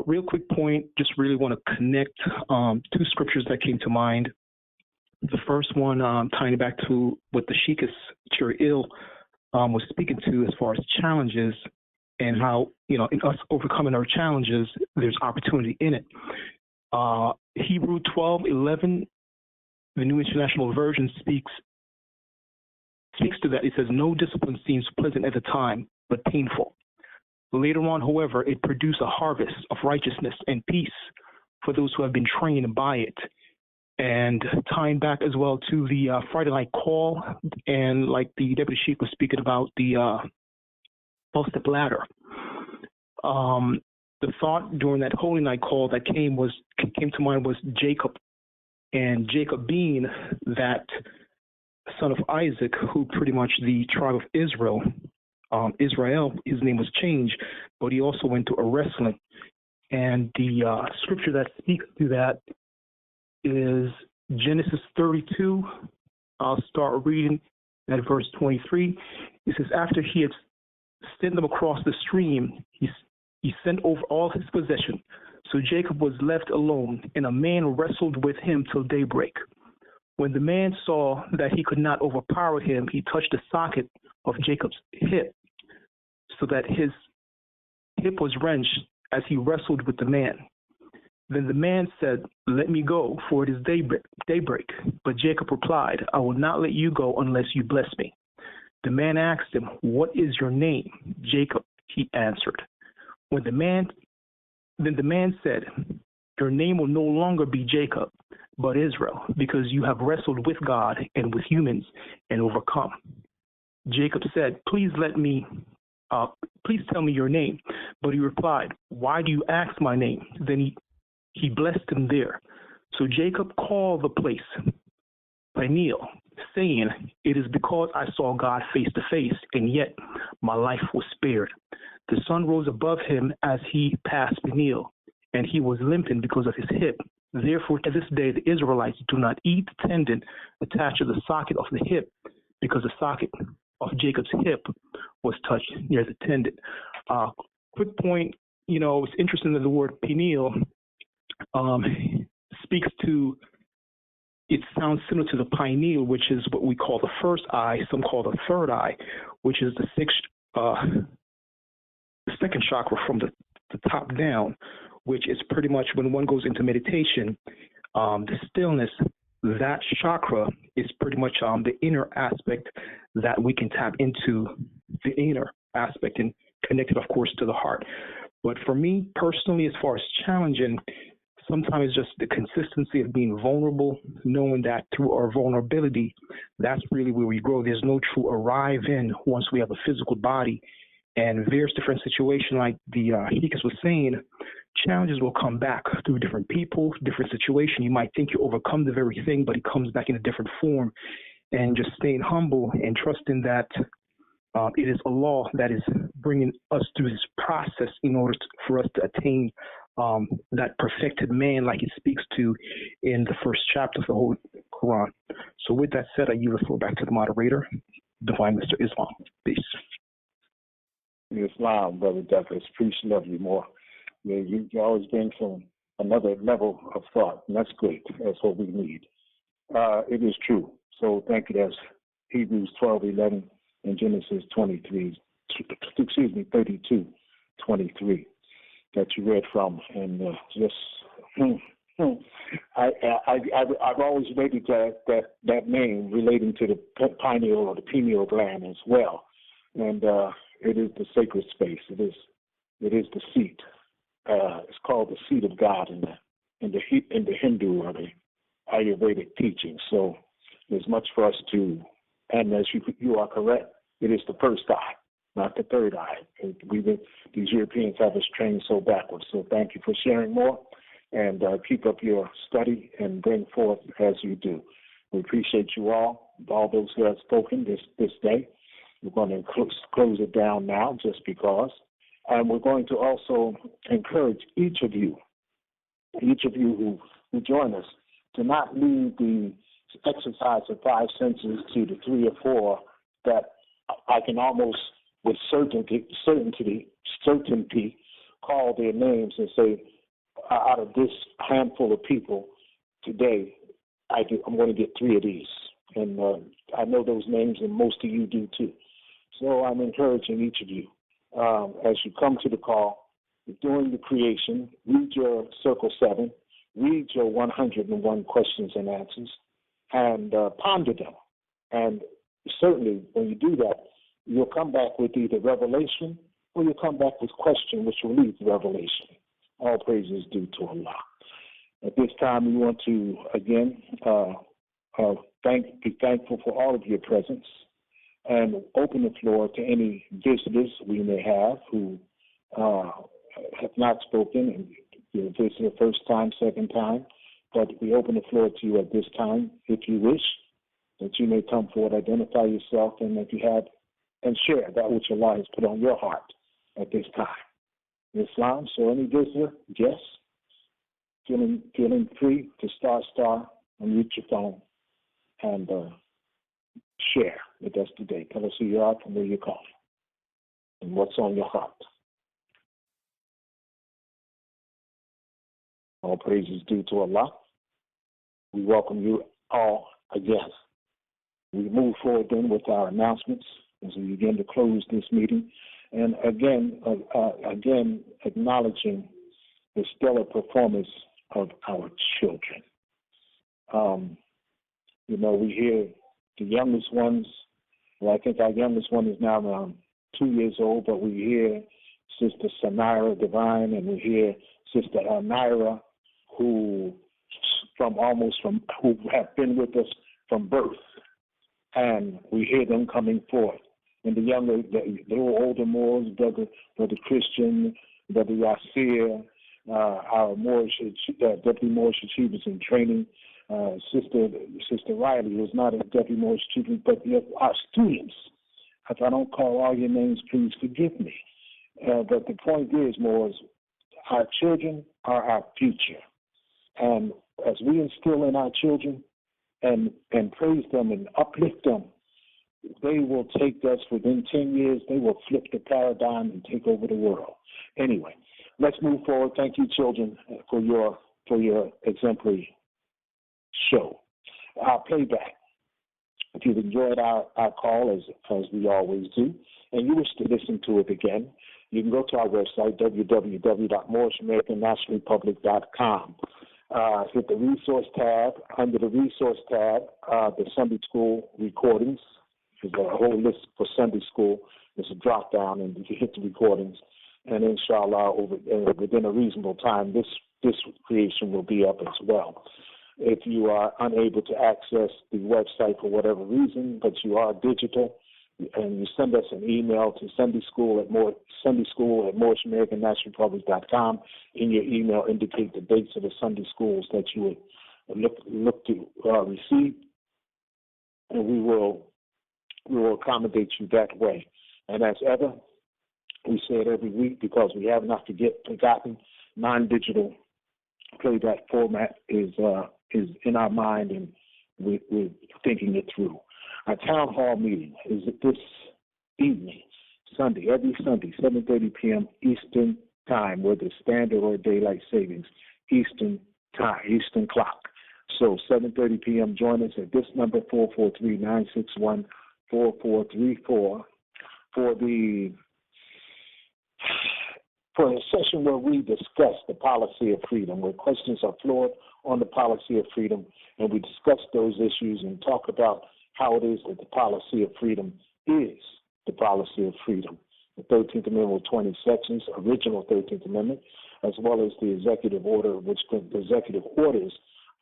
Real quick point, just really want to connect two scriptures that came to mind. The first one tying back to what the Sheikh Chiril was speaking to as far as challenges and how, in us overcoming our challenges, there's opportunity in it. Hebrew 12:11, the New International Version speaks to that. It says, no discipline seems pleasant at the time, but painful. Later on, however, it produced a harvest of righteousness and peace for those who have been trained by it. And tying back as well to the Friday night call, and like the Deputy Chief was speaking about the 12-step ladder. The thought during that Holy Night call that came to mind was Jacob, and Jacob being that son of Isaac, who pretty much the tribe of Israel, his name was changed, but he also went to a wrestling. And the scripture that speaks to that is Genesis 32. I'll start reading at verse 23. It says, after he had sent them across the stream, he sent over all his possession. So Jacob was left alone, and a man wrestled with him till daybreak. When the man saw that he could not overpower him, he touched the socket of Jacob's hip, so that his hip was wrenched as he wrestled with the man. Then the man said, let me go, for it is daybreak. But Jacob replied, I will not let you go unless you bless me. The man asked him, what is your name? Jacob, he answered. Then the man said, your name will no longer be Jacob, but Israel, because you have wrestled with God and with humans and overcome. Jacob said, please tell me your name. But he replied, why do you ask my name? Then he blessed him there. So Jacob called the place Peniel, saying, it is because I saw God face to face, and yet my life was spared. The sun rose above him as he passed Peniel, and he was limping because of his hip. Therefore, to this day, the Israelites do not eat the tendon attached to the socket of the hip, because the socket of Jacob's hip was touched near the tendon. Quick point, it's interesting that the word Peniel speaks to, it sounds similar to the pineal, which is what we call the first eye, some call the third eye, which is the second chakra from the top down, which is pretty much when one goes into meditation, the stillness, that chakra is pretty much the inner aspect that we can tap into, the inner aspect, and connected, of course, to the heart. But for me personally, as far as challenging, sometimes it's just the consistency of being vulnerable, knowing that through our vulnerability, that's really where we grow. There's no true arrive in once we have a physical body. And various different situations, like the Hikas was saying, challenges will come back through different people, different situations. You might think you overcome the very thing, but it comes back in a different form. And just staying humble and trusting that it is Allah that is bringing us through this process in order for us to attain that perfected man, like it speaks to in the first chapter of the Holy Quran. So with that said, I yield the floor back to the moderator, Divine Mr. Islam. Peace. Islam, Brother Douglas, appreciate of you more. Yeah, you always bring from another level of thought, and that's great. That's what we need. It is true. So thank you. That's Hebrews 12:11 and Genesis 32:23 that you read from, and I've always rated that name relating to the pineal or the pineal gland as well, and it is the sacred space. It is the seat. It's called the seat of God in the Hindu or the Ayurvedic teaching. So there's much for us to, and as you are correct, it is the first eye, not the third eye. These Europeans have us trained so backwards. So thank you for sharing more, and keep up your study and bring forth as you do. We appreciate you all those who have spoken this day. We're going to close it down now just because. And we're going to also encourage each of you who join us to not leave the exercise of 5 senses to the 3 or 4 that I can almost with certainty call their names and say, out of this handful of people today, I'm going to get 3 of these. And I know those names, and most of you do too. So I'm encouraging each of you, as you come to the call, during the creation, read your Circle 7, read your 101 questions and answers, and ponder them. And certainly when you do that, you'll come back with either revelation or you'll come back with question, which will lead to revelation. All praises due to Allah. At this time, we want to, again, be thankful for all of your presence and open the floor to any visitors we may have who have not spoken, and you're a visitor first time, second time, but we open the floor to you at this time, if you wish, that you may come forward, identify yourself, and if you have, and share that which Allah has put on your heart at this time. Islam, so any visitor, guest, feeling free to star, unmute your phone, and share with us today. Tell us who you are, from where you're calling, and what's on your heart. All praises due to Allah. We welcome you all again. We move forward then with our announcements as we begin to close this meeting. And again acknowledging the stellar performance of our children. We hear the youngest ones, well, I think our youngest one is now around 2 years old, but we hear Sister Sanira Divine, and we hear Sister Naira, who have been with us from birth, and we hear them coming forth. And the little older Moors, Brother Christian, Brother Yashua, our Deputy Moorish Achievers in Training, Sister Riley, who's not a Deputy Moorish Achiever, but our students. If I don't call all your names, please forgive me. But the point is, Moors, our children are our future. And as we instill in our children and praise them and uplift them, they will take us within 10 years, they will flip the paradigm and take over the world. Anyway, let's move forward. Thank you, children, for your exemplary show. Our playback. If you've enjoyed our call, as we always do, and you wish to listen to it again, you can go to our website, www.MoorishAmericanNationalRepublic.com. Hit the resource tab. Under the resource tab, the Sunday school recordings. There's a whole list for Sunday school. There's a drop down, and you hit the recordings. And inshallah, within a reasonable time, this creation will be up as well. If you are unable to access the website for whatever reason, but you are digital, and you send us an email to Sunday School at MoorishamericanNationalRepublic.com. In your email, indicate the dates of the Sunday schools that you would look to receive, and we will accommodate you that way. And as ever, we say it every week because we have not forgotten, non-digital playback format is in our mind, and we're thinking it through. Our town hall meeting is this evening, every Sunday, 7:30 p.m. Eastern Time, whether standard or daylight savings, Eastern Time, Eastern Clock. So 7:30 p.m. Join us at this number, 443-961-4434, for a session where we discuss the policy of freedom, where questions are floored on the policy of freedom, and we discuss those issues and talk about how it is that the policy of freedom is the policy of freedom. The 13th Amendment with 20 sections, original 13th Amendment, as well as the executive orders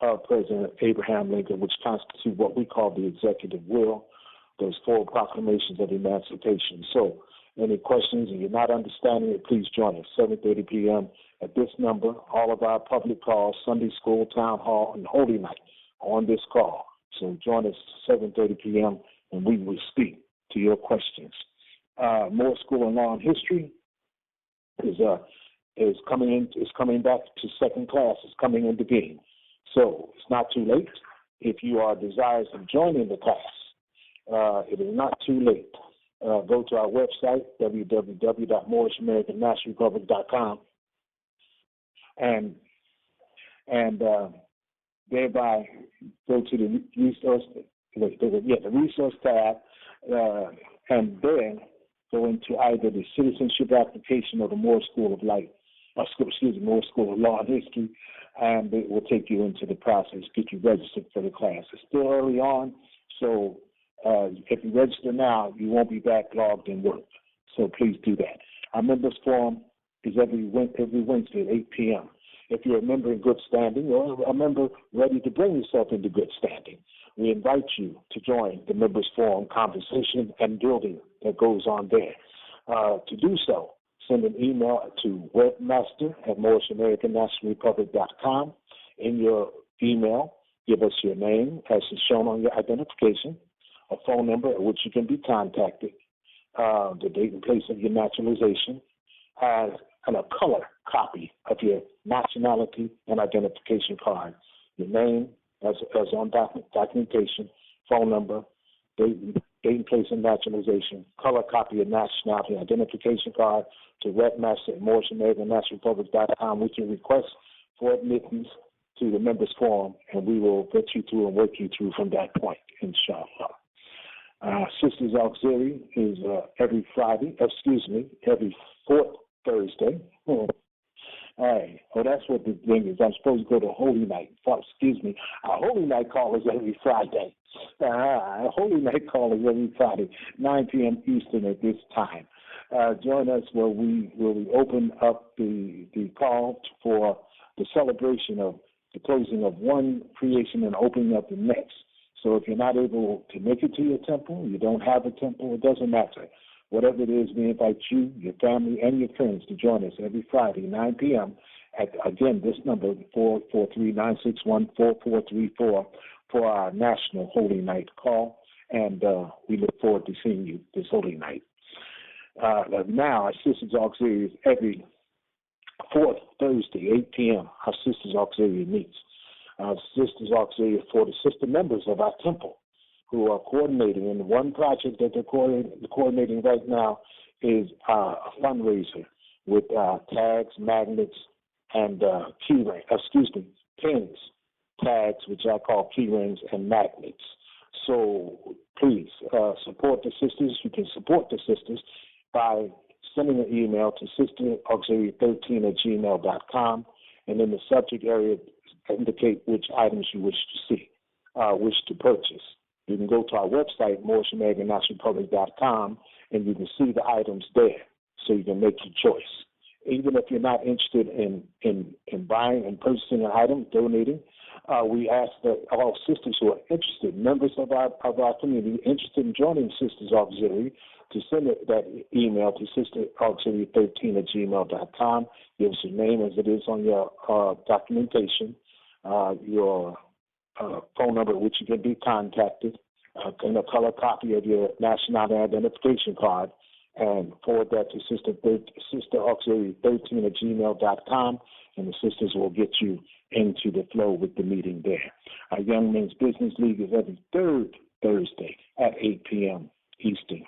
of President Abraham Lincoln, which constitute what we call the executive will, those 4 proclamations of emancipation. So, any questions and you're not understanding it, please join us, 7:30 p.m. at this number. All of our public calls, Sunday school, town hall, and Holy Night on this call. So join us 7:30 p.m. and we will speak to your questions. More School in Law and History is coming back to second class. It's coming into being. So it's not too late. If you are desirous of joining the class, it is not too late. Go to our website, www.MoorishAmericanNationalRepublic.com, and thereby go to the resource, the resource tab, and then go into either the citizenship application or the Moorish School of Life, Moorish School of Law and History, and it will take you into the process, get you registered for the class. It's still early on, so if you register now, you won't be backlogged in work. So please do that. Our members forum is every Wednesday at 8 p.m. If you're a member in good standing or a member ready to bring yourself into good standing, we invite you to join the members forum conversation and building that goes on there. To do so, send an email to webmaster@MoorishAmericanNationalRepublic.com. In your email, give us your name as is shown on your identification, a phone number at which you can be contacted, the date and place of your naturalization, and a color copy of your nationality and identification card. Your name as on documentation, phone number, date and place of naturalization, color copy of nationality and identification card to webmaster@MoorishAmericanNationalRepublic.com with your request for admittance to the members forum, and we will get you through and work you through from that point, inshallah. Sisters Auxiliary is every fourth Thursday. All right. Oh, that's what the thing is. I'm supposed to go to Holy Night. Our Holy Night call is every Friday. Holy Night call is every Friday, 9 p.m. Eastern at this time. Join us where we open up the call for the celebration of the closing of one creation and opening up the next. So if you're not able to make it to your temple, you don't have a temple, it doesn't matter. Whatever it is, we invite you, your family, and your friends to join us every Friday, 9 p.m. at, again, this number, 443-961-4434, for our National Holy Night call. And we look forward to seeing you this Holy Night. Now, our Sisters Auxiliary is every fourth Thursday, 8 p.m. Our Sisters Auxiliary meets. Our Sisters Auxiliary for the sister members of our temple who are coordinating. And one project that they're coordinating right now is a fundraiser with tags, magnets, and pins, tags, which I call key rings, and magnets. So please support the sisters. You can support the sisters by sending an email to sisterauxiliary13@gmail.com, and in the subject area, indicate which items you wish to see, wish to purchase. You can go to our website, MoorishAmericanNationalRepublic.com, and you can see the items there, so you can make your choice. Even if you're not interested in buying and purchasing an item, donating, we ask that all sisters who are interested, members of our community, interested in joining Sisters Auxiliary, to send that email to sisterauxiliary13@gmail.com. Give us your name as it is on your documentation, your phone number at which you can be contacted, and a color copy of your nationality identification card, and forward that to sisterauxiliary13@gmail.com, and the sisters will get you into the flow with the meeting there. Our Young Men's Business League is every third Thursday at 8 p.m. Eastern.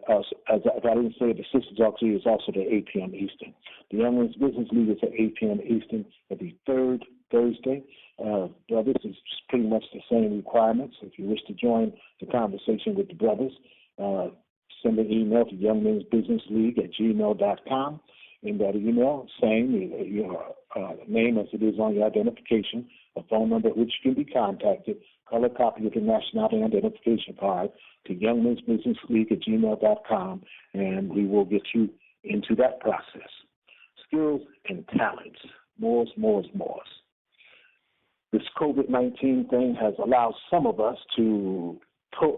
As I didn't say, the Sisters Auxiliary is also at 8 p.m. Eastern. The Young Men's Business League is at 8 p.m. Eastern every third Thursday. Brothers, it's pretty much the same requirements. If you wish to join the conversation with the brothers, send an email to youngmensbusinessleague@gmail.com. In that email, same your name as it is on your identification, a phone number at which you can be contacted, color copy of your nationality identification card to youngmensbusinessleague@gmail.com, and we will get you into that process. Skills and talents, more. This COVID-19 thing has allowed some of us to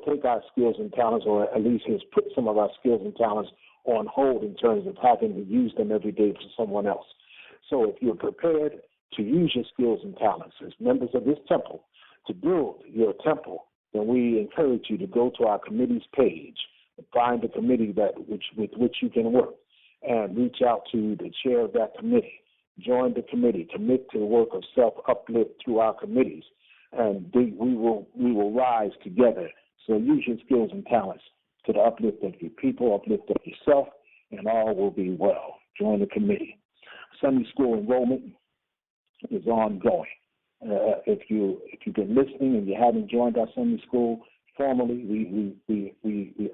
take our skills and talents, or at least has put some of our skills and talents on hold in terms of having to use them every day for someone else. So if you're prepared to use your skills and talents as members of this temple to build your temple, then we encourage you to go to our committee's page and find a committee with which you can work, and reach out to the chair of that committee Join the committee. Commit to the work of self-uplift through our committees. And we will rise together. So use your skills and talents to the uplift of your people, uplift of yourself, and all will be well. Join the committee. Sunday school enrollment is ongoing. If you've been listening and you haven't joined our Sunday school formally, we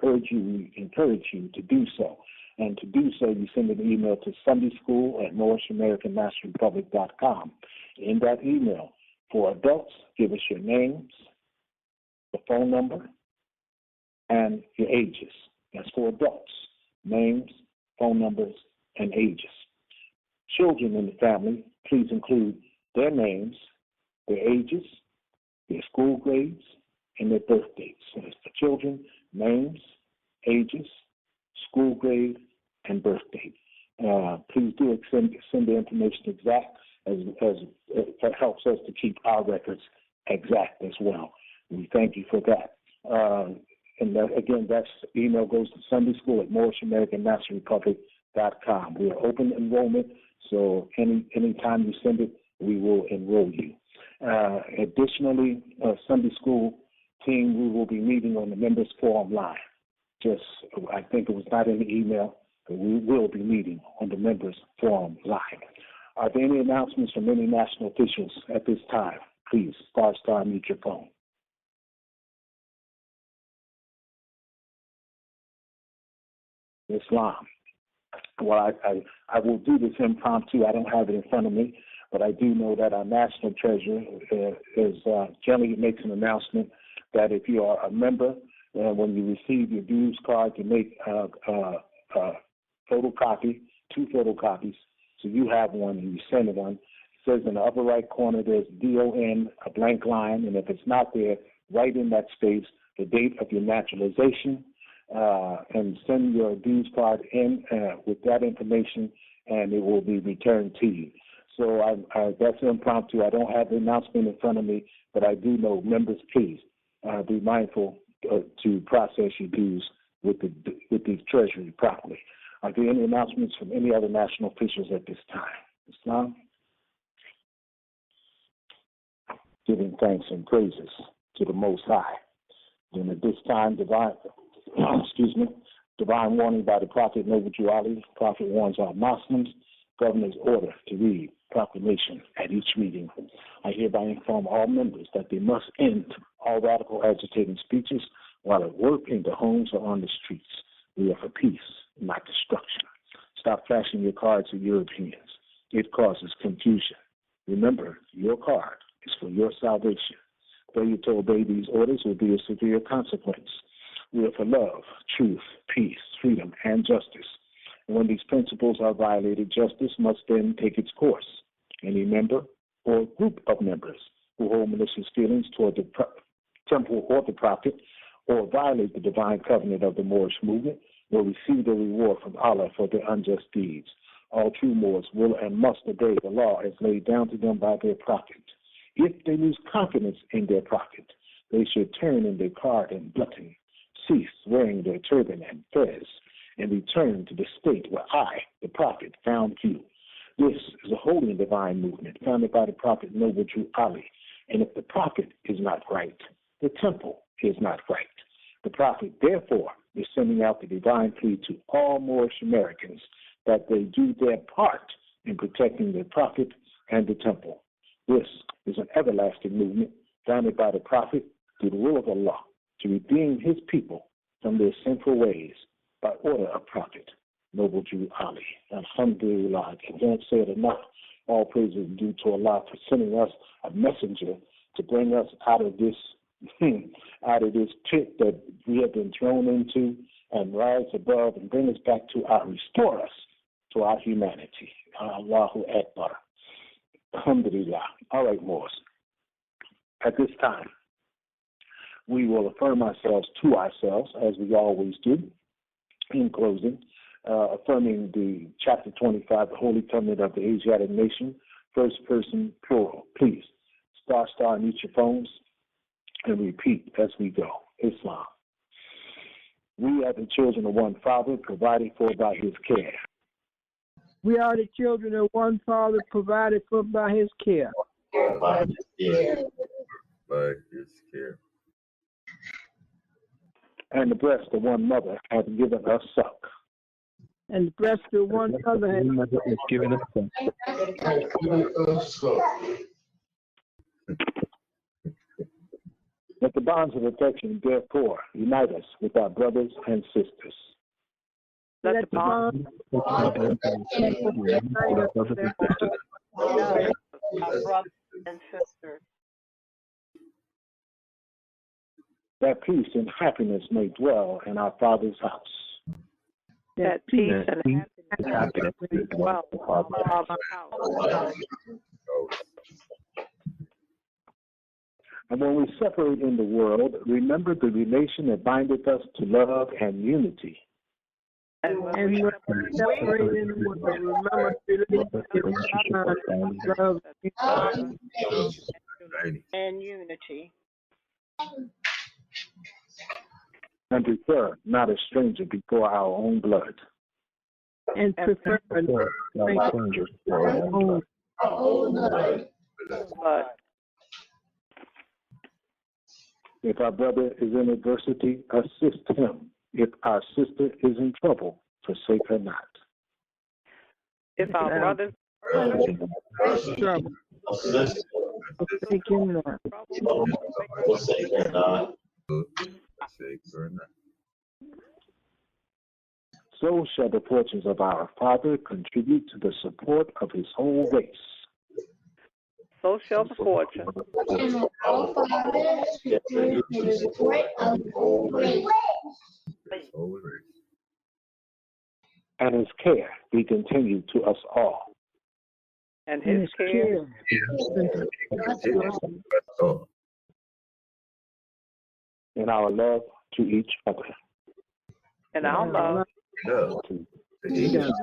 urge you, we encourage you to do so. And to do so, you send an email to sundayschool@MoorishAmericanNationalRepublic.com. In that email, for adults, give us your names, the phone number, and your ages. That's for adults. Names, phone numbers, and ages. Children in the family, please include their names, their ages, their school grades, and their birth dates. So it's for children, names, ages, school grade, and birth date. Please do send the information exact, as that helps us to keep our records exact as well. We thank you for that. And that, again, that email goes to Sunday School at MoorishAmericanNationalRepublic.com. We are open enrollment, so anytime you send it, we will enroll you. Additionally, Sunday School team, we will be meeting on the Members Forum line. I think it was not in the email, but we will be meeting on the Members Forum line. Are there any announcements from any national officials at this time? Please, star, mute your phone. Islam. Well, I will do this impromptu. I don't have it in front of me, but I do know that our national treasurer generally makes an announcement that if you are a member, when you receive your dues card, you make a photocopy, 2 photocopies, so you have one and you send it on. It says in the upper right corner there's DON, a blank line, and if it's not there, write in that space the date of your naturalization, and send your dues card in with that information, and it will be returned to you. So that's impromptu. I don't have the announcement in front of me, but I do know, members, please be mindful to process your dues with the Treasury properly. Are there any announcements from any other national officials at this time? Islam? Giving thanks and praises to the Most High. And at this time, divine warning by the Prophet Noble Drew Ali. The Prophet warns all Muslims, governor's order to read proclamation at each meeting. I hereby inform all members that they must end all radical agitating speeches while at work, in the homes, or on the streets. We are for peace, not destruction. Stop flashing your cards at Europeans. It causes confusion. Remember, your card is for your salvation. Failure to obey these orders will be a severe consequence. We are for love, truth, peace, freedom, and justice. And when these principles are violated, justice must then take its course. Any member or group of members who hold malicious feelings toward the temple or the prophet, or violate the divine covenant of the Moorish movement, will receive the reward from Allah for their unjust deeds. All true Moors will and must obey the law as laid down to them by their prophet. If they lose confidence in their prophet, they should turn in their card and button, cease wearing their turban and fez, and return to the state where I, the prophet, found you. This is a holy and divine movement founded by the Prophet Noble Drew Ali. And if the prophet is not right, the temple is not right. The prophet, therefore, is sending out the divine plea to all Moorish Americans that they do their part in protecting the prophet and the temple. This is an everlasting movement founded by the prophet through the will of Allah to redeem his people from their sinful ways by order of Prophet Noble Drew Ali. Alhamdulillah, I can't say it enough. All praise is due to Allah for sending us a messenger to bring us out of this pit that we have been thrown into, and rise above and bring us back to restore us to our humanity. Allahu Akbar. Alhamdulillah. All right, Moors. At this time, we will affirm ourselves to ourselves, as we always do. In closing, affirming the chapter 25, the Holy Covenant of the Asiatic Nation, first person plural. Please, star, mute your phones, and repeat as we go. Islam. We are the children of one Father, provided for by his care. We are the children of one Father, provided for by His care. By His care. And the breast of one mother hath given us suck. And the breast of one mother hath given us suck. Let the bonds of affection, therefore, unite us with our brothers and sisters. Let the bonds of affection unite us with our brothers and sisters. That peace and happiness may dwell in our Father's house. That peace and happiness may dwell in our Father's house. And when we separate in the world, remember the relation that bindeth us to love and unity. And when we separate in the world, remember the love and unity. And prefer not a stranger before our own blood. And prefer not a stranger before our own blood. If our brother is in adversity, assist him. If our sister is in trouble, forsake her not. If our brother is in trouble, forsake him not. So shall the fortunes of our Father contribute to the support of His whole race. So shall the fortune of our Father contribute to the support of the whole race. And His care be continued to us all. And His care in our love to each other. And our love to each other.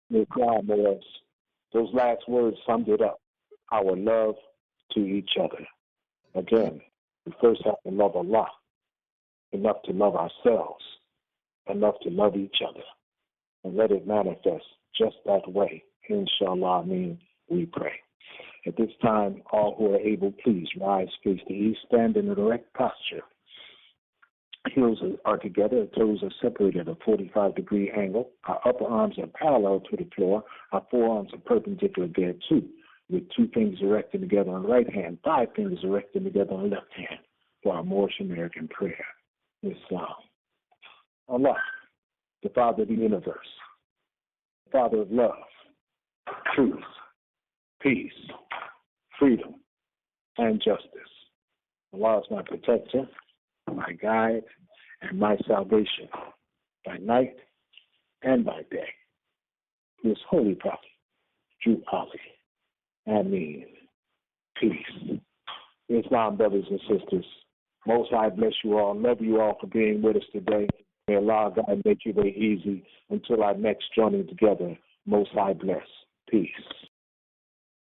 Miss Morris, those last words summed it up. Our love to each other. Again, we first have to love Allah, enough to love ourselves, enough to love each other, and let it manifest just that way. Inshallah, we pray. At this time, all who are able, please rise, face the east, stand in an erect posture. Heels are together, toes are separated at a 45-degree angle. Our upper arms are parallel to the floor. Our forearms are perpendicular thereto, with 2 fingers erected together on the right hand, 5 fingers erected together on the left hand for our Moorish American prayer. Islam. Allah, the Father of the universe, Father of love, truth, peace, freedom, and justice. Allah is my protector, my guide, and my salvation by night and by day. His holy prophet, Drew Ali. Ameen. Peace. Islam, brothers and sisters. Most High bless you all. Love you all for being with us today. May Allah God make your way easy until our next journey together. Most High bless. Peace.